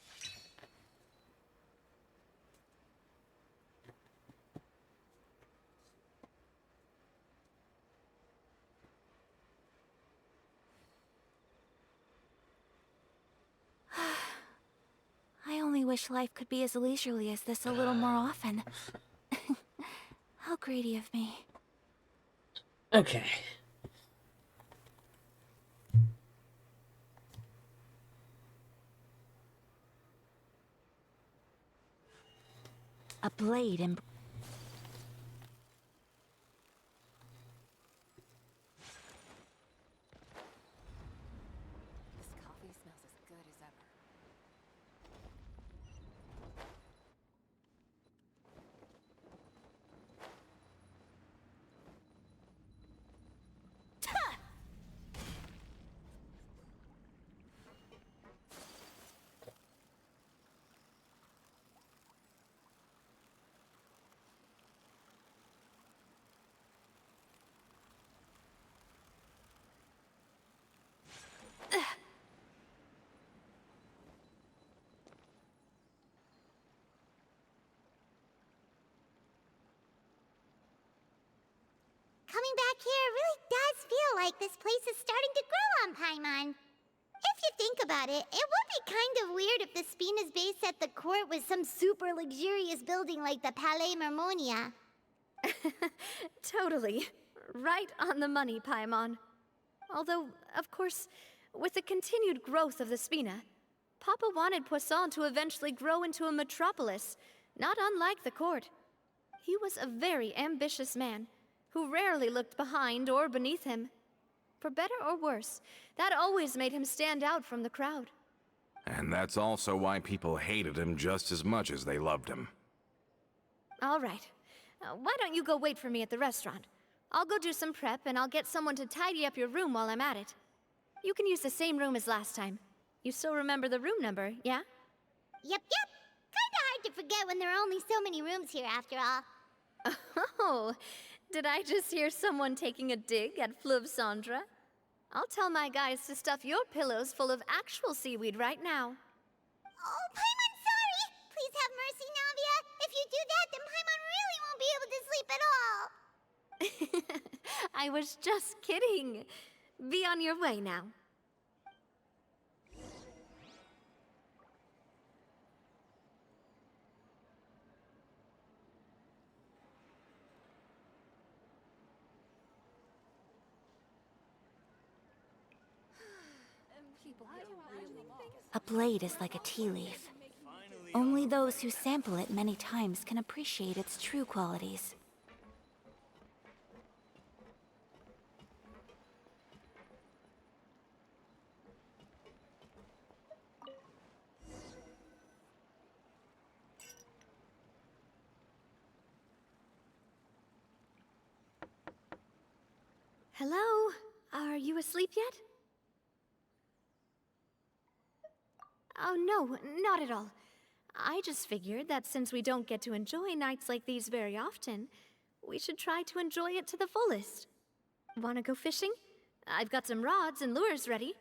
I only wish life could be as leisurely as this a little more often. How greedy of me. Okay. A blade em- This coffee smells as good as ever. Coming back here really does feel like this place is starting to grow on Paimon. If you think about it, it would be kind of weird if the Spina's base at the court was some super luxurious building like the Palais Mermonia. Totally. Right on the money, Paimon. Although, of course, with the continued growth of the Spina, Papa wanted Poisson to eventually grow into a metropolis, not unlike the court. He was a very ambitious man, who rarely looked behind or beneath him. For better or worse, that always made him stand out from the crowd. And that's also why people hated him just as much as they loved him. All right. Why don't you go wait for me at the restaurant? I'll go do some prep, and I'll get someone to tidy up your room while I'm at it. You can use the same room as last time. You still remember the room number, yeah? Yep. Kinda hard to forget when there are only so many rooms here after all. Oh, did I just hear someone taking a dig at Fleuve Cendra? I'll tell my guys to stuff your pillows full of actual seaweed right now. Oh, Paimon, sorry! Please have mercy, Navia. If you do that, then Paimon really won't be able to sleep at all. I was just kidding. Be on your way now. A blade is like a tea leaf. Only those who sample it many times can appreciate its true qualities. Hello? Are you asleep yet? Oh, no, not at all. I just figured that since we don't get to enjoy nights like these very often, we should try to enjoy it to the fullest. Wanna go fishing? I've got some rods and lures ready.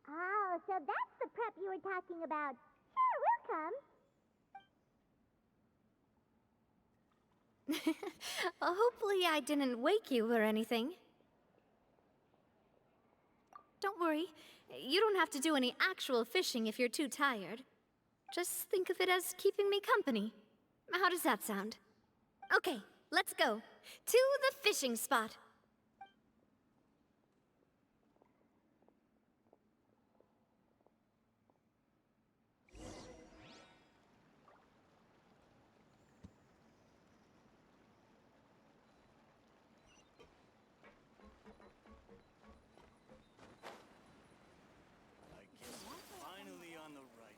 Oh, so that's the prep you were talking about. Sure, we'll come. Hopefully I didn't wake you or anything. Don't worry. You don't have to do any actual fishing if you're too tired. Just think of it as keeping me company. How does that sound? Okay, let's go. To the fishing spot. Finally on the right.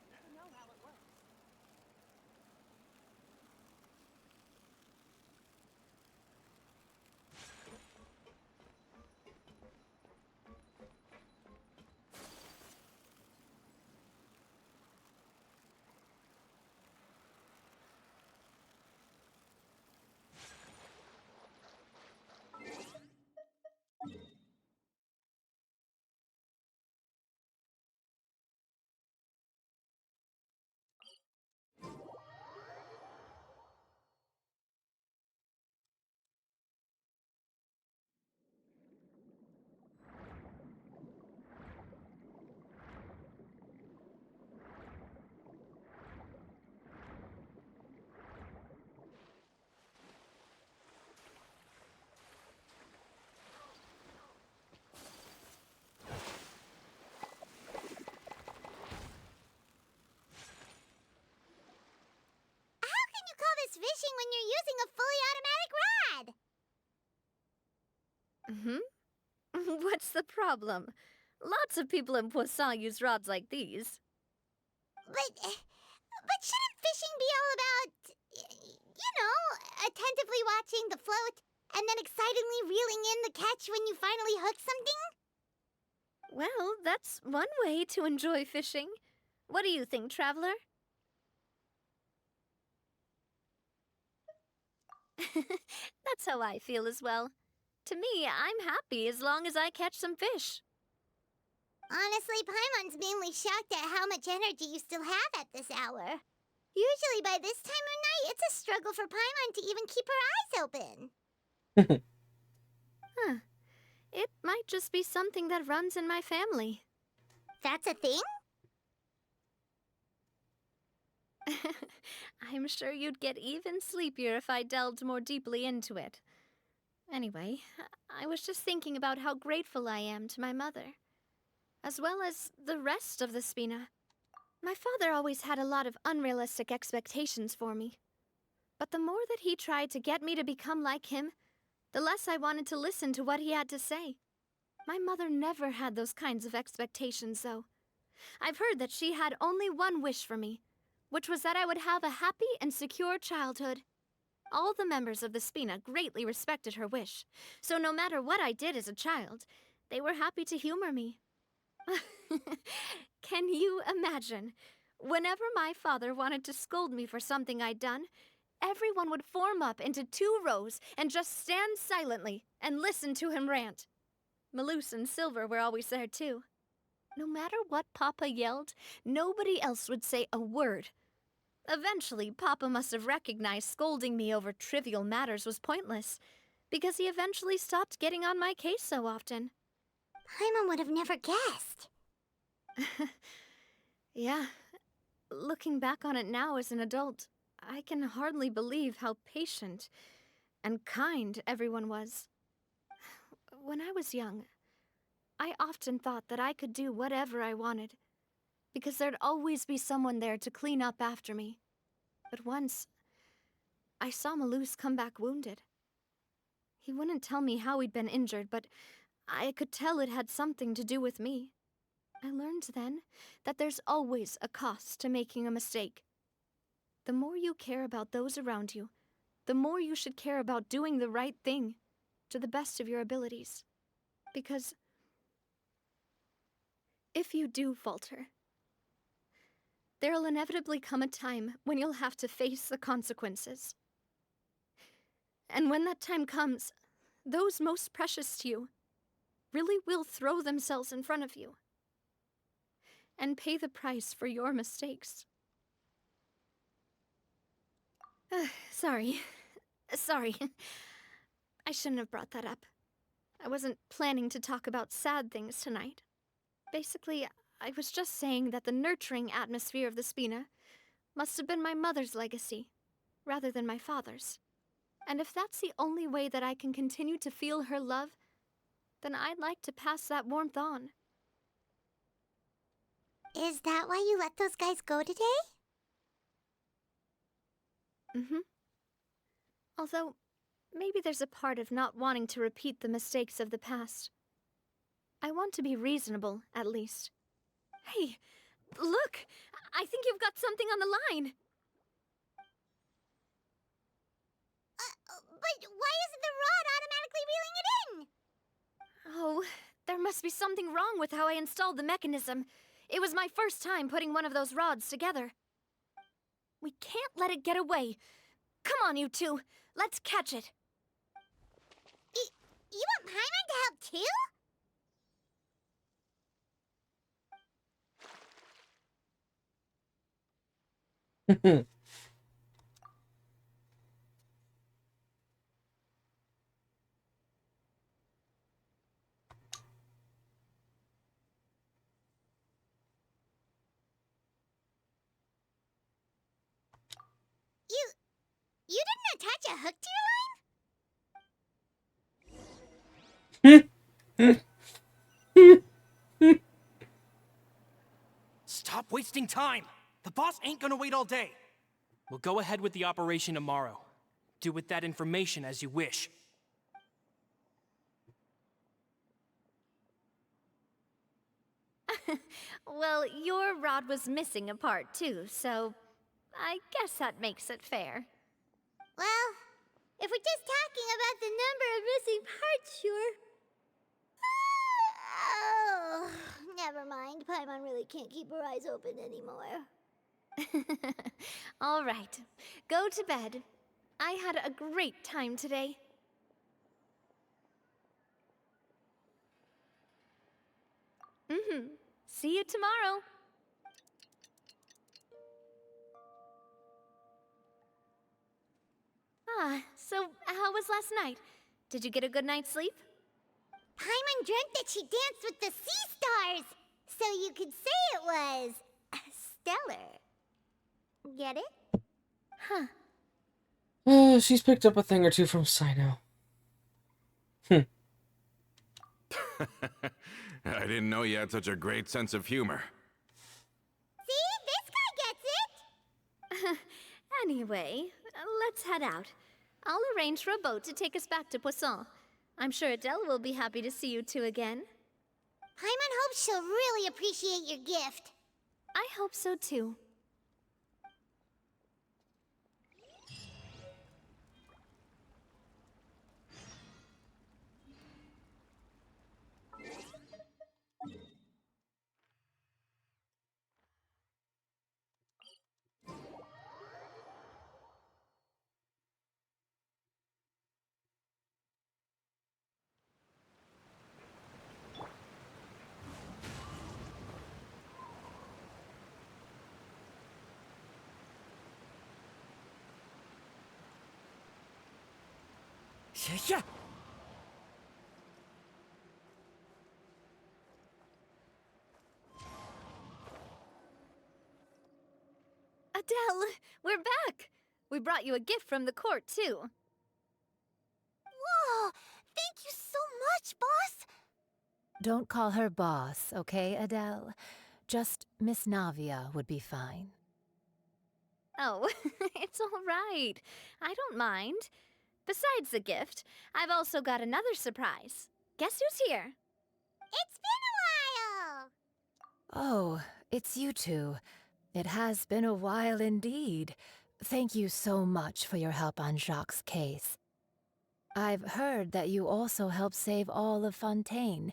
How can you call this fishing when you're using a fully automatic rod? What's the problem? Lots of people in Poisson use rods like these. But shouldn't fishing be all about, attentively watching the float and then excitedly reeling in the catch when you finally hook something? Well, that's one way to enjoy fishing. What do you think, Traveler? That's how I feel as well. To me, I'm happy as long as I catch some fish. Honestly, Paimon's mainly shocked at how much energy you still have at this hour. Usually by this time of night, it's a struggle for Paimon to even keep her eyes open. Huh. It might just be something that runs in my family. That's a thing? I'm sure you'd get even sleepier if I delved more deeply into it. Anyway, I was just thinking about how grateful I am to my mother, as well as the rest of the Spina. My father always had a lot of unrealistic expectations for me. But the more that he tried to get me to become like him, the less I wanted to listen to what he had to say. My mother never had those kinds of expectations, though. I've heard that she had only one wish for me, which was that I would have a happy and secure childhood. All the members of the Spina greatly respected her wish, so no matter what I did as a child, they were happy to humor me. Can you imagine? Whenever my father wanted to scold me for something I'd done, everyone would form up into 2 rows and just stand silently and listen to him rant. Malouse and Silver were always there too. No matter what Papa yelled, nobody else would say a word. Eventually, Papa must have recognized scolding me over trivial matters was pointless, because he eventually stopped getting on my case so often. Paimon would have never guessed. Yeah. Looking back on it now as an adult, I can hardly believe how patient and kind everyone was. When I was young, I often thought that I could do whatever I wanted, because there'd always be someone there to clean up after me. But once, I saw Malouse come back wounded. He wouldn't tell me how he'd been injured, but I could tell it had something to do with me. I learned then that there's always a cost to making a mistake. The more you care about those around you, the more you should care about doing the right thing, to the best of your abilities. Because if you do falter, there'll inevitably come a time when you'll have to face the consequences. And when that time comes, those most precious to you really will throw themselves in front of you and pay the price for your mistakes. Sorry. I shouldn't have brought that up. I wasn't planning to talk about sad things tonight. Basically, I was just saying that the nurturing atmosphere of the Spina must have been my mother's legacy, rather than my father's. And if that's the only way that I can continue to feel her love, then I'd like to pass that warmth on. Is that why you let those guys go today? Mm-hmm. Although, maybe there's a part of not wanting to repeat the mistakes of the past. I want to be reasonable, at least. Hey, look! I think you've got something on the line! But why isn't the rod automatically reeling it in? Oh, there must be something wrong with how I installed the mechanism. It was my first time putting one of those rods together. We can't let it get away. Come on, you two. Let's catch it. You want Paimon to help too? You didn't attach a hook to your line? Stop wasting time! The boss ain't gonna wait all day. We'll go ahead with the operation tomorrow. Do with that information as you wish. Well, your rod was missing a part too, so I guess that makes it fair. Well, if we're just talking about the number of missing parts, sure. Oh, never mind. Paimon really can't keep her eyes open anymore. All right, go to bed. I had a great time today. Mm-hmm. See you tomorrow. Ah, so how was last night? Did you get a good night's sleep? Paimon dreamt that she danced with the sea stars, so you could say it was stellar. Get it? Huh. She's picked up a thing or two from Sino. I didn't know you had such a great sense of humor. See? This guy gets it! Anyway, let's head out. I'll arrange for a boat to take us back to Poisson. I'm sure Adele will be happy to see you two again. Paimon hopes she'll really appreciate your gift. I hope so too. Yeah. Adele, we're back! We brought you a gift from the court, too. Whoa! Thank you so much, boss! Don't call her boss, okay, Adele? Just Miss Navia would be fine. Oh, it's all right. I don't mind. Besides the gift, I've also got another surprise. Guess who's here? It's been a while! Oh, it's you two. It has been a while indeed. Thank you so much for your help on Jacques' case. I've heard that you also helped save all of Fontaine.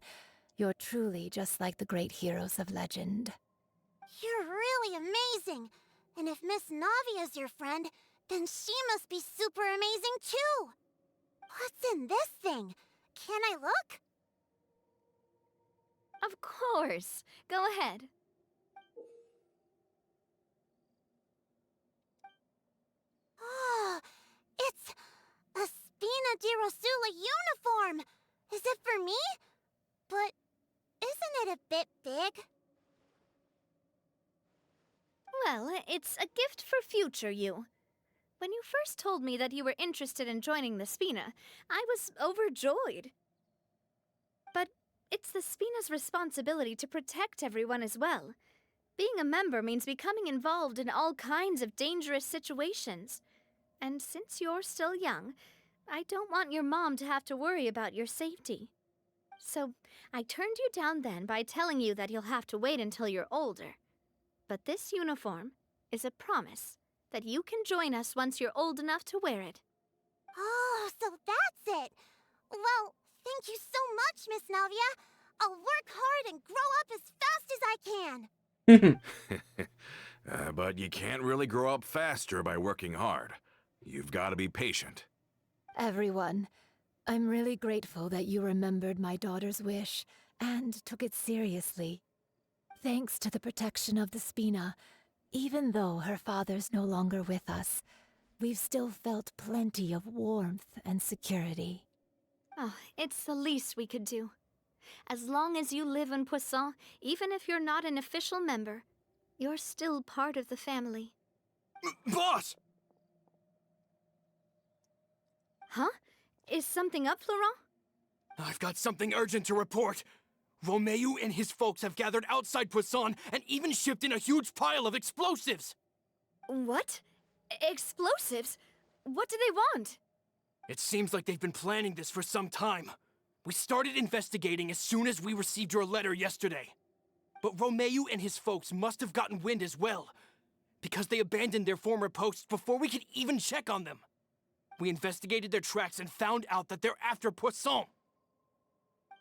You're truly just like the great heroes of legend. You're really amazing! And if Miss Navia's your friend, then she must be super amazing too! What's in this thing? Can I look? Of course. Go ahead. Oh, it's a Spina di Rosula uniform! Is it for me? But isn't it a bit big? Well, it's a gift for future you. When you first told me that you were interested in joining the Spina, I was overjoyed. But it's the Spina's responsibility to protect everyone as well. Being a member means becoming involved in all kinds of dangerous situations. And since you're still young, I don't want your mom to have to worry about your safety. So I turned you down then by telling you that you'll have to wait until you're older. But this uniform is a promise that you can join us once you're old enough to wear it. Oh, so that's it. Well, thank you so much, Miss Navia. I'll work hard and grow up as fast as I can. But you can't really grow up faster by working hard. You've got to be patient. Everyone, I'm really grateful that you remembered my daughter's wish and took it seriously. Thanks to the protection of the Spina, even though her father's no longer with us, we've still felt plenty of warmth and security. Oh, it's the least we could do. As long as you live in Poisson, even if you're not an official member, you're still part of the family. Boss! Huh? Is something up, Florent? I've got something urgent to report. Romeu and his folks have gathered outside Poisson and even shipped in a huge pile of explosives. What? Explosives? What do they want? It seems like they've been planning this for some time. We started investigating as soon as we received your letter yesterday. But Romeu and his folks must have gotten wind as well, because they abandoned their former posts before we could even check on them. We investigated their tracks and found out that they're after Poisson.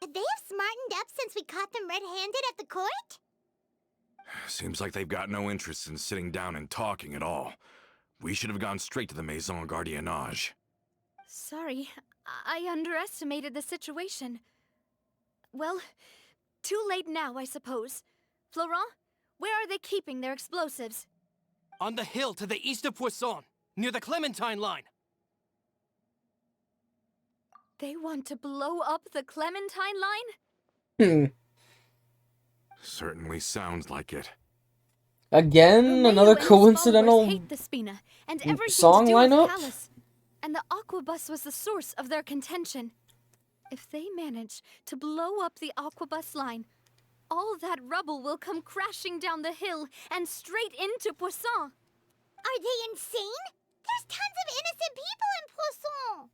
They have smartened up since we caught them red-handed at the court? Seems like they've got no interest in sitting down and talking at all. We should have gone straight to the Maison Gardiennage. Sorry, I underestimated the situation. Well, too late now, I suppose. Florent, where are they keeping their explosives? On the hill to the east of Poisson, near the Clementine line. They want to blow up the Clementine line? Certainly sounds like it. Again, another Romeu and his coincidental followers hate the Spina and everything song to do with lineup? Palace. And the Aquabus was the source of their contention. If they manage to blow up the Aquabus line, all that rubble will come crashing down the hill and straight into Poisson. Are they insane? There's tons of innocent people in Poisson.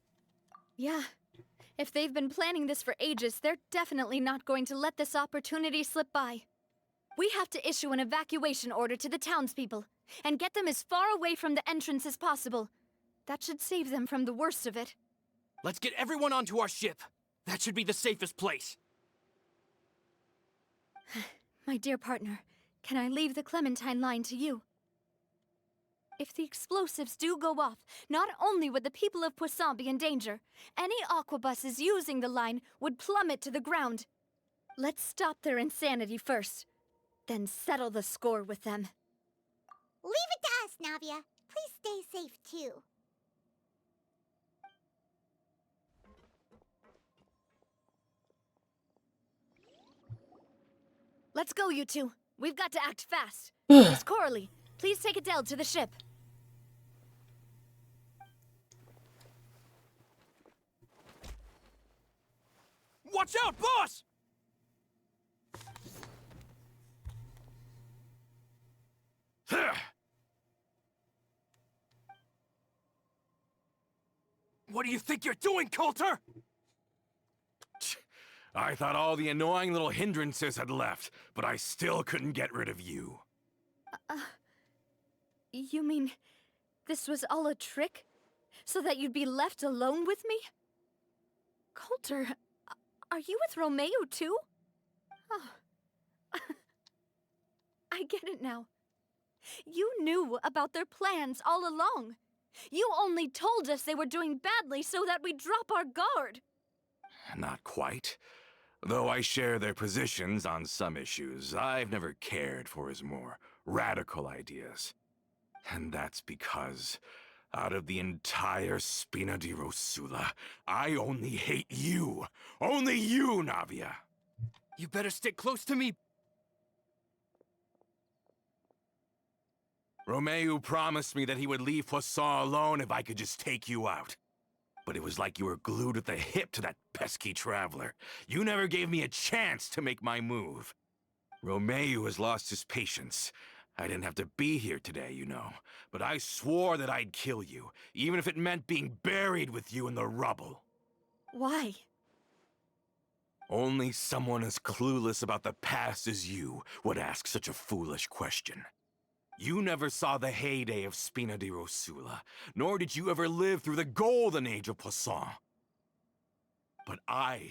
Yeah. If they've been planning this for ages, they're definitely not going to let this opportunity slip by. We have to issue an evacuation order to the townspeople and get them as far away from the entrance as possible. That should save them from the worst of it. Let's get everyone onto our ship. That should be the safest place. My dear partner, can I leave the Clementine line to you? If the explosives do go off, not only would the people of Poisson be in danger, any Aquabuses using the line would plummet to the ground. Let's stop their insanity first, then settle the score with them. Leave it to us, Navia. Please stay safe, too. Let's go, you two. We've got to act fast. Miss Coralie, please take Adele to the ship. Watch out, boss! What do you think you're doing, Coulter? I thought all the annoying little hindrances had left, but I still couldn't get rid of you. You mean this was all a trick? So that you'd be left alone with me? Coulter, are you with Romeu too? Oh. I get it now. You knew about their plans all along. You only told us they were doing badly so that we'd drop our guard. Not quite. Though I share their positions on some issues, I've never cared for his more radical ideas. And that's because, out of the entire Spina di Rosula, I only hate you. Only you, Navia. You better stick close to me. Romeu promised me that he would leave Poisson alone if I could just take you out. But it was like you were glued at the hip to that pesky traveler. You never gave me a chance to make my move. Romeu has lost his patience. I didn't have to be here today, you know, but I swore that I'd kill you, even if it meant being buried with you in the rubble. Why? Only someone as clueless about the past as you would ask such a foolish question. You never saw the heyday of Spina di Rosula, nor did you ever live through the golden age of Poisson. But I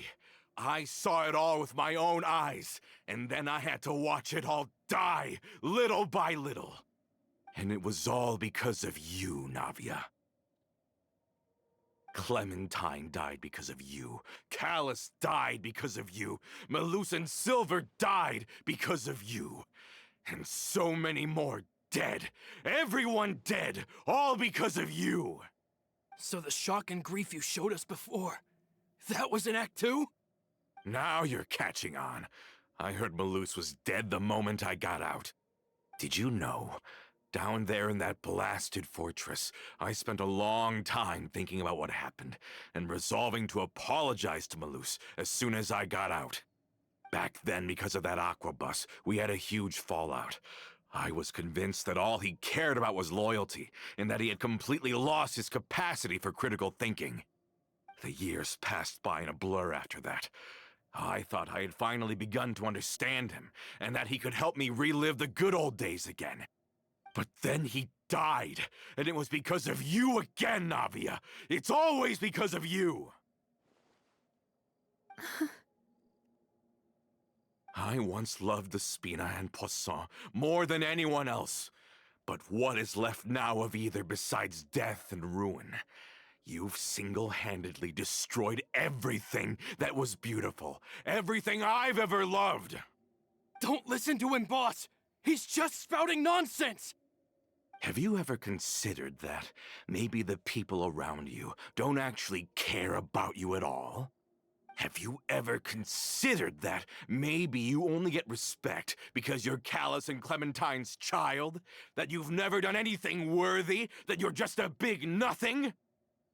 saw it all with my own eyes, and then I had to watch it all die, little by little. And it was all because of you, Navia. Clementine died because of you. Callus died because of you. Malus and Silver died because of you. And so many more dead. Everyone dead, all because of you. So the shock and grief you showed us before, that was in Act 2? Now you're catching on. I heard Malus was dead the moment I got out. Did you know? Down there in that blasted fortress, I spent a long time thinking about what happened, and resolving to apologize to Malus as soon as I got out. Back then, because of that aqua bus, we had a huge fallout. I was convinced that all he cared about was loyalty, and that he had completely lost his capacity for critical thinking. The years passed by in a blur after that. I thought I had finally begun to understand him, and that he could help me relive the good old days again. But then he died, and it was because of you again, Navia. It's always because of you. I once loved the Spina and Poisson more than anyone else. But what is left now of either besides death and ruin? You've single-handedly destroyed everything that was beautiful. Everything I've ever loved. Don't listen to him, boss! He's just spouting nonsense! Have you ever considered that maybe the people around you don't actually care about you at all? Have you ever considered that maybe you only get respect because you're Callus and Clementine's child? That you've never done anything worthy? That you're just a big nothing?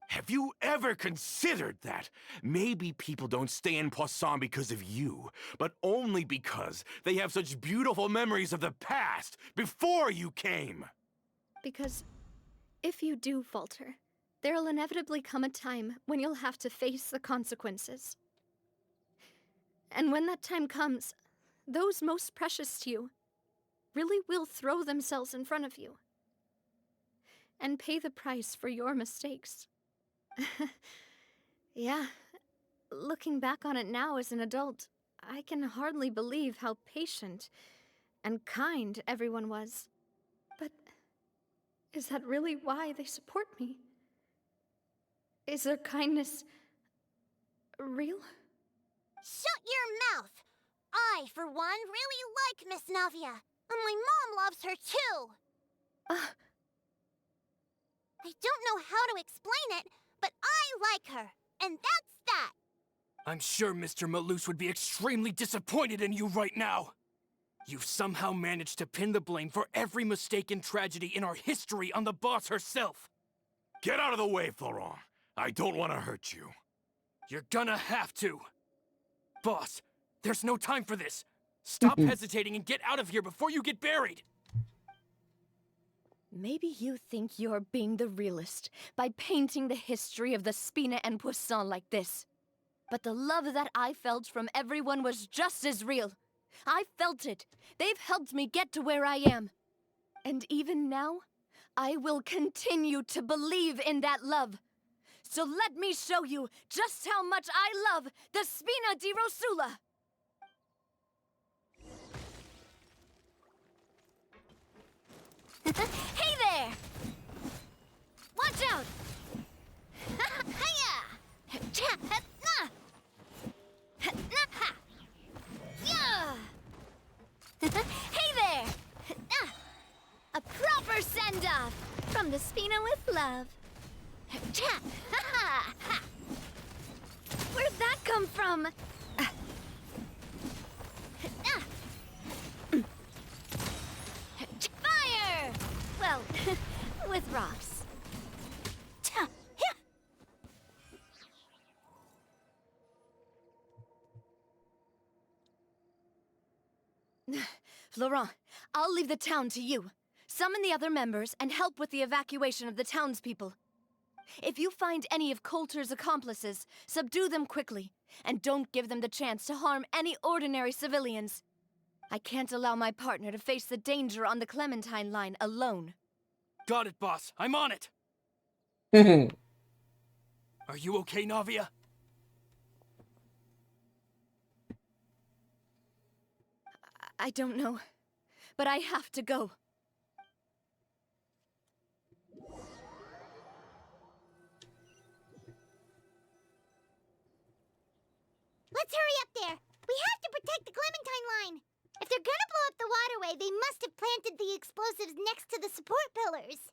Have you ever considered that maybe people don't stay in Poisson because of you, but only because they have such beautiful memories of the past before you came? Because if you do falter, there'll inevitably come a time when you'll have to face the consequences. And when that time comes, those most precious to you really will throw themselves in front of you and pay the price for your mistakes. Yeah, looking back on it now as an adult, I can hardly believe how patient and kind everyone was. But is that really why they support me? Is their kindness real? Shut your mouth! I, for one, really like Miss Navia, and my mom loves her too! I don't know how to explain it, but I like her, and that's that! I'm sure Mr. Malus would be extremely disappointed in you right now! You've somehow managed to pin the blame for every mistake and tragedy in our history on the boss herself! Get out of the way, Florent! I don't want to hurt you. You're gonna have to! Boss, there's no time for this! Stop hesitating and get out of here before you get buried! Maybe you think you're being the realist by painting the history of the Spina and Poisson like this. But the love that I felt from everyone was just as real. I felt it. They've helped me get to where I am. And even now, I will continue to believe in that love. So let me show you just how much I love the Spina di Rosula! Hey there! Watch out! Hey there! A proper send-off from the Spina with love. Where'd that come from? Fire! Well, Florent, I'll leave the town to you. Summon the other members and help with the evacuation of the townspeople. If you find any of Coulter's accomplices, subdue them quickly, and don't give them the chance to harm any ordinary civilians. I can't allow my partner to face the danger on the Clementine line alone. Got it, boss. I'm on it. Are you okay, Navia? I don't know, but I have to go. Let's hurry up there. We have to protect the Clementine line. If they're gonna blow up the waterway, they must have planted the explosives next to the support pillars.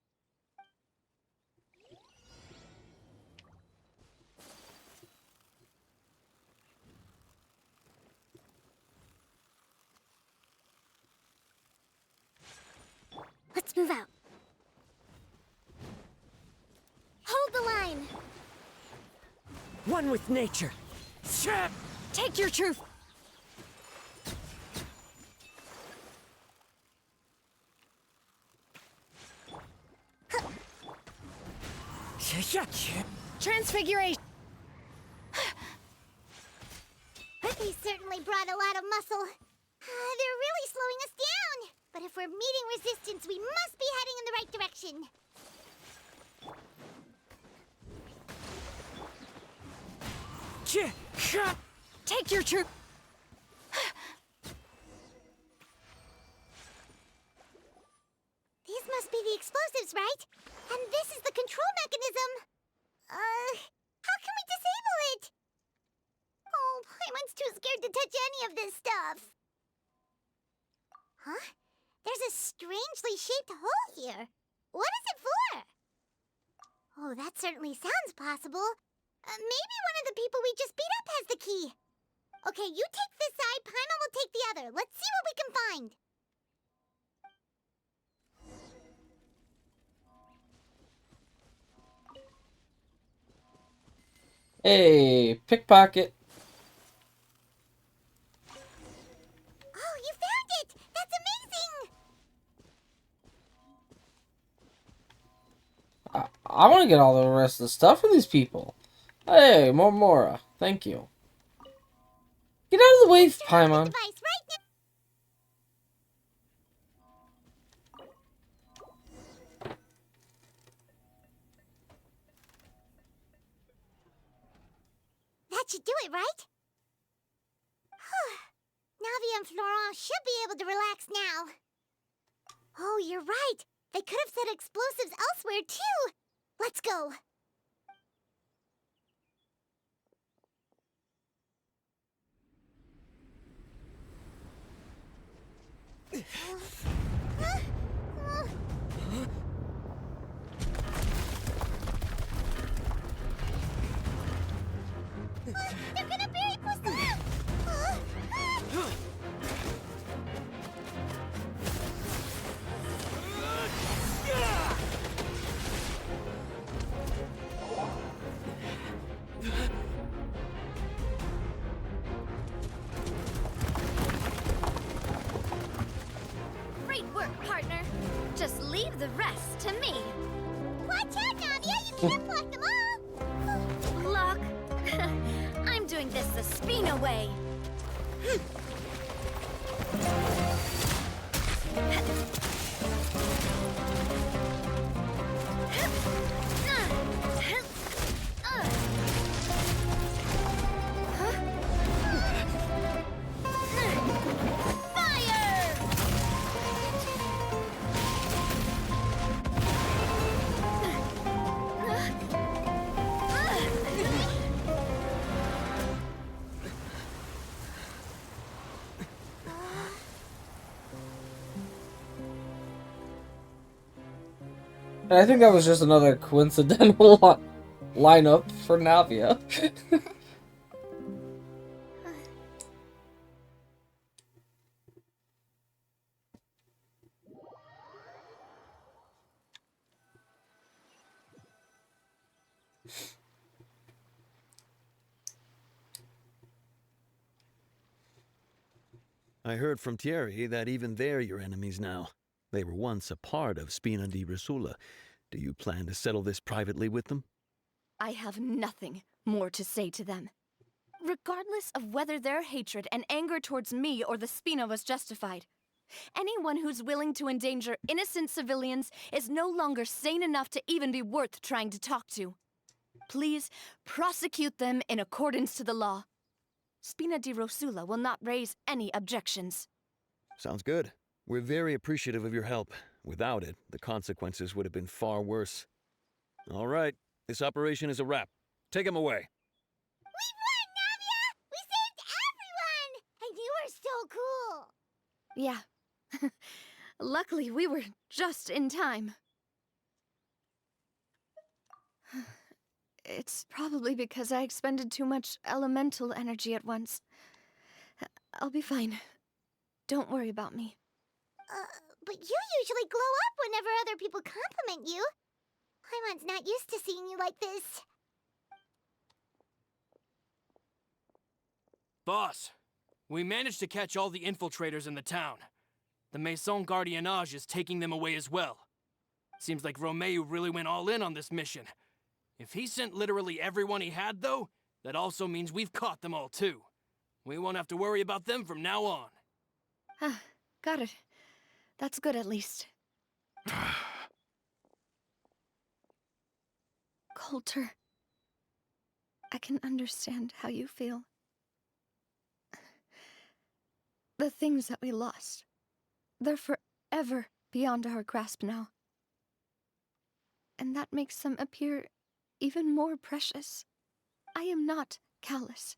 Let's move out. Hold the line. One with nature. Take your truth. Transfiguration. They certainly brought a lot of muscle. They're really slowing us down. But if we're meeting resistance, we must be heading in the right direction. Take your truth. These must be the explosives, right? And this is the control mechanism. How can we disable it? Oh, Paimon's too scared to touch any of this stuff. Huh? There's a strangely shaped hole here. What is it for? Oh, that certainly sounds possible. Maybe one of the people we just beat up has the key. Okay, you take this side, Paimon will take the other. Let's see what we can find. Hey, pickpocket. Oh, you found it! That's amazing! I want to get all the rest of the stuff from these people. Hey, more Mora. Thank you. Get out of the way, Paimon. That should do it, right? Navi and Florent should be able to relax now. Oh, you're right. They could have set explosives elsewhere, too. Let's go. They're gonna bury Poisson! Great work, partner. Just leave the rest to me. Watch out, Navia! You can't block them all! Block? I'm doing this the Spina way. I think that was just another coincidental lineup for Navia. I heard from Thierry that even they're your enemies now. They were once a part of Spina di Rosula. Do you plan to settle this privately with them? I have nothing more to say to them. Regardless of whether their hatred and anger towards me or the Spina was justified, anyone who's willing to endanger innocent civilians is no longer sane enough to even be worth trying to talk to. Please prosecute them in accordance to the law. Spina di Rosula will not raise any objections. Sounds good. We're very appreciative of your help. Without it, the consequences would have been far worse. All right, this operation is a wrap. Take him away. We won, Navia! We saved everyone! And you were so cool! Yeah. Luckily, we were just in time. It's probably because I expended too much elemental energy at once. I'll be fine. Don't worry about me. But you usually glow up whenever other people compliment you. Paimon's not used to seeing you like this. Boss, we managed to catch all the infiltrators in the town. The Maison Gardiennage is taking them away as well. Seems like Romeu really went all in on this mission. If he sent literally everyone he had, though, that also means we've caught them all too. We won't have to worry about them from now on. Got it. That's good, at least. Coulter, I can understand how you feel. The things that we lost, they're forever beyond our grasp now. And that makes them appear even more precious. I am not Callus,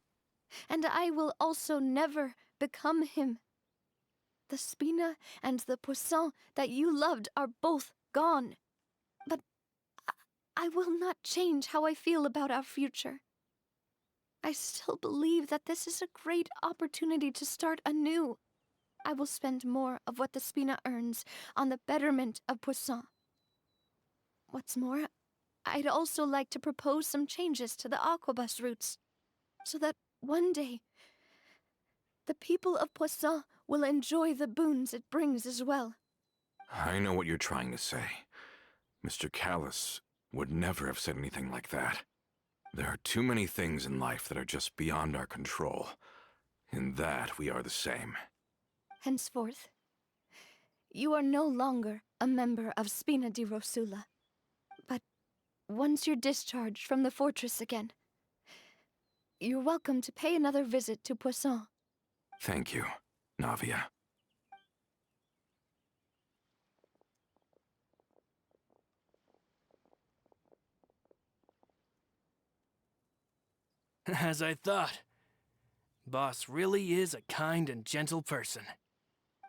and I will also never become him. The Spina and the Poisson that you loved are both gone. But I will not change how I feel about our future. I still believe that this is a great opportunity to start anew. I will spend more of what the Spina earns on the betterment of Poisson. What's more, I'd also like to propose some changes to the Aquabus routes, so that one day the people of Poisson will enjoy the boons it brings as well. I know what you're trying to say. Mr. Callus would never have said anything like that. There are too many things in life that are just beyond our control. In that, we are the same. Henceforth, you are no longer a member of Spina di Rosula. But once you're discharged from the fortress again, you're welcome to pay another visit to Poisson. Thank you, Navia. As I thought. Boss really is a kind and gentle person.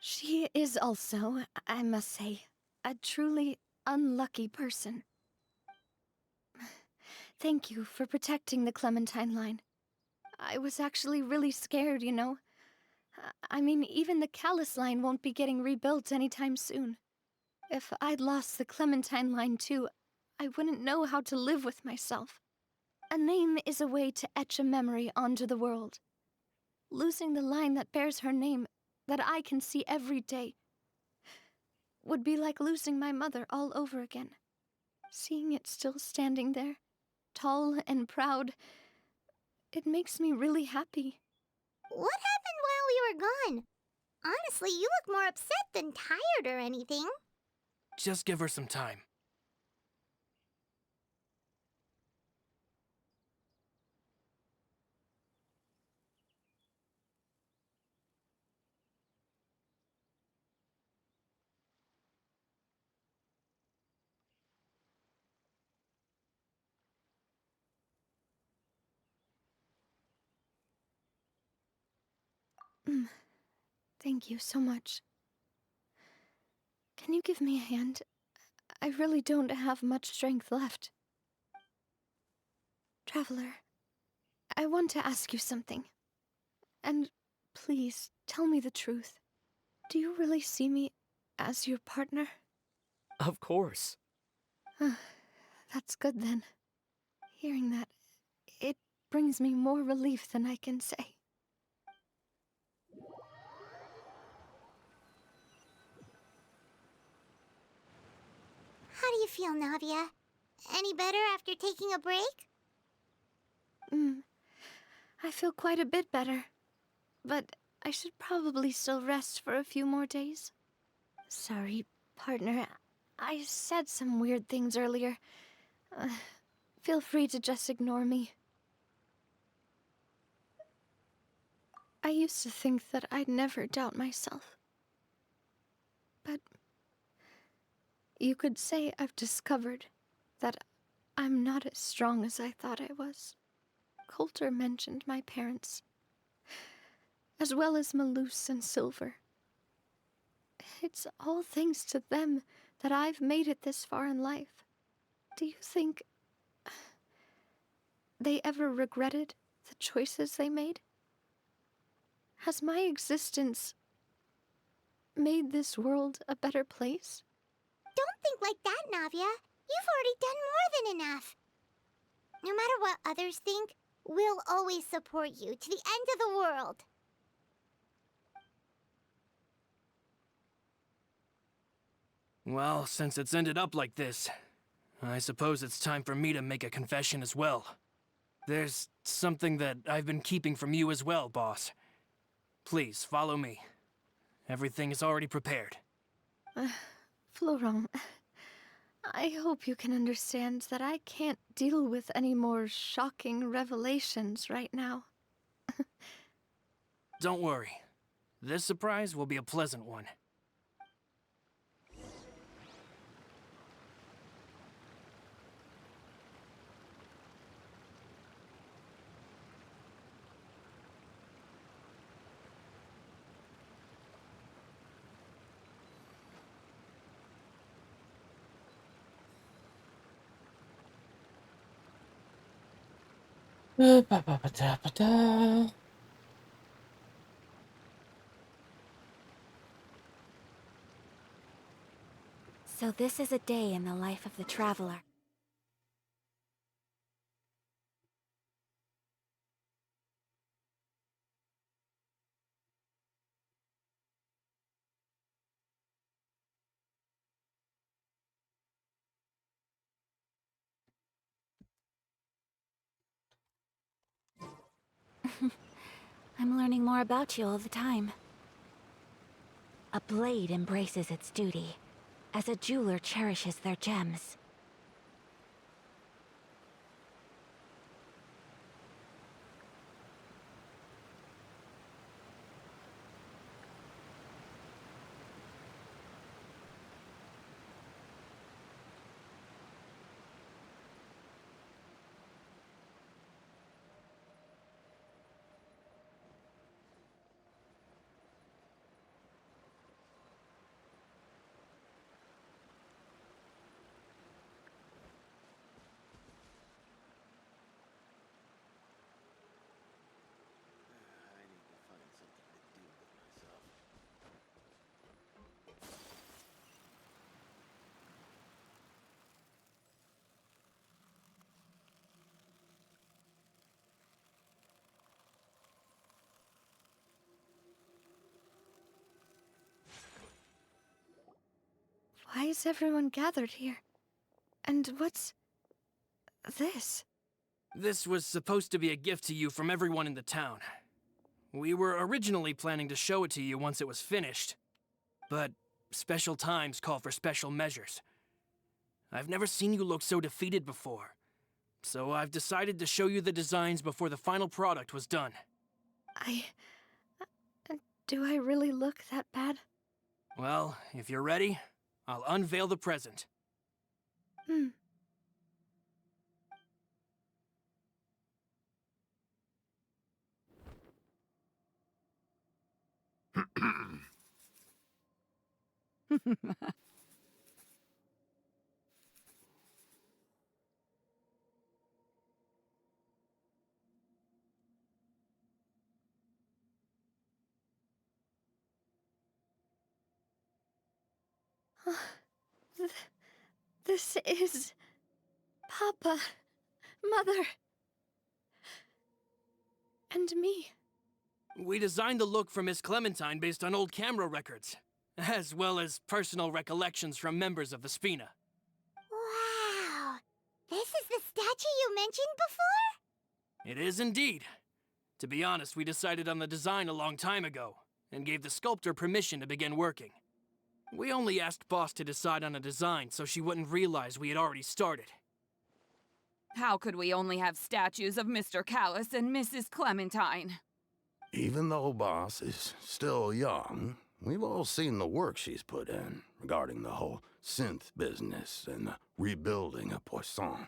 She is also, I must say, a truly unlucky person. Thank you for protecting the Clementine line. I was actually really scared, you know. I mean, even the Callus line won't be getting rebuilt anytime soon. If I'd lost the Clementine line too, I wouldn't know how to live with myself. A name is a way to etch a memory onto the world. Losing the line that bears her name, that I can see every day, would be like losing my mother all over again. Seeing it still standing there, tall and proud, it makes me really happy. What happened while we were gone? Honestly, you look more upset than tired or anything. Just give her some time. Thank you so much. Can you give me a hand? I really don't have much strength left. Traveler, I want to ask you something. And please, tell me the truth. Do you really see me as your partner? Of course. That's good then. Hearing that, it brings me more relief than I can say. feel, Navia? Any better after taking a break? I feel quite a bit better. But I should probably still rest for a few more days. Sorry, partner. I said some weird things earlier. Feel free to just ignore me. I used to think that I'd never doubt myself. But you could say I've discovered that I'm not as strong as I thought I was. Coulter mentioned my parents, as well as Malus and Silver. It's all thanks to them that I've made it this far in life. Do you think they ever regretted the choices they made? Has my existence made this world a better place? Don't think like that, Navia. You've already done more than enough. No matter what others think, we'll always support you to the end of the world. Well, since it's ended up like this, I suppose it's time for me to make a confession as well. There's something that I've been keeping from you as well, boss. Please, follow me. Everything is already prepared. Florent, I hope you can understand that I can't deal with any more shocking revelations right now. Don't worry. This surprise will be a pleasant one. So this is a day in the life of the Traveler. I'm learning more about you all the time. A blade embraces its duty, as a jeweler cherishes their gems. Why is everyone gathered here? And what's this? This was supposed to be a gift to you from everyone in the town. We were originally planning to show it to you once it was finished, but special times call for special measures. I've never seen you look so defeated before, so I've decided to show you the designs before the final product was done. Do I really look that bad? Well, if you're ready, I'll unveil the present. This is... Papa, Mother, and me. We designed the look for Miss Clementine based on old camera records, as well as personal recollections from members of the Spina. Wow! is the statue you mentioned before? It is indeed. To be honest, we decided on the design a long time ago, and gave the sculptor permission to begin working. We only asked Boss to decide on a design so she wouldn't realize we had already started. How could we only have statues of Mr. Callus and Mrs. Clementine? Even though Boss is still young, we've all seen the work she's put in regarding the whole synth business and the rebuilding of Poisson.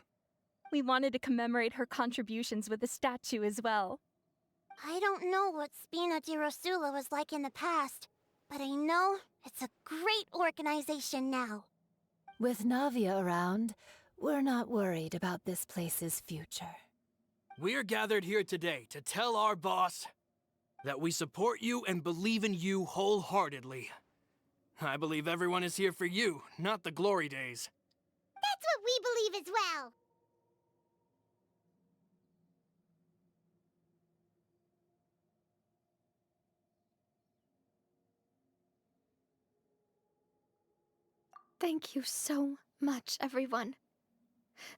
We wanted to commemorate her contributions with a statue as well. I don't know what Spina di Rosula was like in the past, but I know it's a great organization now. With Navia around, we're not worried about this place's future. We're gathered here today to tell our boss that we support you and believe in you wholeheartedly. I believe everyone is here for you, not the glory days. That's what we believe as well. Thank you so much, everyone.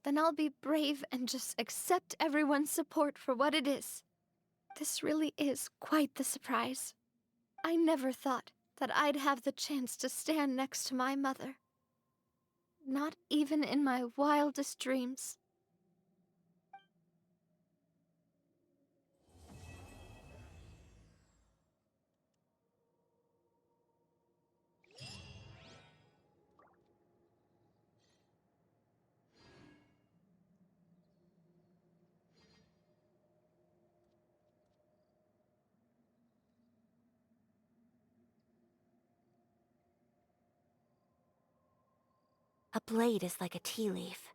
Then I'll be brave and just accept everyone's support for what it is. This really is quite the surprise. I never thought that I'd have the chance to stand next to my mother. Not even in my wildest dreams. A blade is like a tea leaf.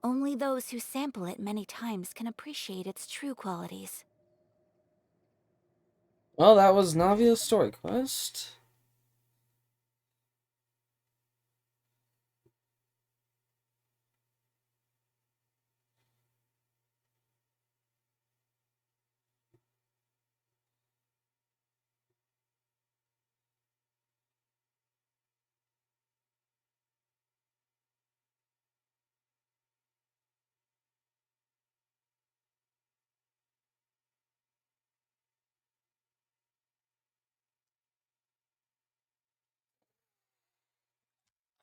Only those who sample it many times can appreciate its true qualities. Well, that was Navia's story quest.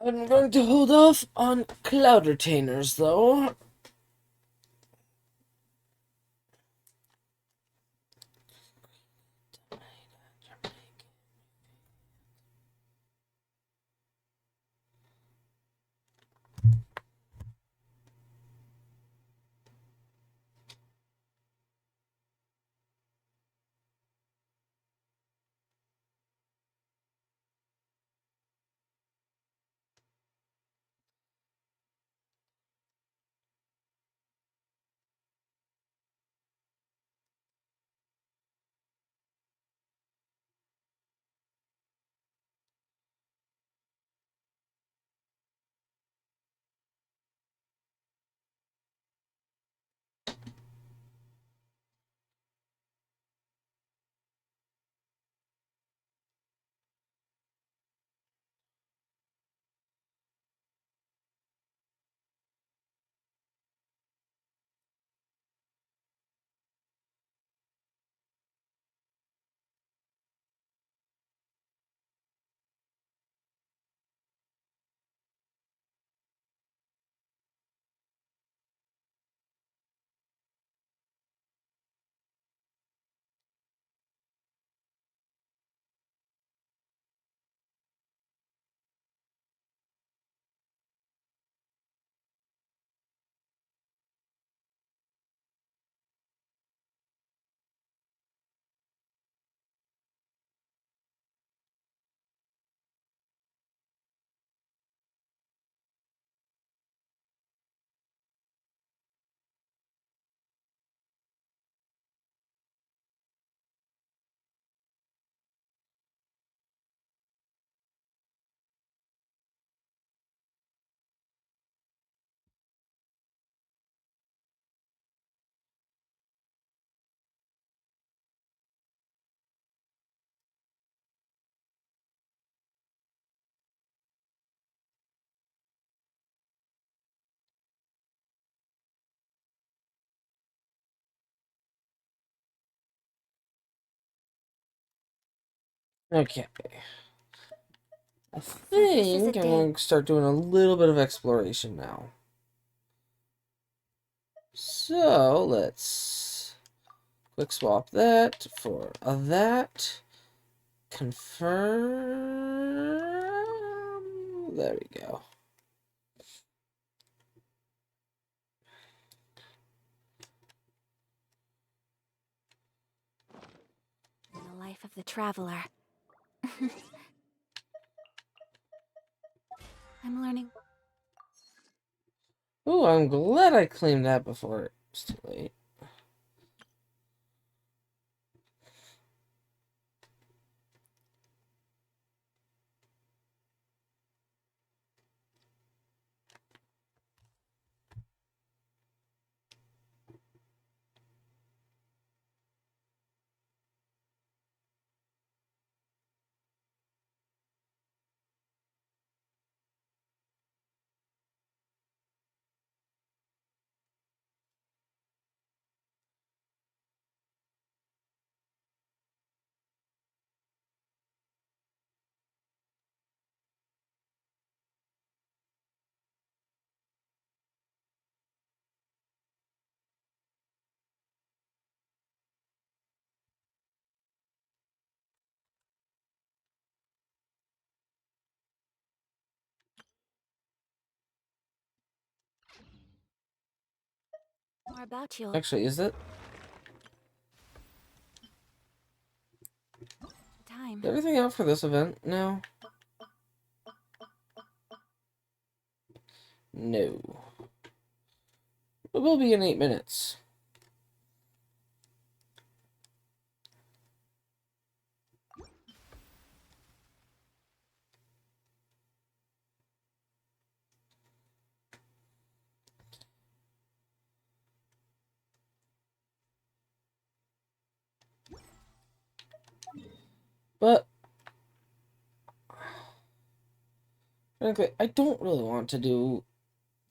I'm going to hold off on cloud retainers, though. Okay. I So this is a think I'm going to start doing a little bit of exploration now. So let's quick swap that for that. Confirm. There we go. The life of the traveler. I'm learning. Ooh, I'm glad I claimed that before it was too late. More about you. Actually, is it? Time. Is everything out for this event now? No. It will be in 8 minutes. But frankly, I don't really want to do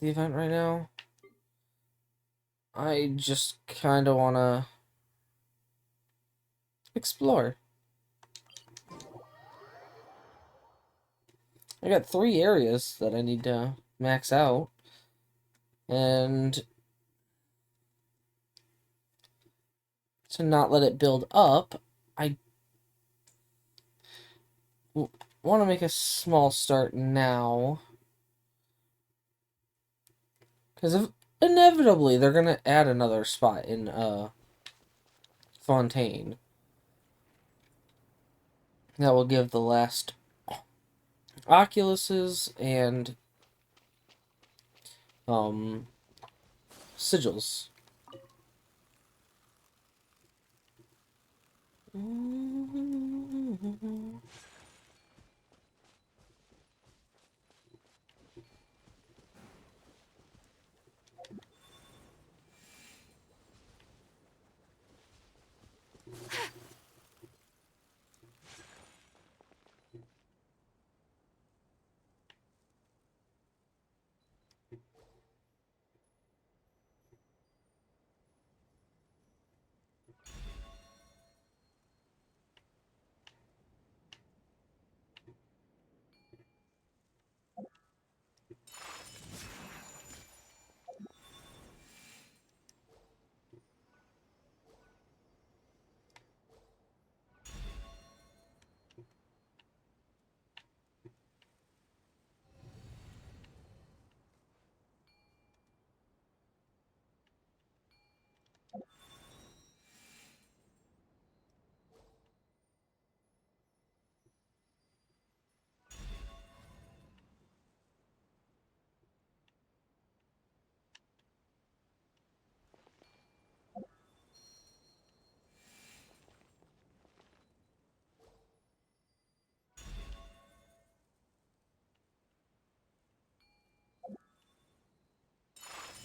the event right now. I just kind of want to explore. I got 3 areas that I need to max out. And to not let it build up, I want to make a small start now. Because inevitably they're going to add another spot in Fontaine. That will give the last Oculuses and sigils.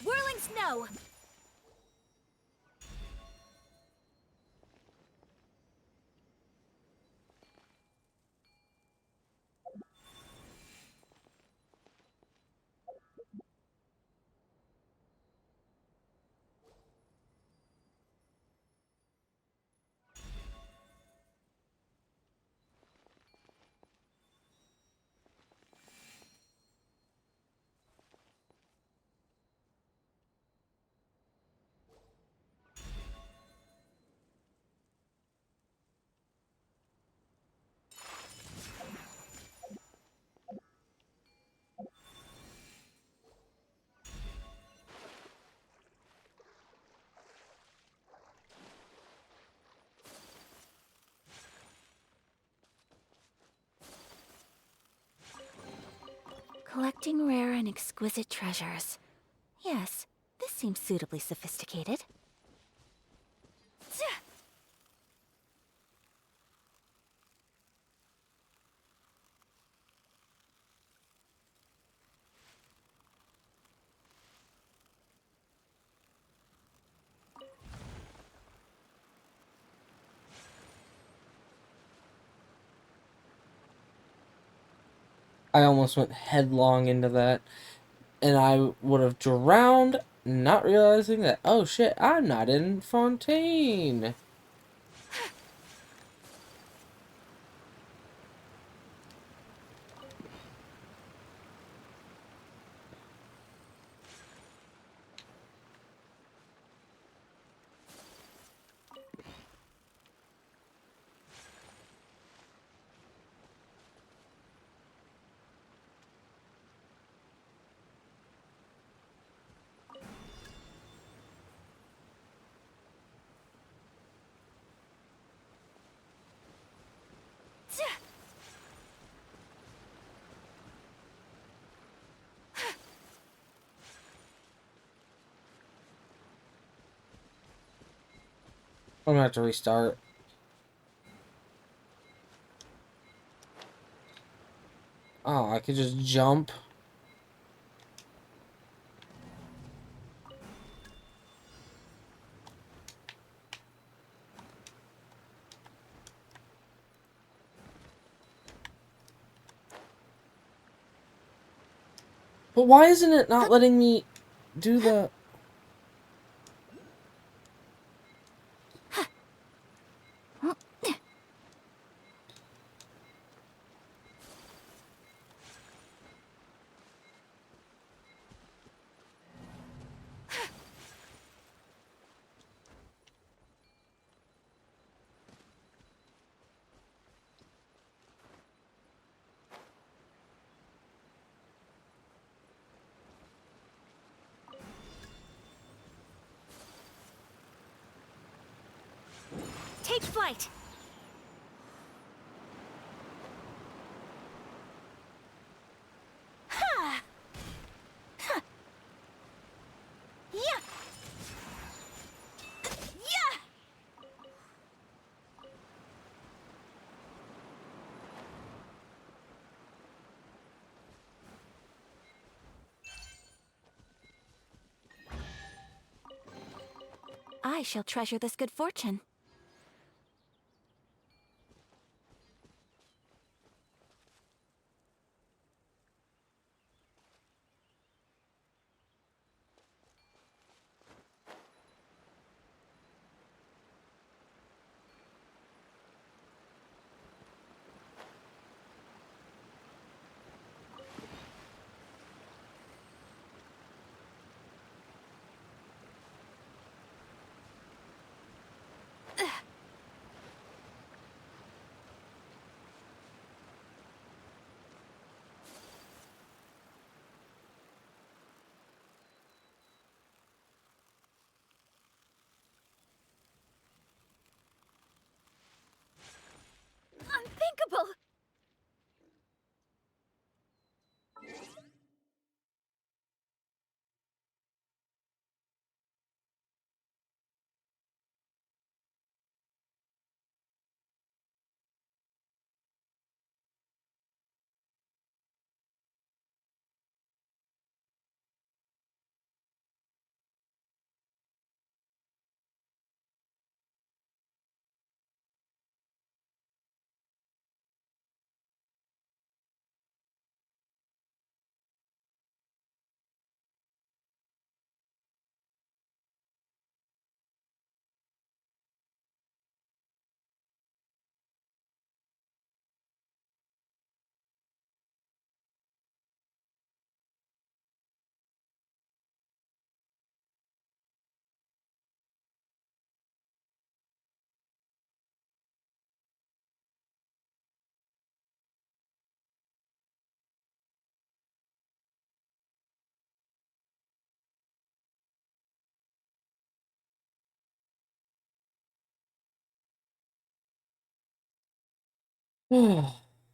Whirling snow. Collecting rare and exquisite treasures. Yes, this seems suitably sophisticated. I almost went headlong into that, and I would have drowned, not realizing that, oh shit, I'm not in Fontaine. I'm gonna have to restart. Oh, I could just jump. But why isn't it not letting me do the... Take flight! Ha! Ha! Yeah! Yeah! I shall treasure this good fortune. Unthinkable!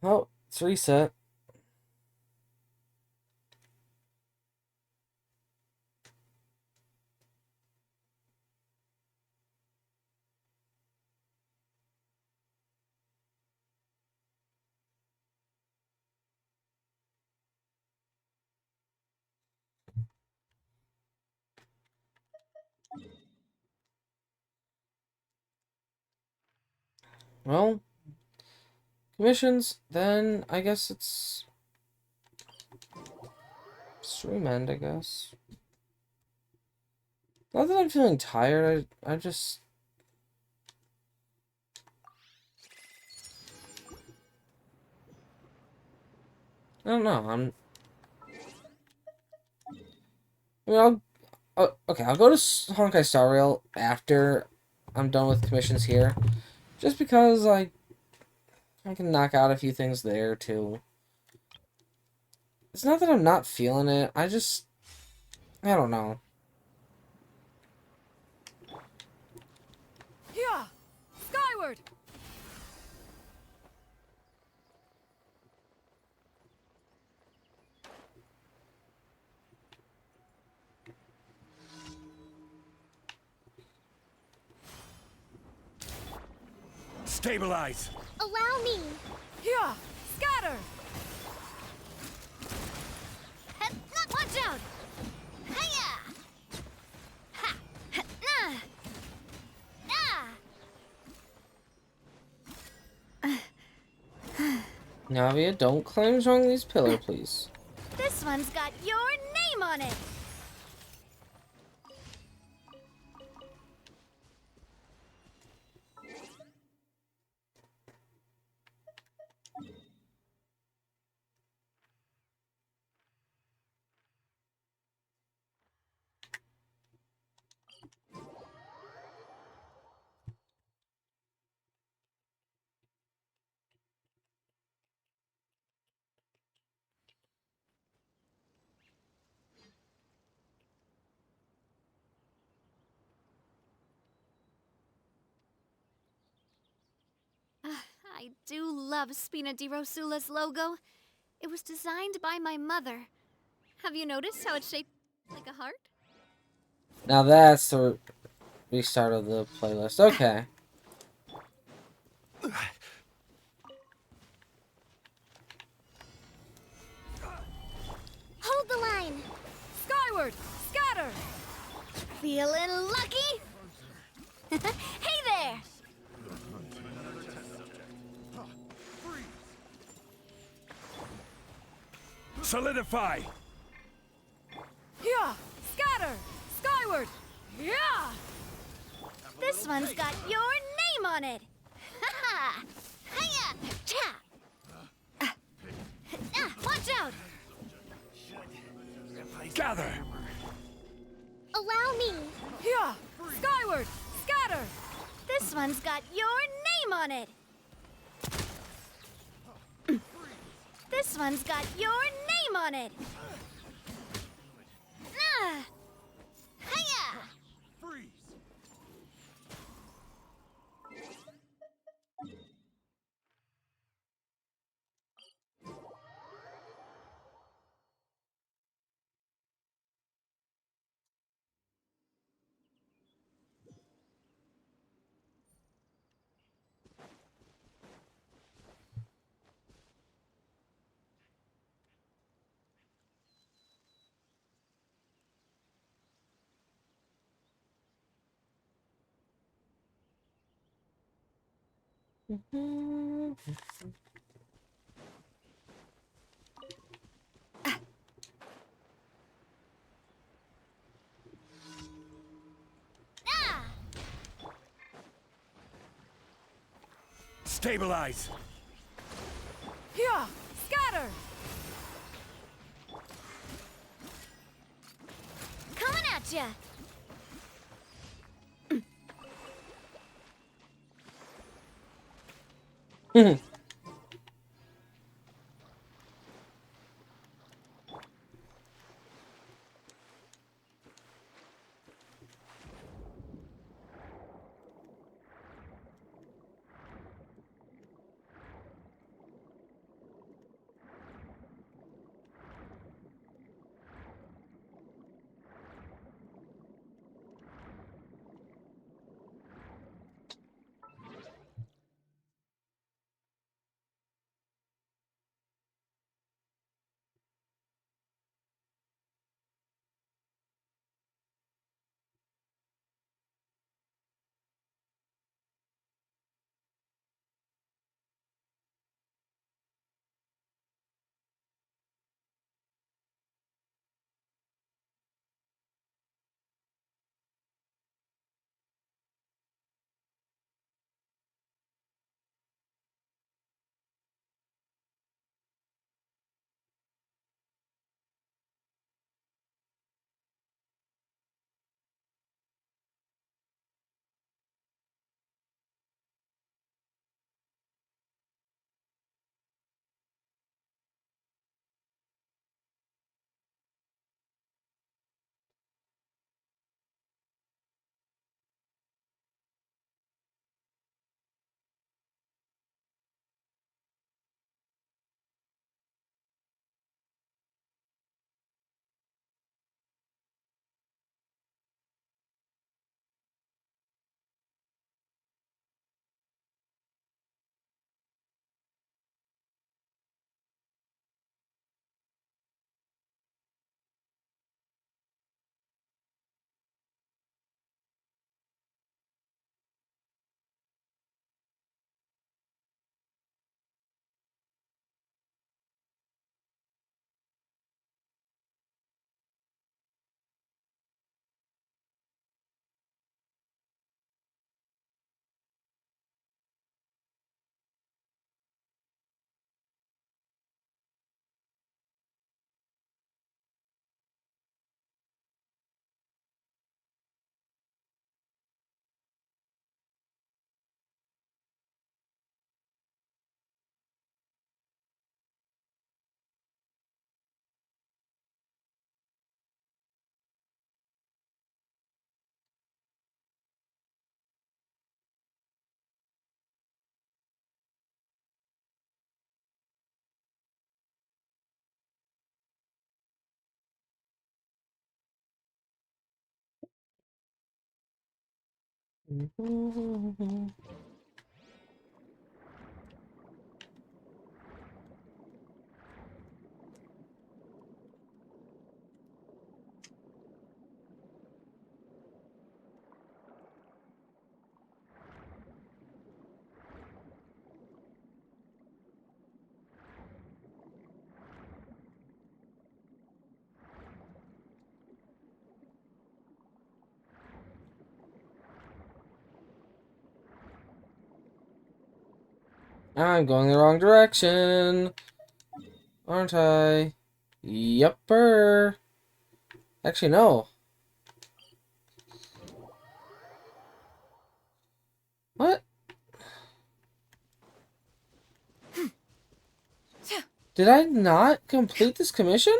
Oh, it's reset. Well, commissions, then I guess it's stream end, I guess. Not that I'm feeling tired, I just... I don't know, I mean, okay, I'll go to Honkai Star Rail after I'm done with commissions here. Just because I can knock out a few things there, too. It's not that I'm not feeling it, I don't know. Yeah! Skyward! Stabilize! Allow me! Yeah! Scatter! Watch out! Hiya! Ha! Nah! Navia, don't climb Zhongli's pillar, please. This one's got your name on it! I do love Spina di Rosula's logo. It was designed by my mother. Have you noticed how it's shaped like a heart? Now that's the restart of the playlist. Okay. Hold the line! Skyward! Scatter! Feeling lucky? Hey there! Solidify! Yeah! Scatter! Skyward! Yeah! This one's got your name on it! Ha ha! Hiya! Cha! Watch out! Gather! Allow me! Yeah! Skyward! Scatter! This one's got your name on it! This one's got your name on it! Hiya! Stabilize! Yeah! Scatter! Coming at ya! I'm going the wrong direction, aren't I? Yepper. Actually, no. What? Did I not complete this commission?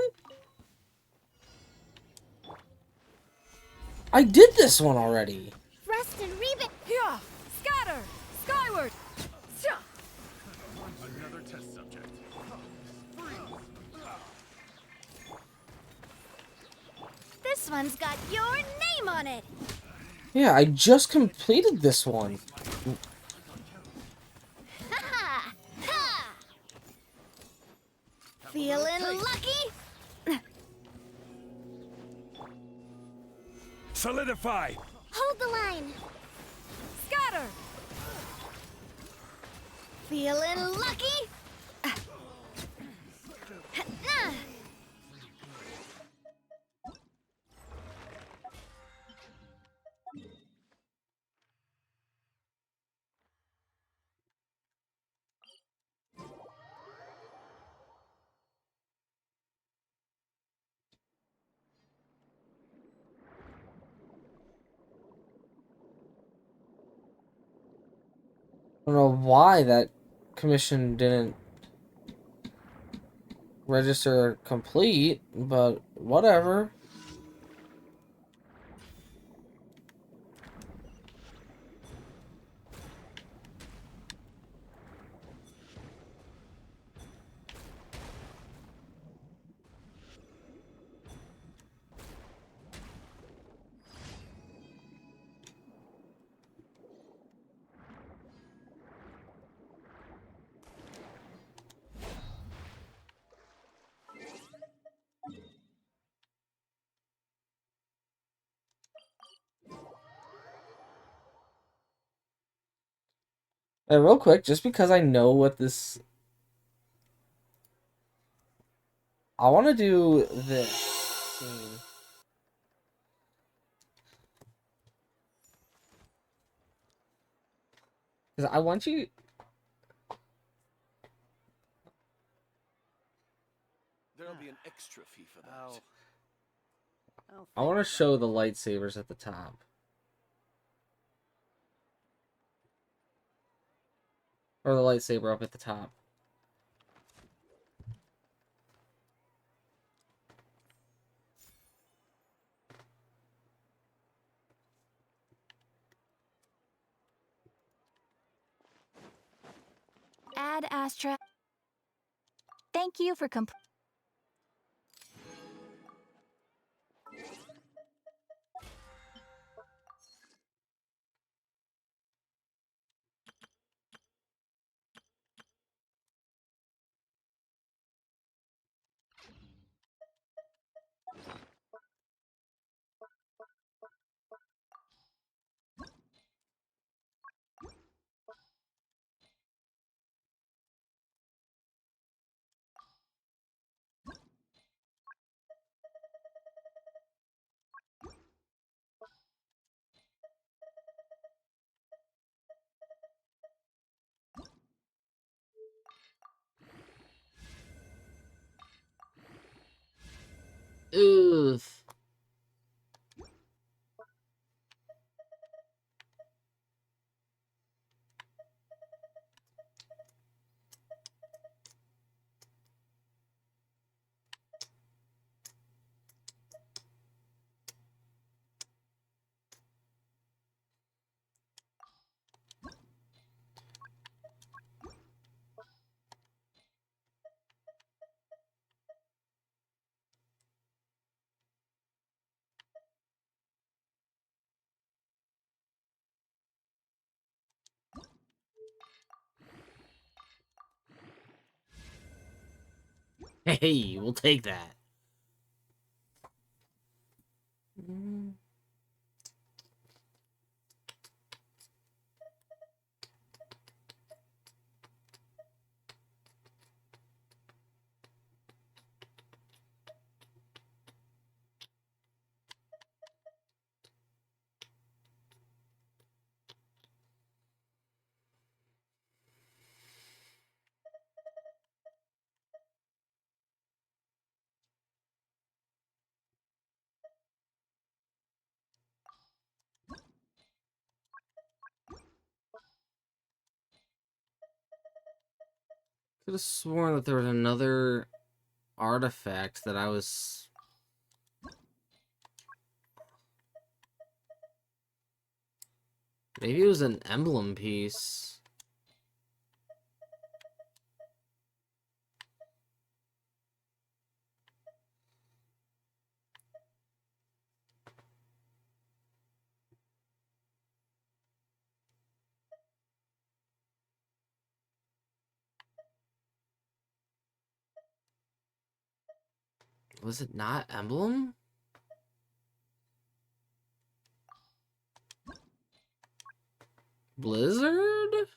I did this one already. Rust and Reba. Yeah! Scatter! Skyward! Another test subject. This one's got your name on it. Yeah, I just completed this one. Ha ha! Feeling lucky? Solidify! Hold the line. Scatter! Feeling lucky? I don't know why that commission didn't register complete, but whatever. Hey, real quick, just because I know what this... I want to do this scene. Because I want you... There'll be an extra fee for that. I want to show the lightsabers at the top. Or the lightsaber up at the top. Ad Astra. Thank you for Ugh. Hey, we'll take that. Could have sworn that there was another artifact that I was... Maybe it was an emblem piece. Was it not emblem? Blizzard?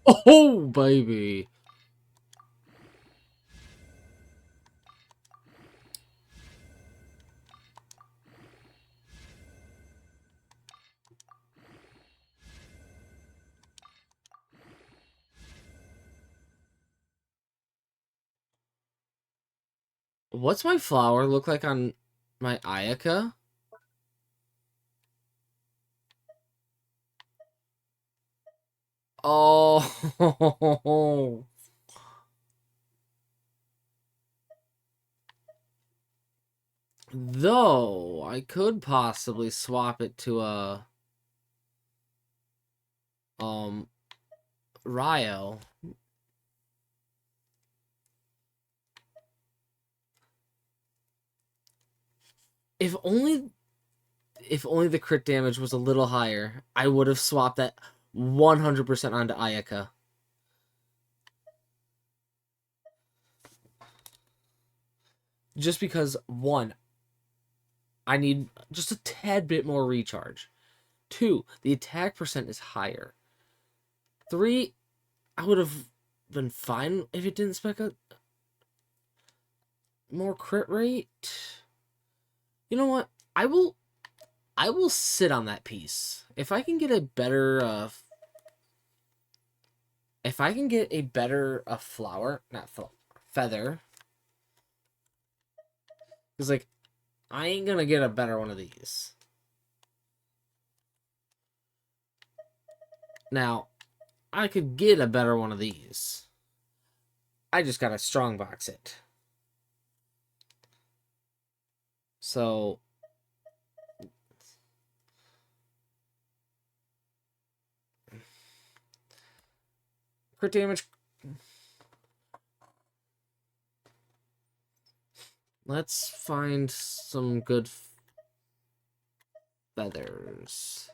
Oh, baby. What's my flower look like on my Ayaka? Oh. Though, I could possibly swap it to a... Ryo. If only the crit damage was a little higher, I would have swapped that 100% onto Ayaka. Just because, one, I need just a tad bit more recharge. 2, the attack percent is higher. 3, I would have been fine if it didn't spec a more crit rate. You know what? I will sit on that piece. If I can get a better flower, not feather. Cuz like I ain't going to get a better one of these. Now, I could get a better one of these. I just got to strongbox it. So crit damage. Let's find some good feathers.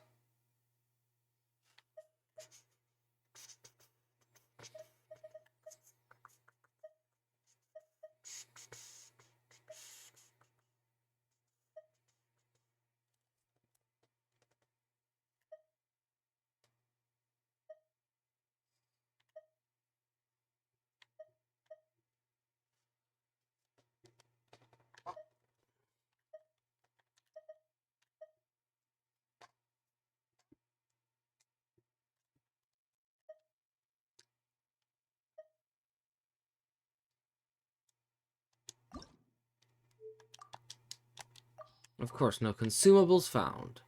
Of course, no consumables found.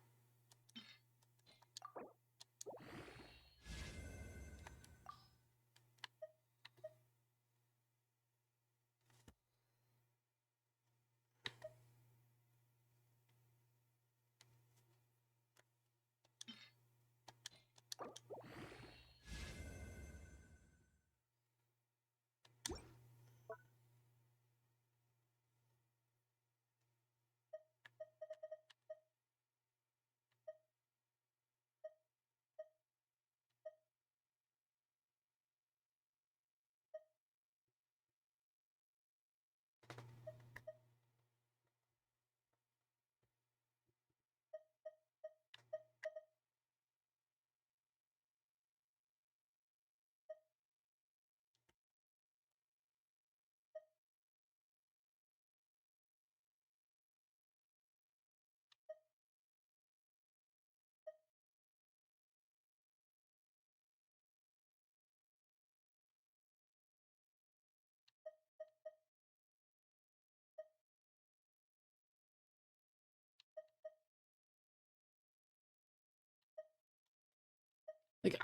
Like,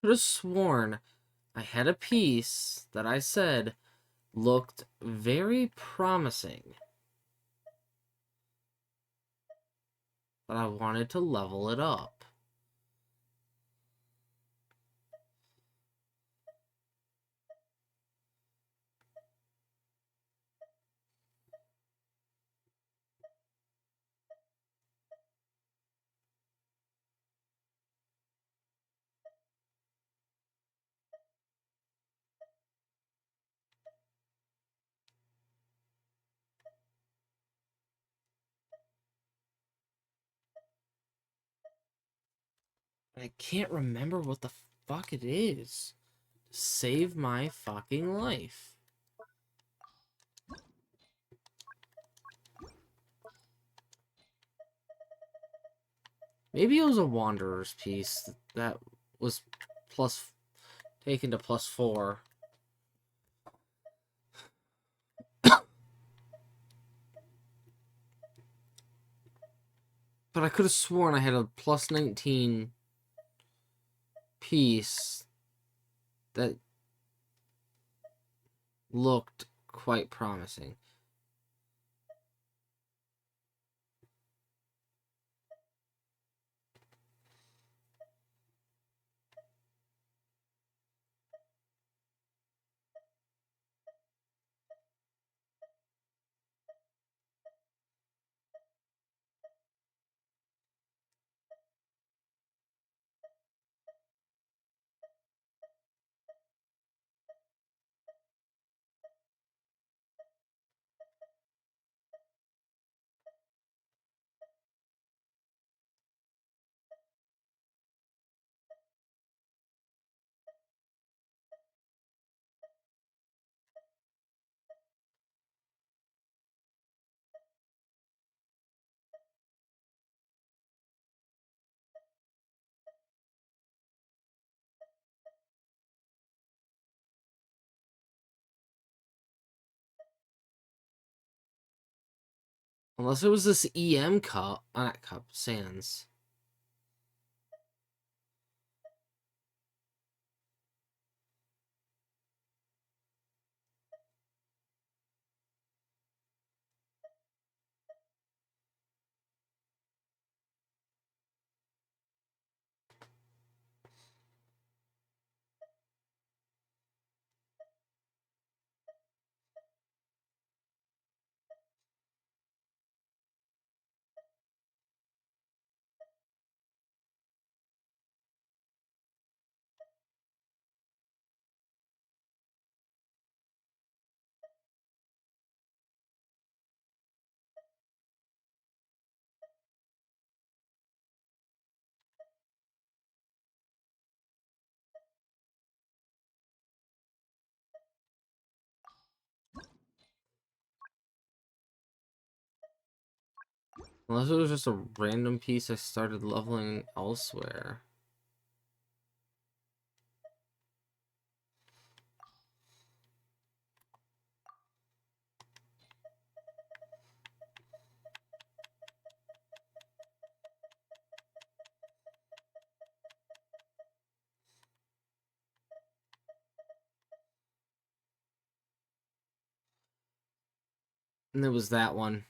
could have sworn I had a piece that I said looked very promising, but I wanted to level it up. I can't remember what the fuck it is. Save my fucking life. Maybe it was a Wanderer's piece that was plus taken to +4. But I could have sworn I had a +19 piece that looked quite promising. Unless it was this EM cup, not cup, Sans. Unless it was just a random piece I started leveling elsewhere. And it was that one.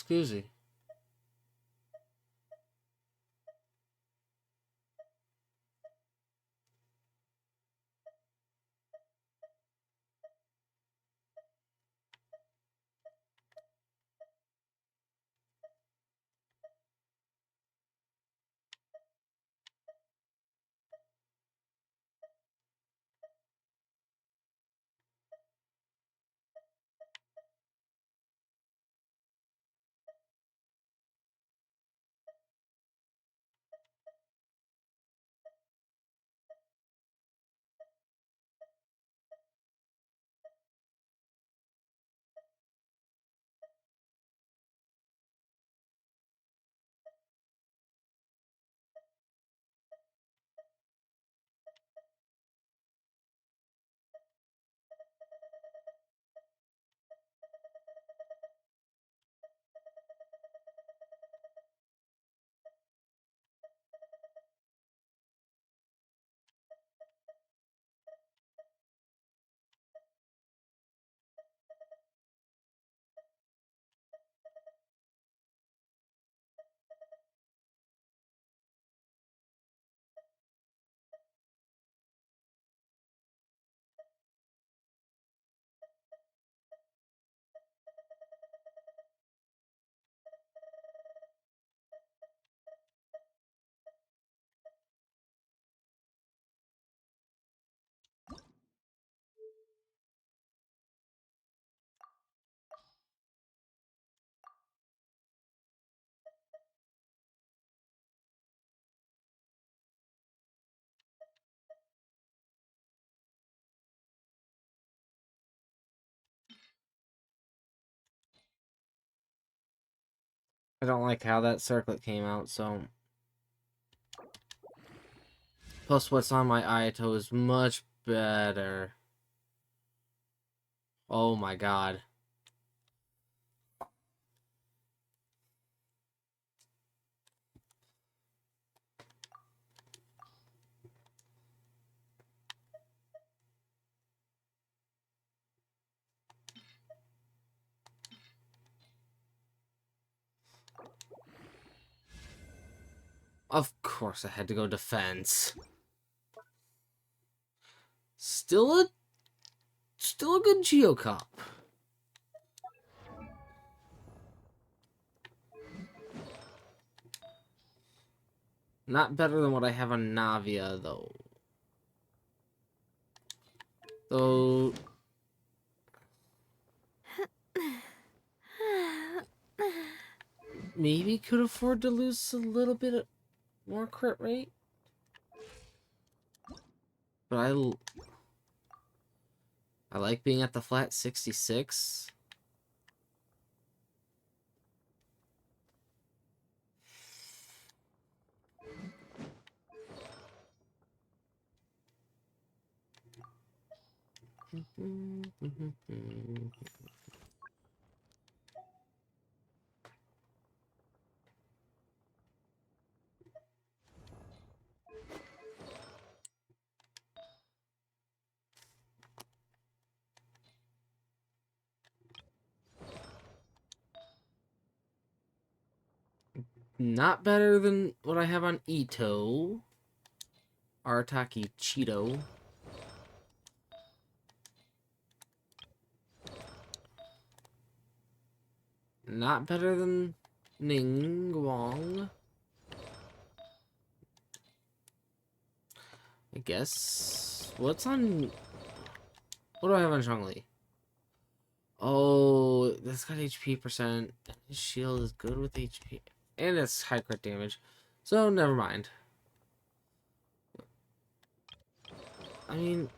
Excuse me. I don't like how that circlet came out, so... Plus, what's on my Ayato is much better. Oh my god. Of course I had to go defense. Still a good Geocop. Not better than what I have on Navia, though. Though... Maybe could afford to lose a little bit more crit rate. But I like being at the flat 66. Not better than what I have on Ito. Arataki Cheeto. Not better than Ningguang. I guess. What's on... What do I have on Zhongli? Oh, that's got HP percent. His shield is good with HP. And it's high crit damage. So, never mind. I mean...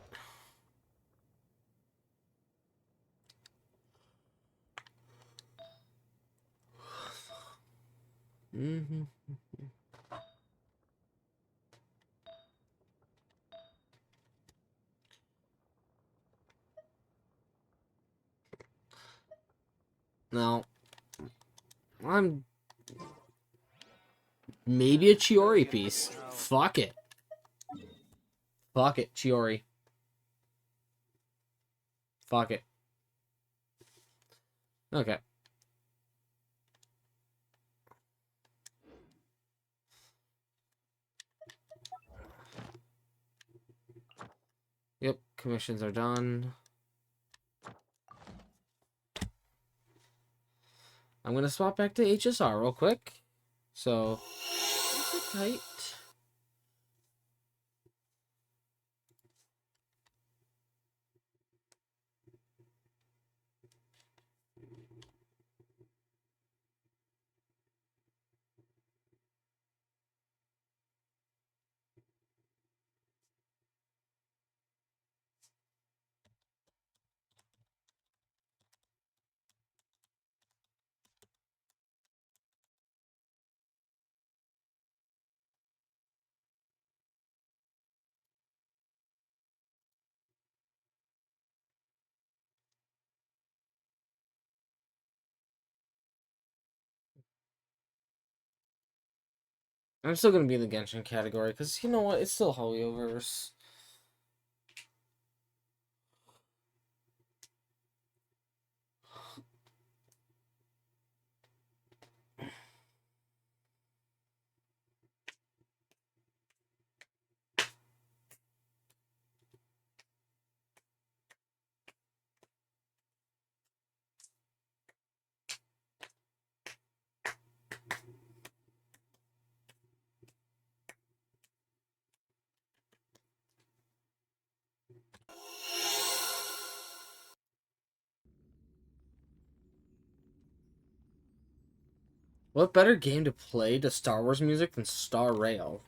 No. I'm... Maybe a Chiori piece. Fuck it. Fuck it, Chiori. Fuck it. Okay. commissions are done. I'm gonna swap back to HSR real quick. So, sit tight. I'm still gonna be in the Genshin category, because you know what? It's still Hoyoverse. What better game to play to Star Wars music than Star Rail?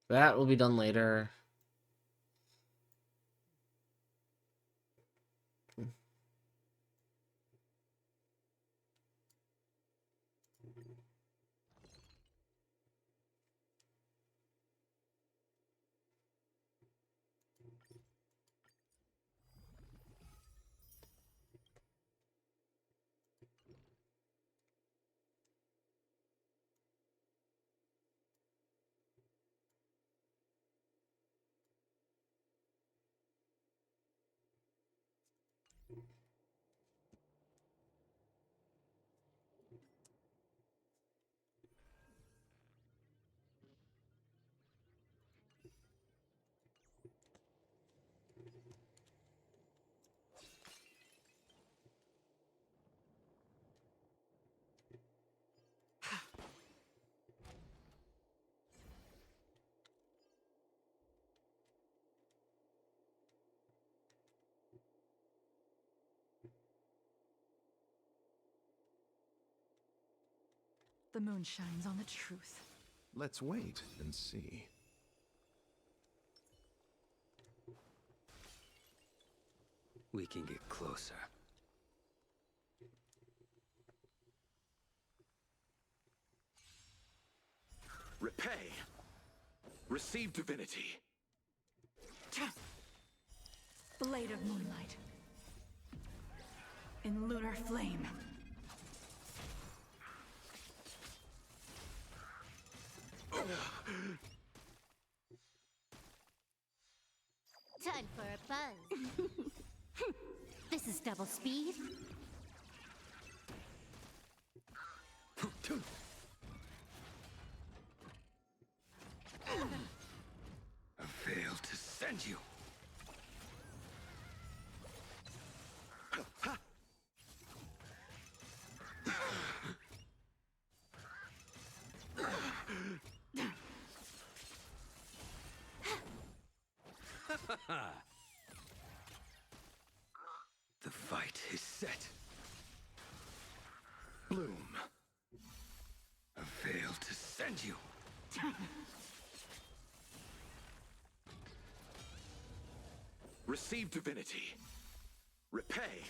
That will be done later. The moon shines on the truth. Let's wait and see. We can get closer. Repay. Receive divinity. Blade of moonlight. In lunar flame. Time for a buzz. This is double speed. I failed to send you. fight is set. Bloom. I failed to send you. Receive divinity. Repay.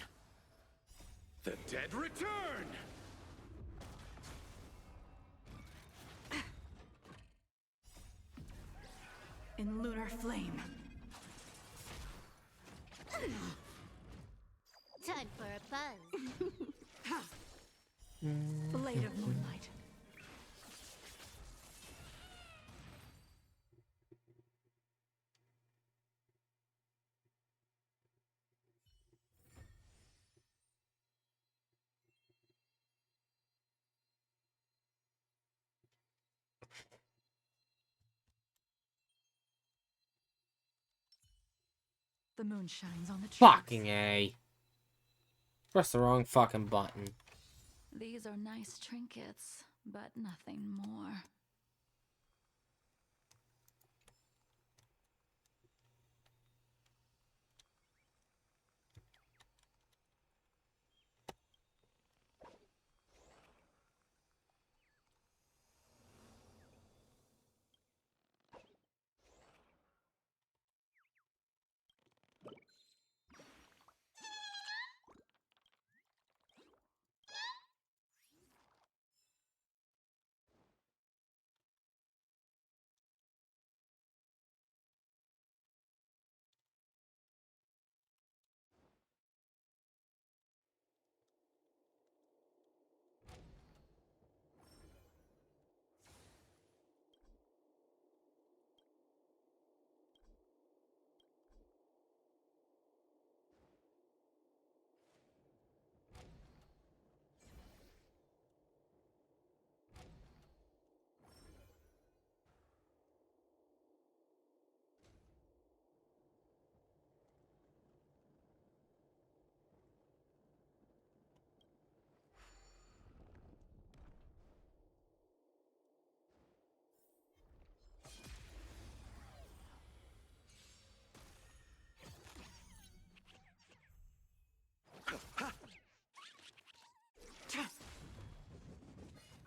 The dead return! In lunar flame. Time for a buzz. Blade of moonlight. The moon shines on the trees. Fucking A. Press the wrong fucking button. These are nice trinkets, but nothing more.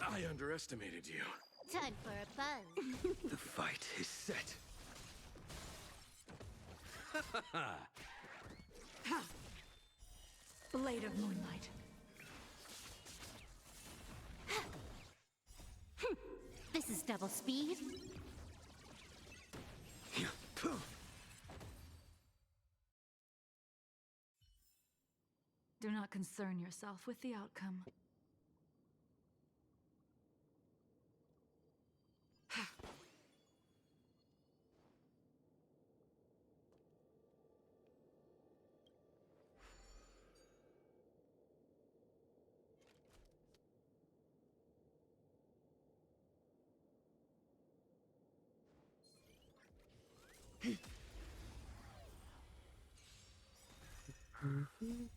I underestimated you. Time for a buzz. The fight is set. Blade of moonlight. This is double speed. Do not concern yourself with the outcome.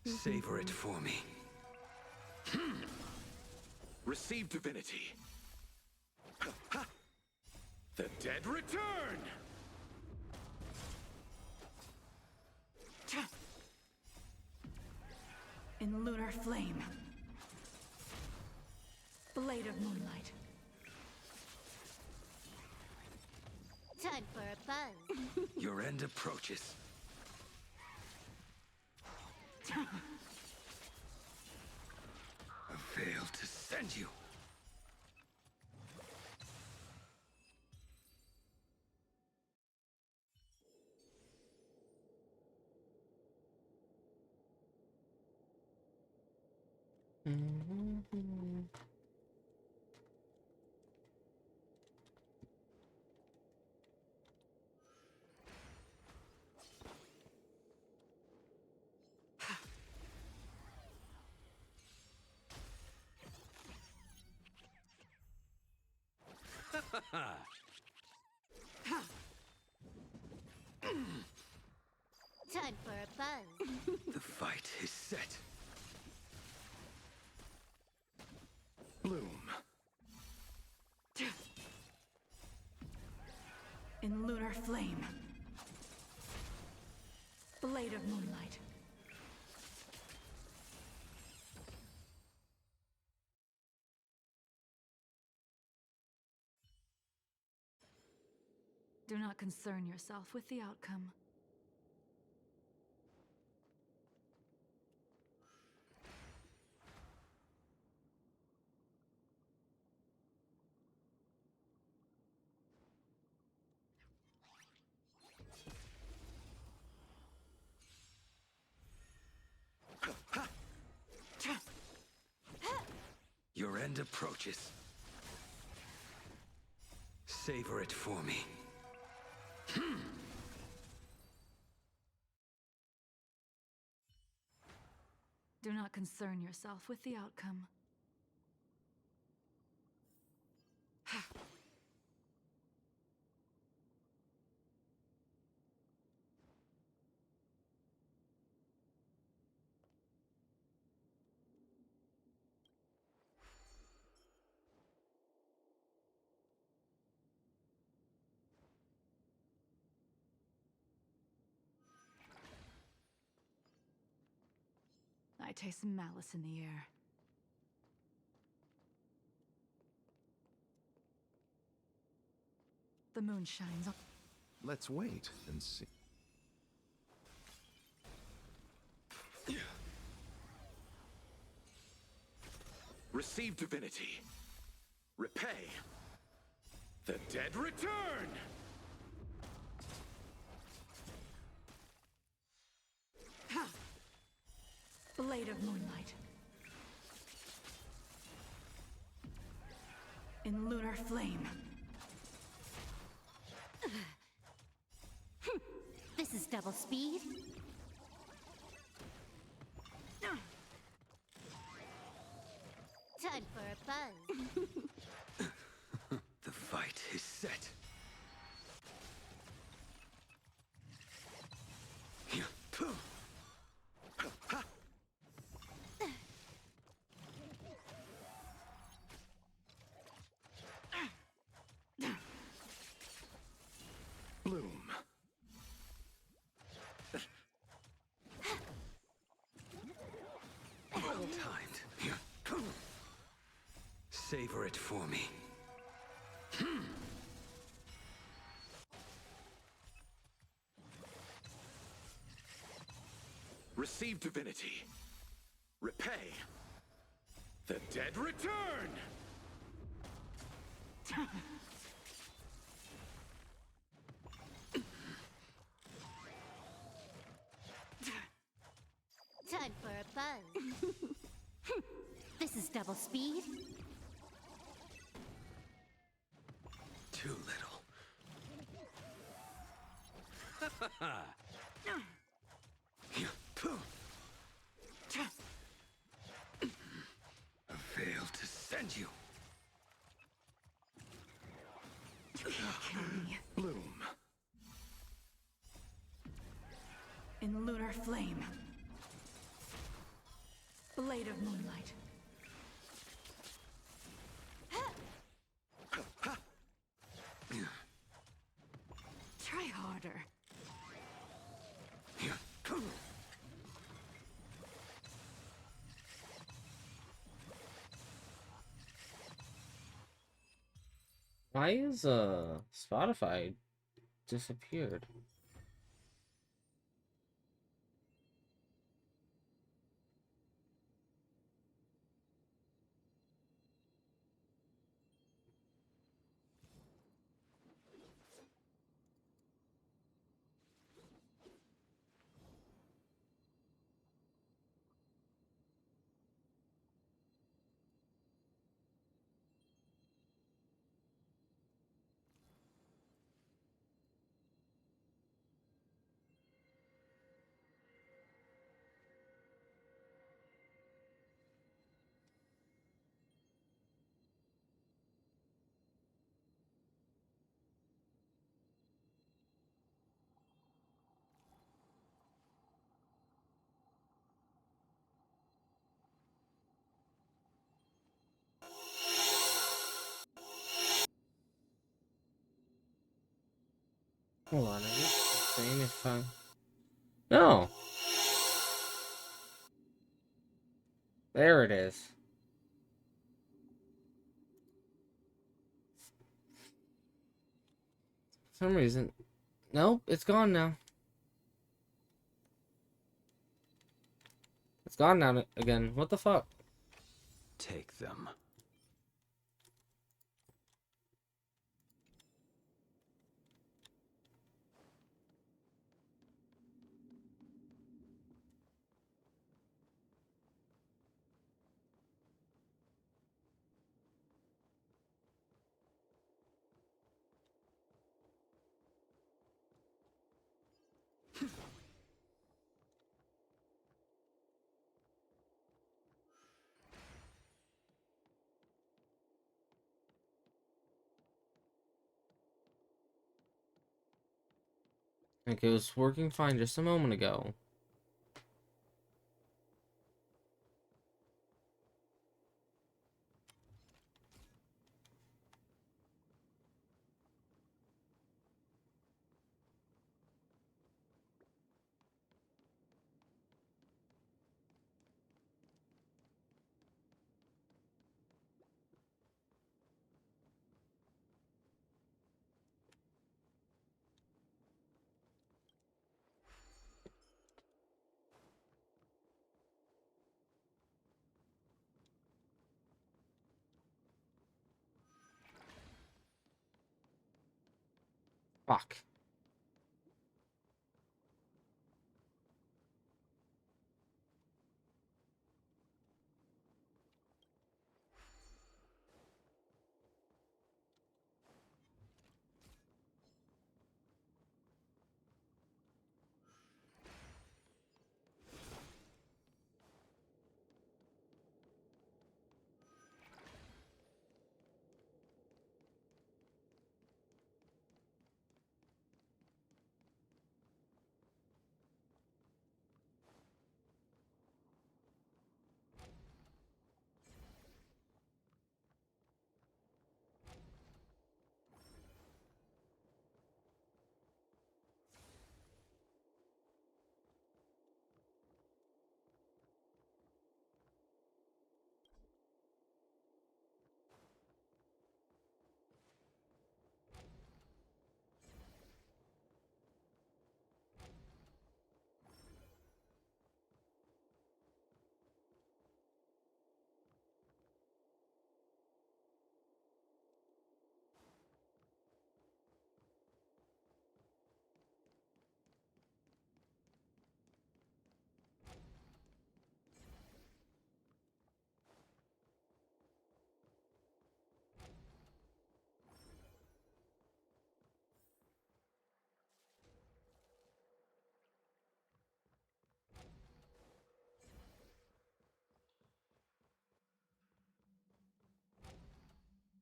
Savor it for me. Receive divinity. The dead return! In lunar flame. Blade of moonlight. Time for a buzz. Your end approaches. I failed to send you. Time for a buzz. The fight is set. Bloom. In lunar flame. Blade of moonlight. Do not concern yourself with the outcome. Your end approaches. Savor it for me. Do not concern yourself with the outcome. I taste malice in the air. The moon shines on... Let's wait and see. Receive divinity. Repay. The dead return! Blade of moonlight. In lunar flame. This is double speed. Time for a buzz. The fight is set. Bloom. Well timed. Savor it for me. Receive divinity. Repay. The dead return! Time for a buzz. This is double speed. Too little. I failed to send you. You can't kill me. Bloom. In lunar flame. Blade of moonlight. Try harder. Why is Spotify disappeared? Hold on, I just saying if I... No! There it is. some reason. Nope, it's gone now. It's gone now again. What the fuck? Take them. Like, it was working fine just a moment ago. Fuck.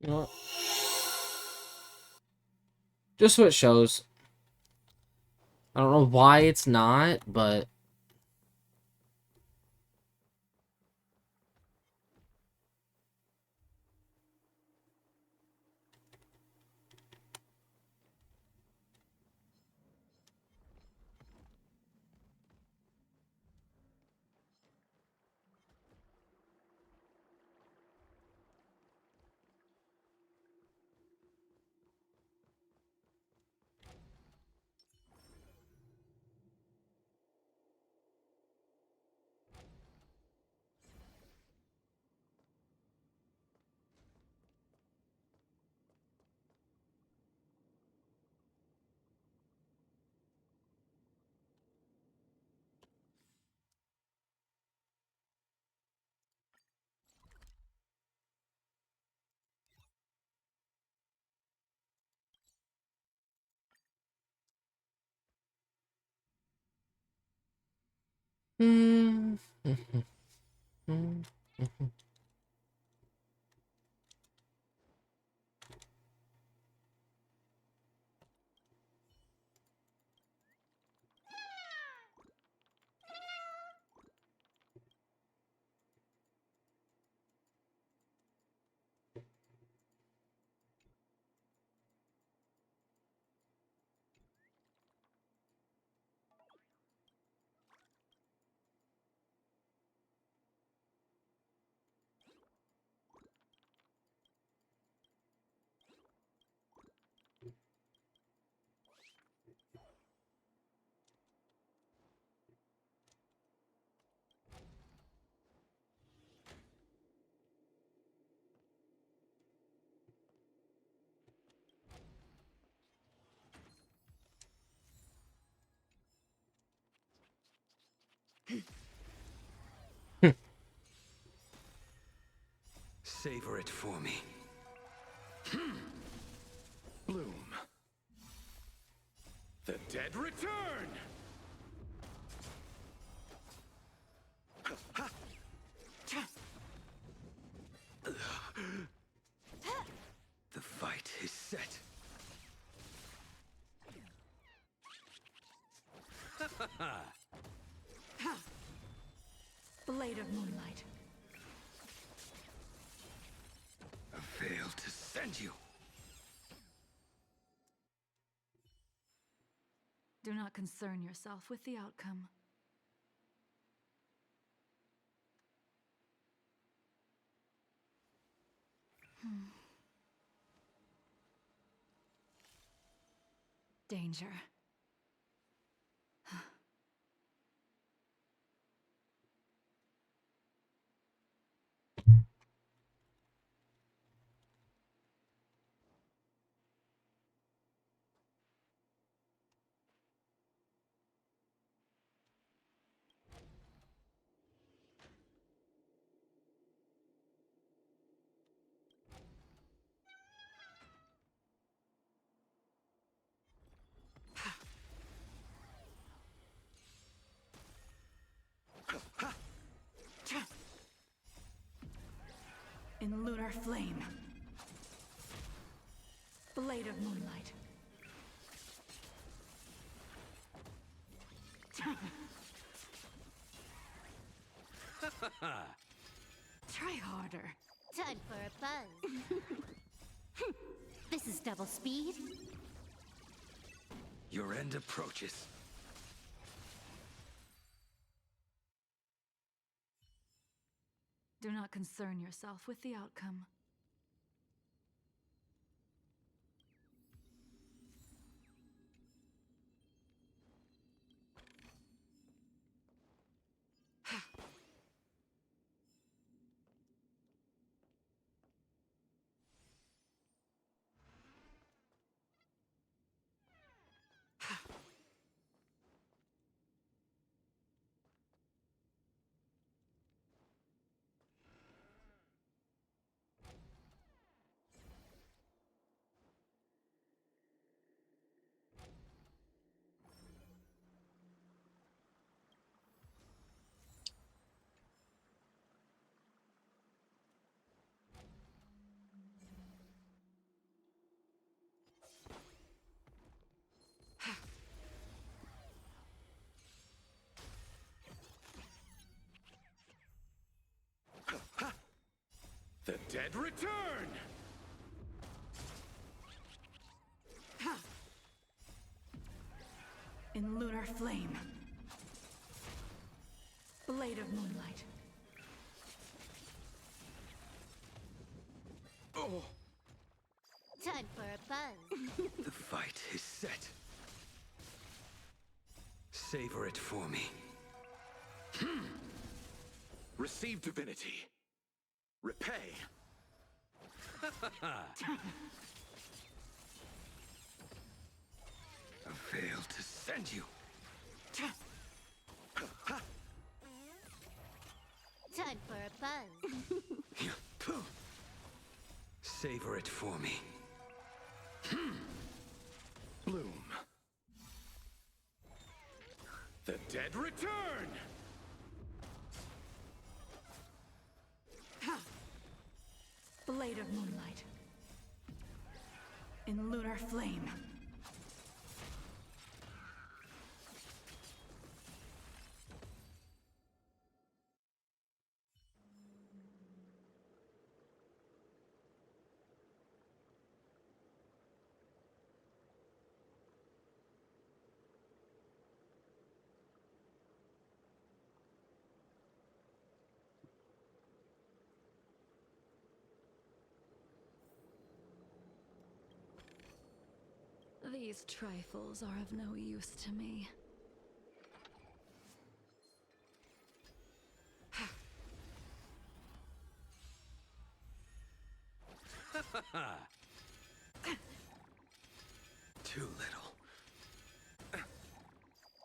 You know what? Just so it shows. I don't know why it's not, but... Mm. Savor it for me. Bloom. The dead return! The fight is set. Blade of Moonlight. I failed to send you. Do not concern yourself with the outcome. Danger. In lunar flame. Blade of Moonlight. Try harder. Time for a buzz. This is double speed. Your end approaches. Do not concern yourself with the outcome. The dead return! In lunar flame. Blade of Moonlight. Oh! Time for a buzz. The fight is set. Savor it for me. Receive divinity. Repay. I failed to send you. Time for a buzz. Savor it for me. Bloom. The dead return! Blade of Moonlight. In lunar flame. These trifles are of no use to me. Too little.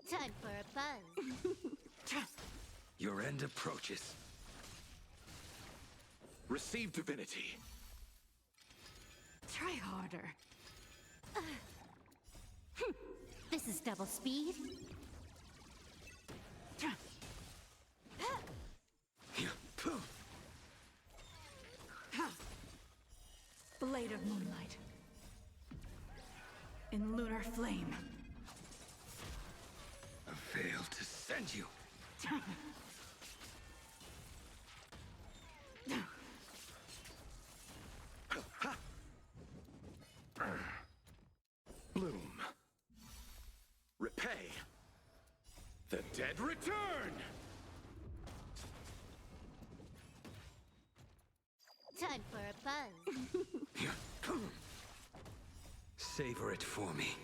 Time for a buzz. Your end approaches. Receive divinity. Try harder. This is double speed. Blade of Moonlight. In lunar flame. I failed to send you. Bloom. Repay. The dead return! Time for a buzz. Savor it for me.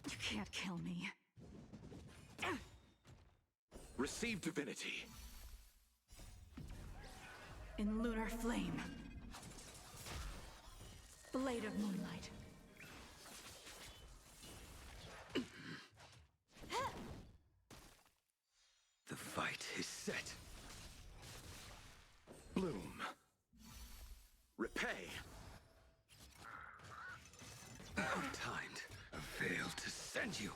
You can't kill me. Receive divinity. In lunar flame. Blade of Moonlight. The fight is set. Bloom. Repay. Timed. I failed to send you.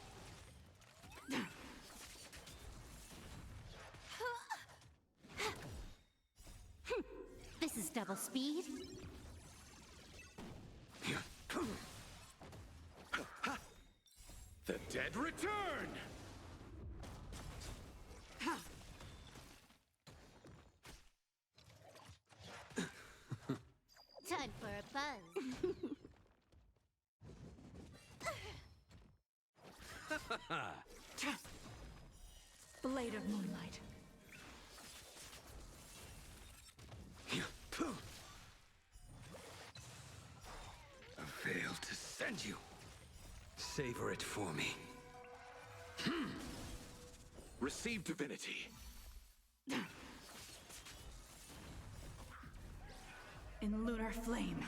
This is double speed. The dead return! Time for a buzz. Blade of Moonlight. I failed to send you. Savor it for me. Receive divinity. In lunar flame.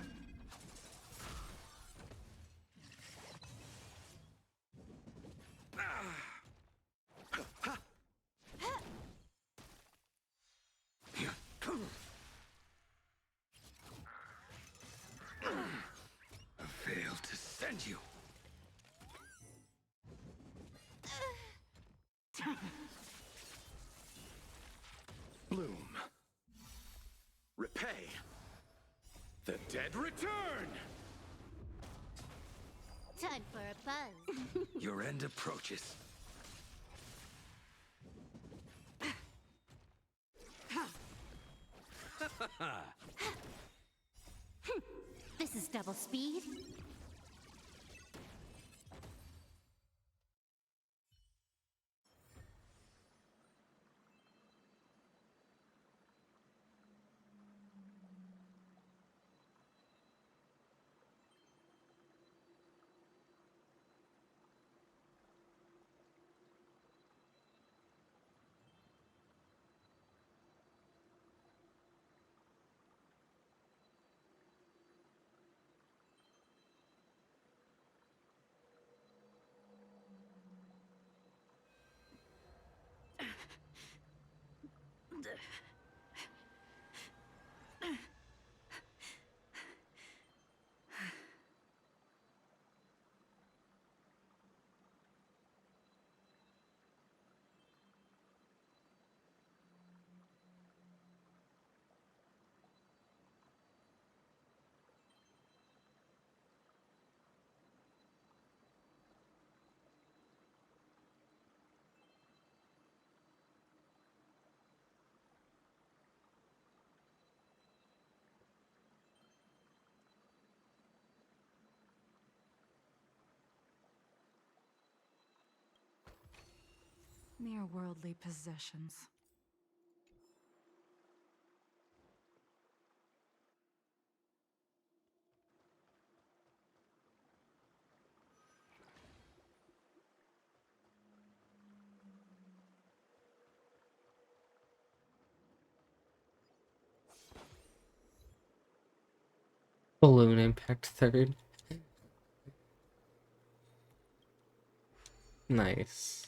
I failed to send you. Bloom. Repay. The dead return! Time for a buzz. Your end approaches. This is double speed. Mere worldly possessions. Balloon Impact third. Nice.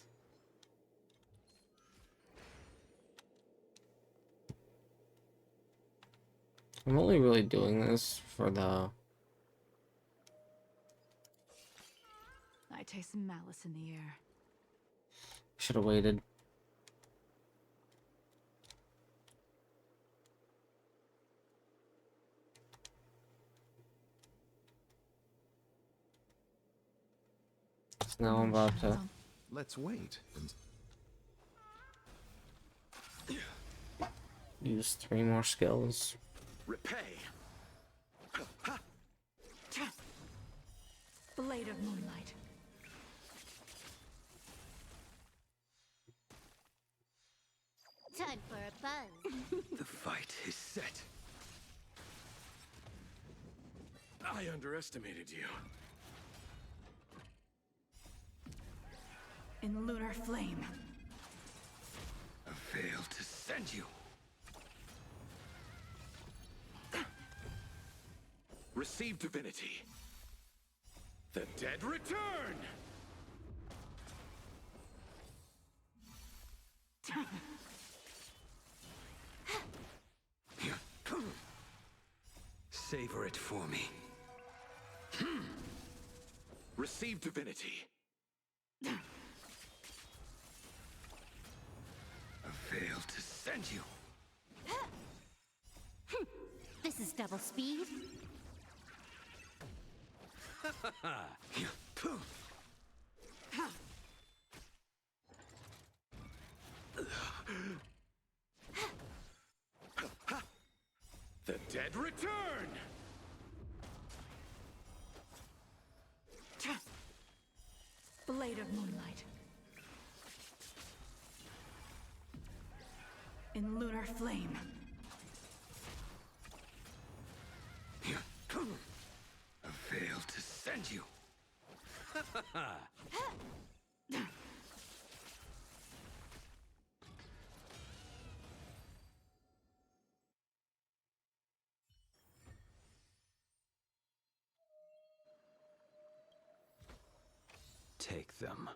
I'm only really doing this for the... I taste malice in the air. Should have waited. So now I'm about to Let's wait and use 3 more skills. Repay. Blade of Moonlight. Time for a buzz. The fight is set. I underestimated you. In lunar flame. I failed to send you. Receive divinity. The dead return! Savor it for me. Receive divinity. I failed to send you. This is double speed. The dead return! Blade of Moonlight. In lunar flame. I failed to send you. Take them.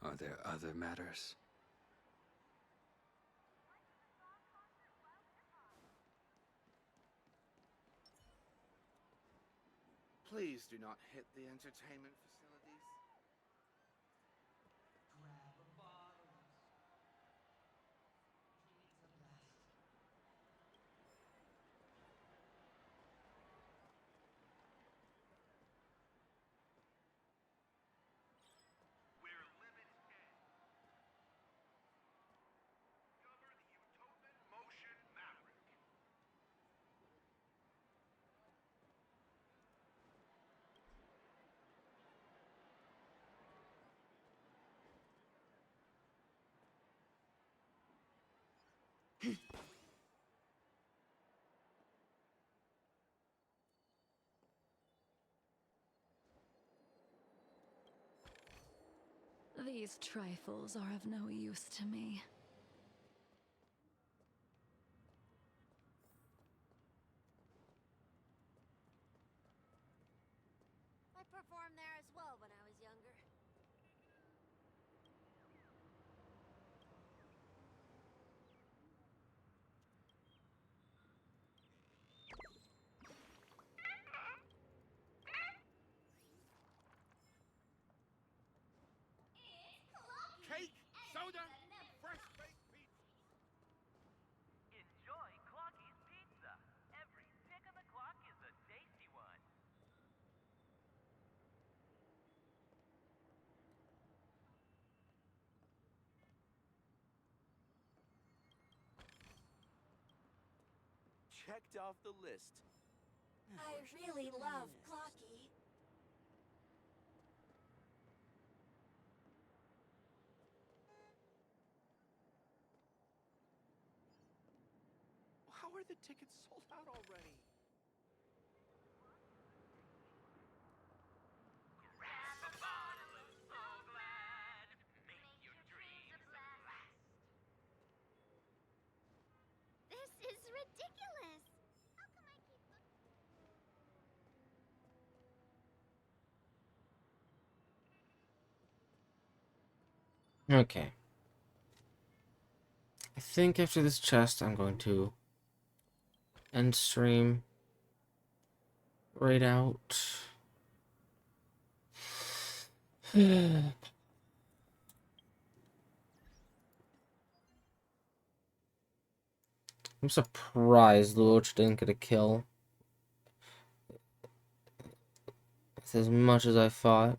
Are there other matters? Please do not hit the entertainment facilities. These trifles are of no use to me. I performed there as well when I was younger. Cake, soda, fresh baked pizza. Enjoy Clocky's Pizza. Every tick on the clock is a tasty one. Checked off the list. I really love Clocky. How are the tickets sold out already? Grab a bottle of So Glad. Make your dreams a blast. This is ridiculous. How come I keep Okay. I think after this chest, I'm going to end stream right out. I'm surprised Luoch didn't get a kill. It's as much as I thought.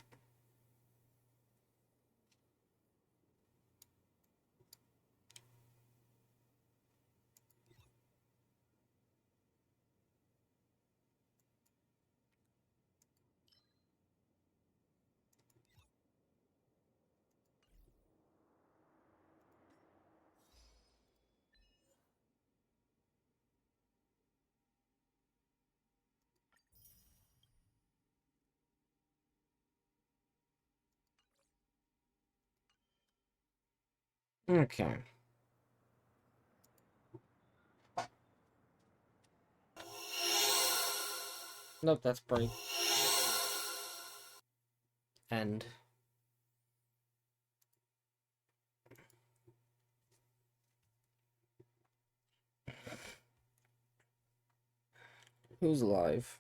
Okay. Nope, that's break. End. Who's alive?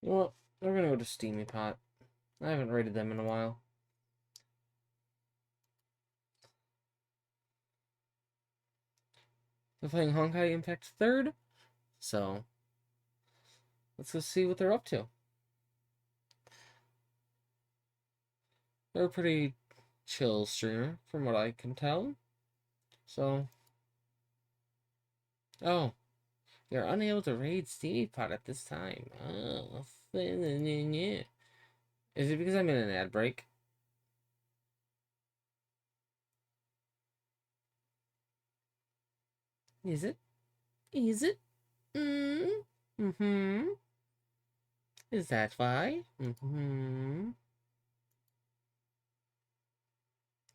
You know what? We're gonna go to Steamy Pot. I haven't rated them in a while. They're playing Honkai Impact 3rd, so let's go see what they're up to. They're a pretty chill streamer, from what I can tell. So, oh, you're unable to raid Steamy Pot at this time. Oh, is it because I'm in an ad break? Is it? Is it? Mm-hmm. Is that why? Mm-hmm.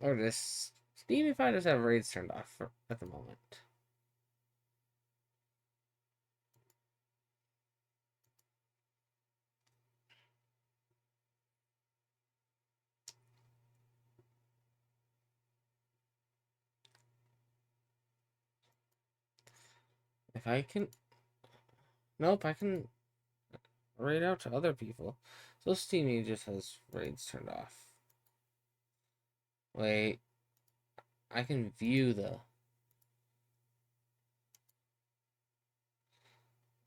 Or does Steamy Pot just have raids turned off at the moment? If I can... Nope, I can raid out to other people. So Steamy just has raids turned off. Wait. I can view the...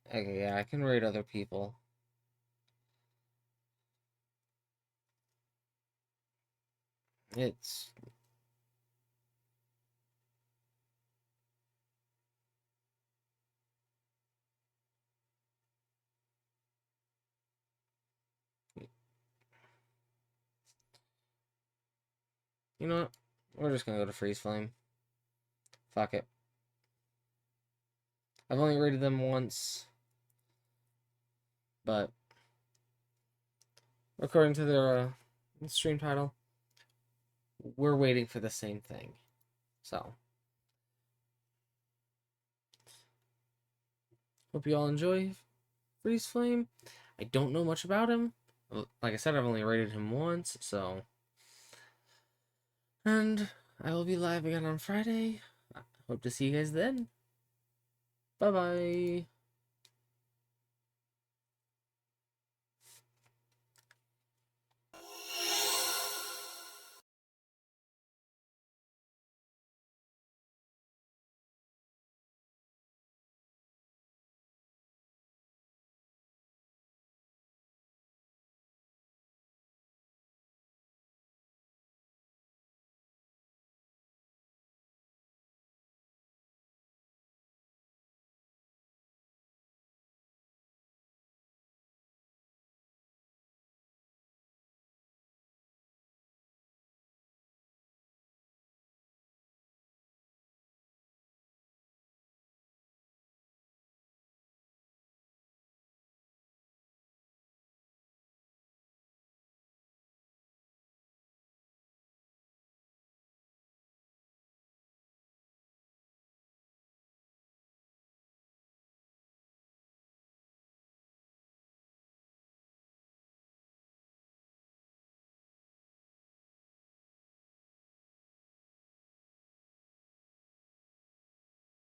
Okay, yeah, I can raid other people. It's... You know what? We're just gonna go to Freeze Flame. Fuck it. I've only rated them once. But according to their stream title, we're waiting for the same thing. So hope you all enjoy Freeze Flame. I don't know much about him. Like I said, I've only rated him once, so... And I will be live again on Friday. Hope to see you guys then. Bye-bye.